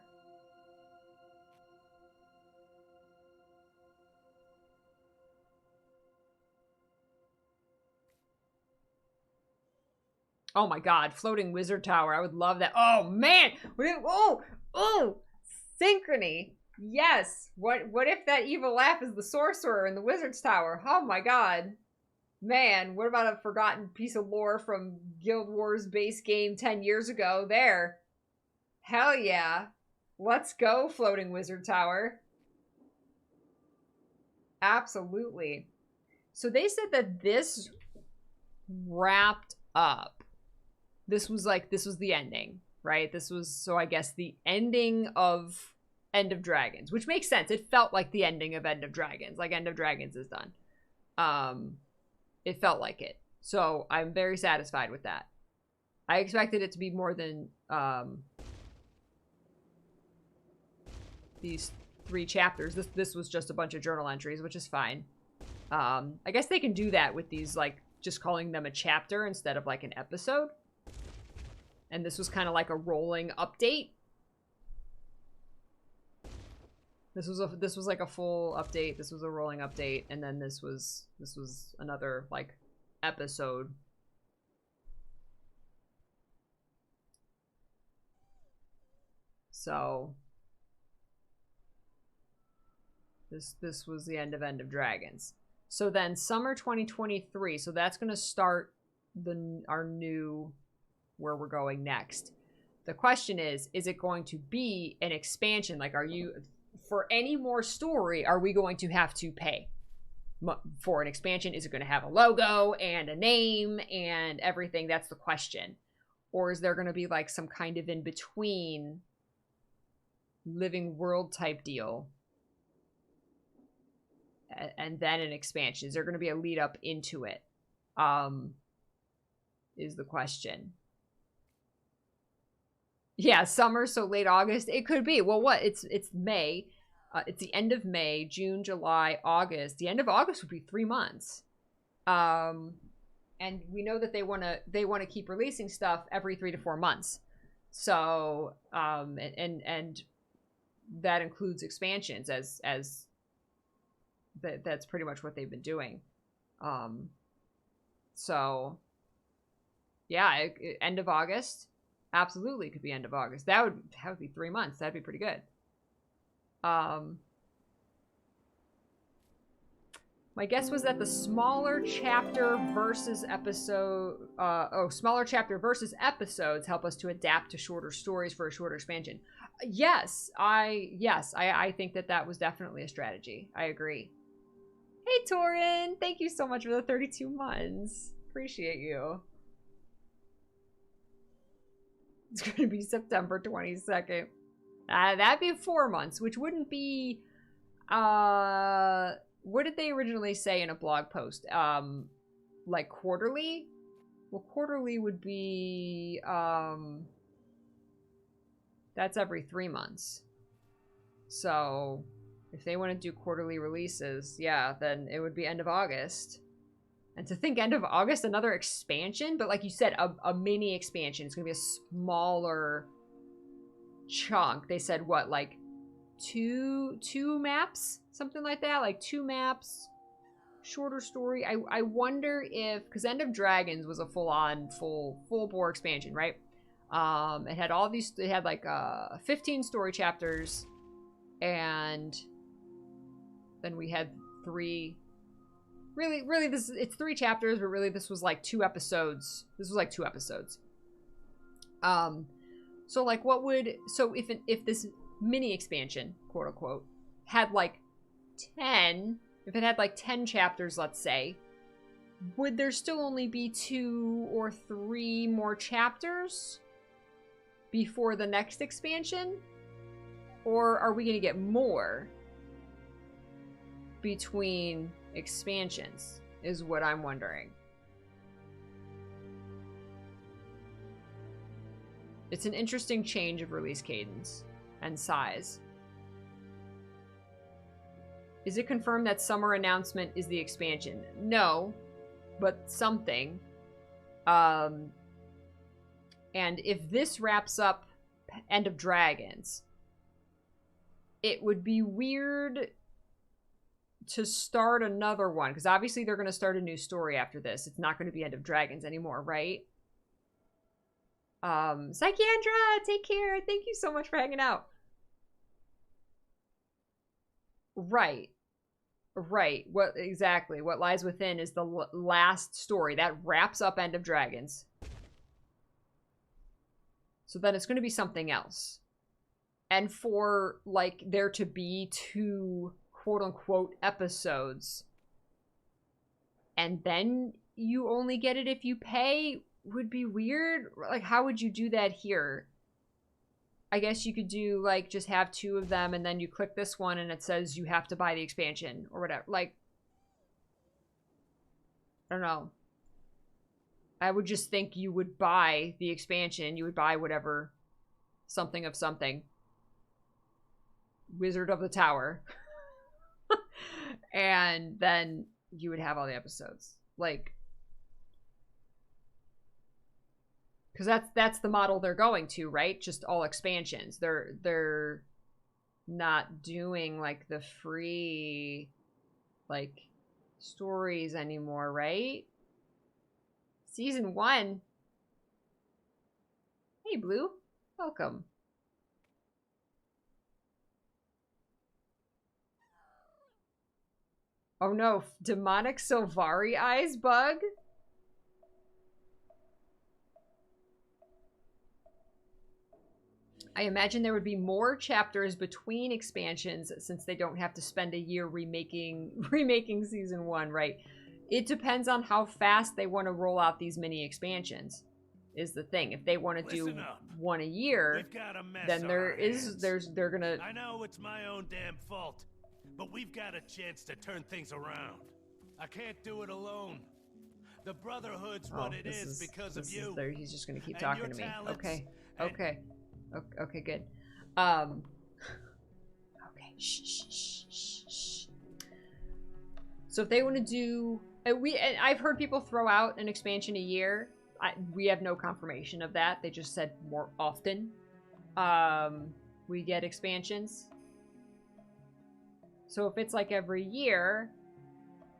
Oh my god, floating wizard tower. I would love that. Oh man! Oh! Synchrony. Yes. What if that evil laugh is the sorcerer in the wizard's tower? Oh my god. Man, what about a forgotten piece of lore from Guild Wars base game 10 years ago? There. Hell yeah. Let's go, floating wizard tower. Absolutely. So they said that this wrapped up. This was the ending, right? This was, so I guess, the ending of End of Dragons, which makes sense. It felt like the ending of End of Dragons, like End of Dragons is done. It felt like it. So I'm very satisfied with that. I expected it to be more than these 3 chapters. This was just a bunch of journal entries, which is fine. I guess they can do that with these, like, just calling them a chapter instead of, like, an episode. And this was kind of like a rolling update. This was like a full update. This was a rolling update, and then this was another, like, episode. So this was the end of Dragons. So then summer 2023. So that's going to start our new where we're going next. The question is it going to be an expansion? Like, are you, for any more story, are we going to have to pay for an expansion? Is it going to have a logo and a name and everything? That's the question. Or is there going to be like some kind of in between living world type deal and then an expansion? Is there going to be a lead up into it? Is the question. Yeah, summer, so late August. It could be. Well, what? It's May. It's the end of May, June, July, August. The end of August would be 3 months. And we know that they want to keep releasing stuff every 3 to 4 months. So, and that includes expansions as that's pretty much what they've been doing. So yeah, end of August. Absolutely could be end of August. That would be 3 months. That'd be pretty good. My guess was that the smaller chapter versus episode, smaller chapter versus episodes help us to adapt to shorter stories for a shorter expansion. Yes, I think that was definitely a strategy. I agree. Hey, Torin, thank you so much for the 32 months. Appreciate you. It's going to be September 22nd. That'd be 4 months, which wouldn't be, what did they originally say in a blog post? Like quarterly? Well, quarterly would be, that's every 3 months. So if they want to do quarterly releases, yeah, then it would be end of August. And to think end of August, another expansion, but like you said, a mini expansion. It's going to be a smaller chunk. They said what, like two maps? Something like that? Like 2 maps, shorter story. I wonder if, because End of Dragons was a full bore expansion, right? It had all these, it had like 15 story chapters, and then we had 3. Really, it's 3 chapters, but really this was like 2 episodes. This was like 2 episodes. So like if this mini expansion, quote unquote, had like 10, if it had like 10 chapters, let's say, would there still only be 2 or 3 more chapters before the next expansion? Or are we going to get more between expansions, is what I'm wondering. It's an interesting change of release cadence and size. Is it confirmed that summer announcement is the expansion? No, but something. And if this wraps up End of Dragons, it would be weird to start another one, because obviously they're going to start a new story after this. It's not going to be End of Dragons anymore, right? Psychiandra, take care. Thank you so much for hanging out. Right. What lies within is the last story that wraps up End of Dragons. So then it's going to be something else. And for like there to be 2 quote-unquote episodes, and then you only get it if you pay, would be weird. Like, how would you do that here? I guess you could do, like, just have 2 of them, and then you click this one, and it says you have to buy the expansion, or whatever. Like, I don't know. I would just think you would buy the expansion. You would buy whatever, something of something, Wizard of the Tower. And then you would have all the episodes. Like, because that's the model they're going to, right? Just all expansions. They're not doing like the free like stories anymore, right? Season 1. Hey, Blue. Welcome. Oh no, demonic Sylvari eyes bug? I imagine there would be more chapters between expansions since they don't have to spend a year remaking season 1, right? It depends on how fast they want to roll out these mini expansions. Is the thing. If they want to do one a year, then they're gonna. I know it's my own damn fault, but we've got a chance to turn things around. I can't do it alone. The Brotherhood's what it is because of you. He's just gonna keep talking to me. Okay. Okay, good. Okay. Shh. So if they want to do, I've heard people throw out an expansion a year. We have no confirmation of that. They just said more often. We get expansions. So if it's like every year,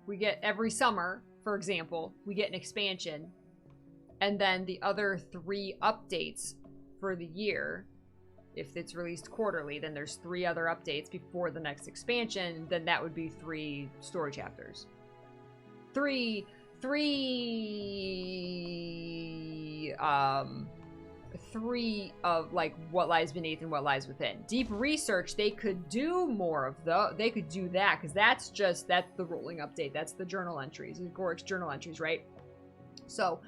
we get every summer, for example, we get an expansion, and then the other 3 updates for the year. If it's released quarterly, then there's 3 other updates before the next expansion. Then that would be 3 story chapters. Three of like what lies beneath and what lies within. Deep research, they could do more of they could do that, because that's the rolling update. That's the journal entries, Gorik's journal entries, right? So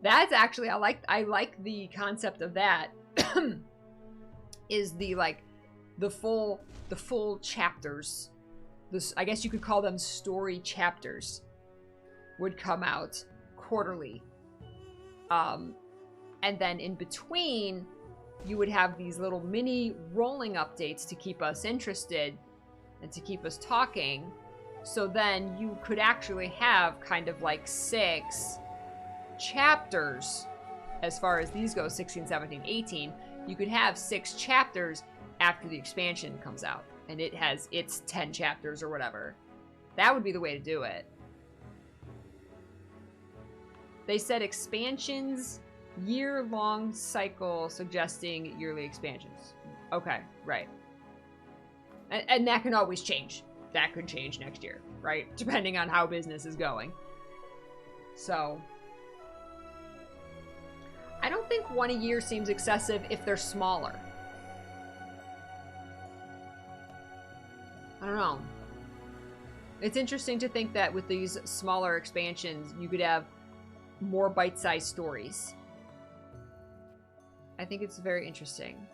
that's actually, I like the concept of that. Is the full chapters, I guess you could call them story chapters, would come out quarterly. And then in between, you would have these little mini rolling updates to keep us interested and to keep us talking. So then you could actually have kind of like 6 chapters, as far as these go, 16, 17, 18. You could have 6 chapters after the expansion comes out, and it has its 10 chapters or whatever. That would be the way to do it. They said expansions, year-long cycle, suggesting yearly expansions. Okay, right. And that can always change. That could change next year, right? Depending on how business is going. So I don't think 1 a year seems excessive if they're smaller. I don't know. It's interesting to think that with these smaller expansions, you could have more bite-sized stories. I think it's very interesting.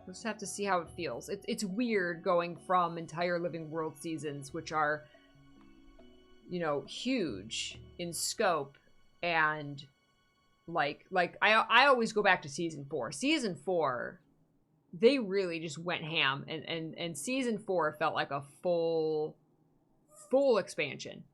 We'll just have to see how it feels. It's weird going from entire Living World seasons, which are, you know, huge in scope, and like I always go back to season 4. Season 4, they really just went ham, and season 4 felt like a full expansion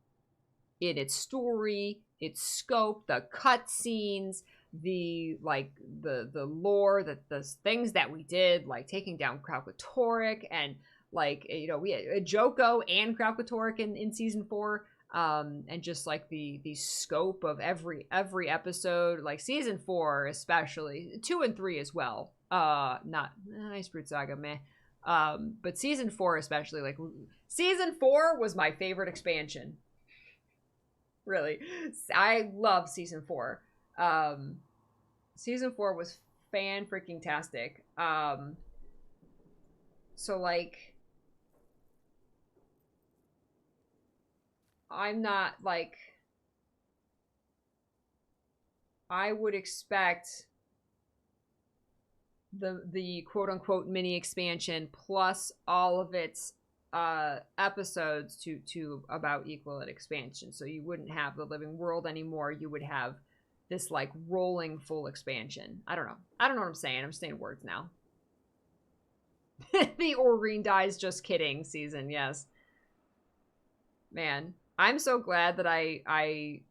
in its story, its scope, the cutscenes, the lore, the things that we did, like taking down Kralkatorrik, and like, you know, we had Joko and Kralkatorrik in season 4. And just like the scope of every episode, like season 4 especially, 2 and 3 as well. Not Icebrute Saga, meh. But season 4 especially, like season 4 was my favorite expansion. Really, I love season 4. Season 4 was fan-freaking-tastic. So like, I'm not like, I would expect the quote-unquote mini expansion plus all of its episodes to about equal an expansion. So you wouldn't have the Living World anymore. You would have this like rolling full expansion. I don't know what I'm saying. I'm saying words now. The Aurene dies just kidding season, yes. Man, I'm so glad that I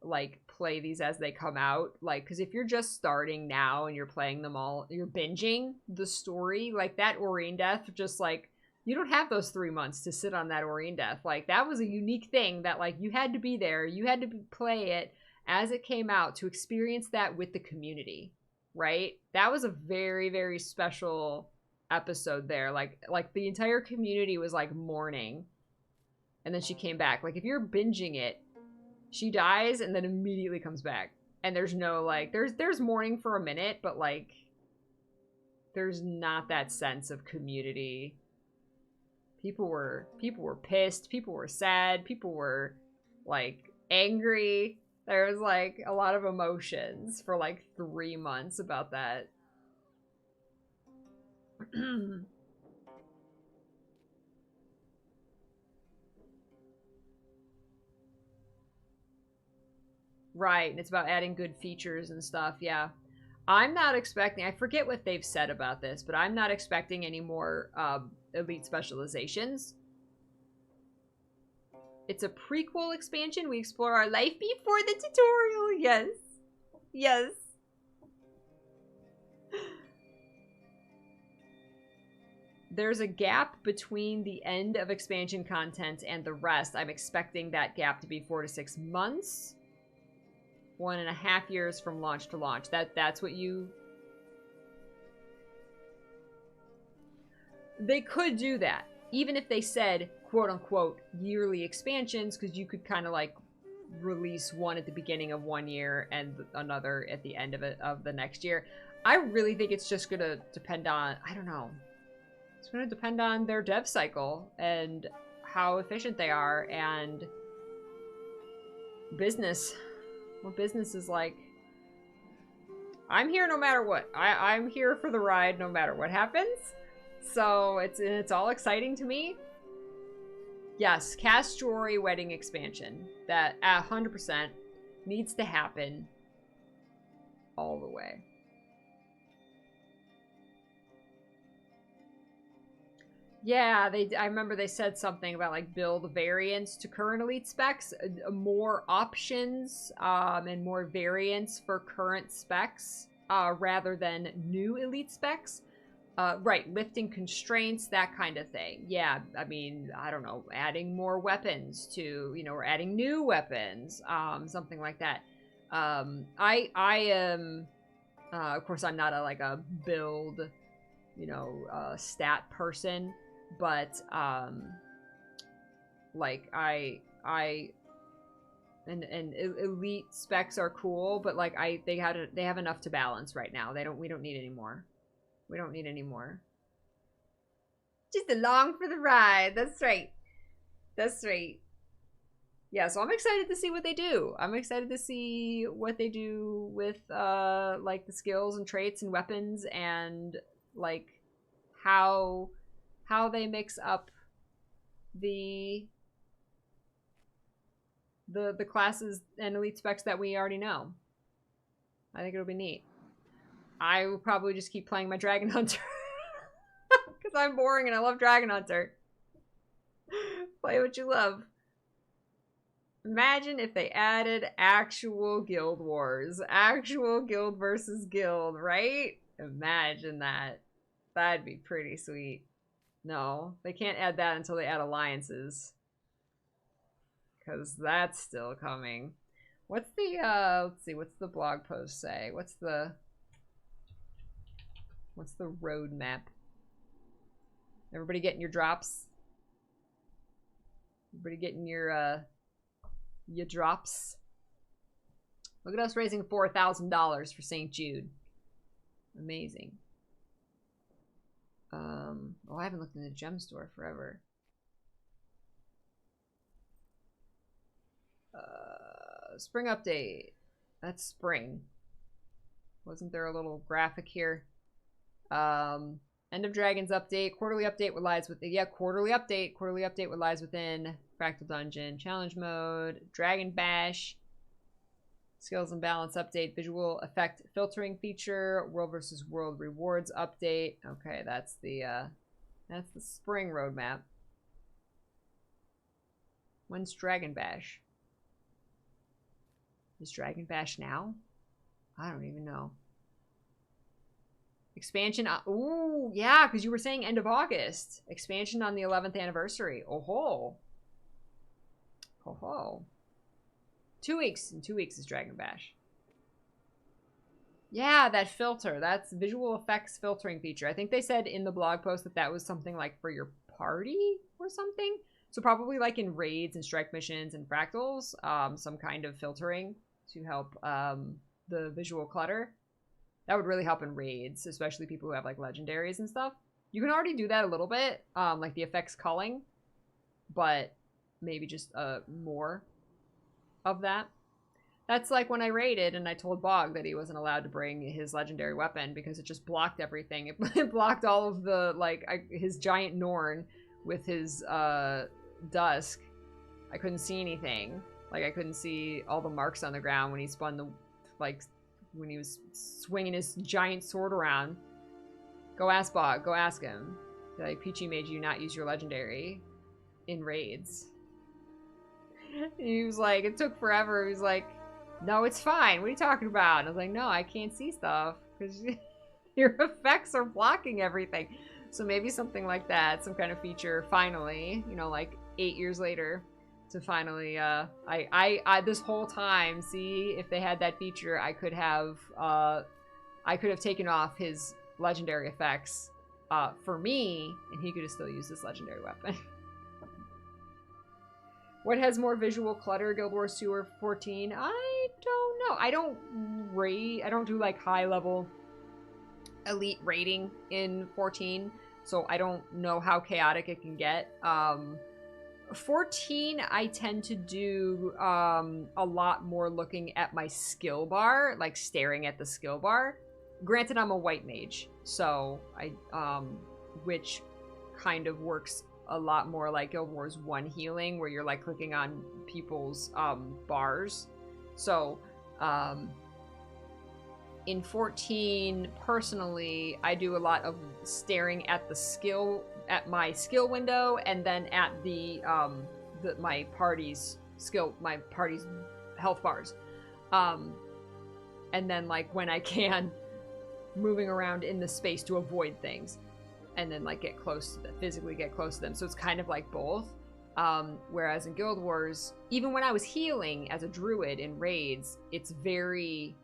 like play these as they come out. Like, because if you're just starting now and you're playing them all, you're binging the story, like that Aurene death, just like, you don't have those 3 months to sit on that Aurene death. Like, that was a unique thing that, like, you had to be there. You had to play it as it came out to experience that with the community, right? That was a very, very special episode there. Like the entire community was, like, mourning. And then she came back. Like, if you're binging it, she dies and then immediately comes back. And there's no, like, there's mourning for a minute, but, like, there's not that sense of community. People were pissed, people were sad, people were, like, angry. There was, like, a lot of emotions for, like, 3 months about that. Right, and it's about adding good features and stuff, yeah. I'm not expecting, I forget what they've said about this, but I'm not expecting any more elite specializations. It's a prequel expansion. We explore our life before the tutorial. Yes. Yes. There's a gap between the end of expansion content and the rest. I'm expecting that gap to be 4 to 6 months. 1.5 years from launch to launch. That's what you... They could do that. Even if they said, quote-unquote, yearly expansions, because you could kind of, like, release one at the beginning of 1 year and another at the end of the next year. I really think it's just going to depend on... I don't know. It's going to depend on their dev cycle and how efficient they are and business. What business is like. I'm here no matter what. I'm here for the ride no matter what happens. So it's all exciting to me. Yes, Cast Jewelry Wedding expansion. That 100% needs to happen all the way. Yeah, I remember they said something about, like, build variants to current elite specs, more options and more variants for current specs rather than new elite specs. Right, lifting constraints, that kind of thing. Yeah, I mean, I don't know, adding more weapons to, you know, or adding new weapons, something like that. I am, of course, I'm not a build, you know, stat person. But like and elite specs are cool, but like they have enough to balance right now. We don't need any more. We don't need any more. Just along for the ride. That's right. That's right. Yeah, so I'm excited to see what they do. I'm excited to see what they do with like the skills and traits and weapons and like how they mix up the classes and elite specs that we already know. I think it'll be neat. I will probably just keep playing my Dragon Hunter. Because I'm boring and I love Dragon Hunter. Play what you love. Imagine if they added actual guild wars. Actual guild versus guild, right? Imagine that. That'd be pretty sweet. No, they can't add that until they add alliances. Because that's still coming. What's the, let's see, what's the blog post say? What's the roadmap? Everybody getting your drops? Everybody getting your drops? Look at us raising $4,000 for St. Jude. Amazing. Oh, I haven't looked in the gem store forever. Spring update. That's spring. Wasn't there a little graphic here? End of Dragons update. Quarterly update what lies with quarterly update. Quarterly update what lies within Fractal Dungeon. Challenge mode. Dragon Bash. Skills and balance update, visual effect filtering feature, world versus world rewards update. Okay, that's the spring roadmap. When's Dragon Bash? Is Dragon Bash now? I don't even know. Expansion. Ooh, yeah, because you were saying end of August. Expansion on the 11th anniversary. Oh ho. Oh ho. 2 weeks. In 2 weeks is Dragon Bash. Yeah, that filter. That's visual effects filtering feature. I think they said in the blog post that that was something like for your party or something. So probably like in raids and strike missions and fractals, some kind of filtering to help the visual clutter. That would really help in raids, especially people who have like legendaries and stuff. You can already do that a little bit, like the effects culling, but maybe just more of that. That's like when I raided and I told Bog that he wasn't allowed to bring his legendary weapon because it just blocked everything. It blocked all of the, like, his giant Norn with his dusk. I couldn't see anything. Like, I couldn't see all the marks on the ground when he spun the, like, when he was swinging his giant sword around. Go ask Bog. Go ask him. Like, Peachy made you not use your legendary in raids. He was like, it took forever. He was like, no, it's fine. What are you talking about? And I was like, no, I can't see stuff because your effects are blocking everything. So maybe something like that, some kind of feature finally, you know, like 8 years later to finally, I this whole time, see, if they had that feature, I could have taken off his legendary effects for me, and he could have still used this legendary weapon. What has more visual clutter, Guild Wars 2 or 14? I don't know. I don't do like high level elite rating in 14, so I don't know how chaotic it can get. 14, I tend to do a lot more looking at my skill bar, like staring at the skill bar. Granted, I'm a white mage, so which kind of works a lot more like Guild Wars 1 healing, where you're like clicking on people's bars. So in 14, personally, I do a lot of staring at my skill window, and then at my party's health bars, and then like when I can, moving around in the space to avoid things. And then like physically get close to them. So it's kind of like both. Whereas in Guild Wars, even when I was healing as a druid in raids, it's very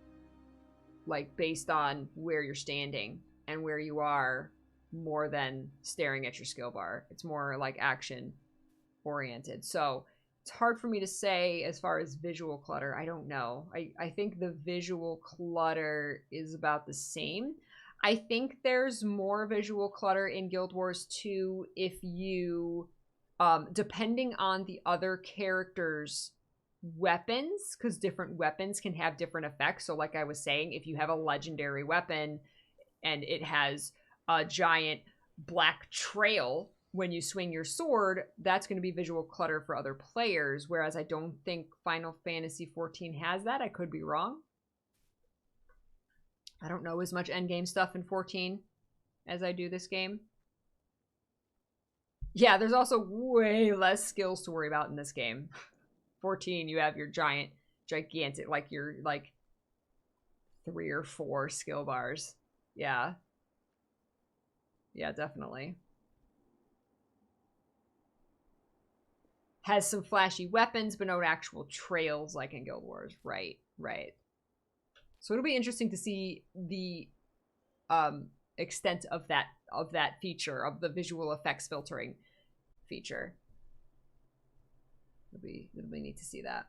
like based on where you're standing and where you are more than staring at your skill bar. It's more like action oriented. So it's hard for me to say as far as visual clutter. I don't know. I think the visual clutter is about the same. I think there's more visual clutter in Guild Wars 2 if you, depending on the other character's weapons, because different weapons can have different effects. So like I was saying, if you have a legendary weapon and it has a giant black trail when you swing your sword, that's going to be visual clutter for other players, whereas I don't think Final Fantasy XIV has that. I could be wrong. I don't know as much endgame stuff in 14 as I do this game. Yeah, there's also way less skills to worry about in this game. 14, you have your gigantic, like your, like 3 or 4 skill bars. Yeah. Yeah, definitely. Has some flashy weapons, but no actual trails like in Guild Wars. Right, right. So it'll be interesting to see the extent of that feature, of the visual effects filtering feature. It'll be neat to see that.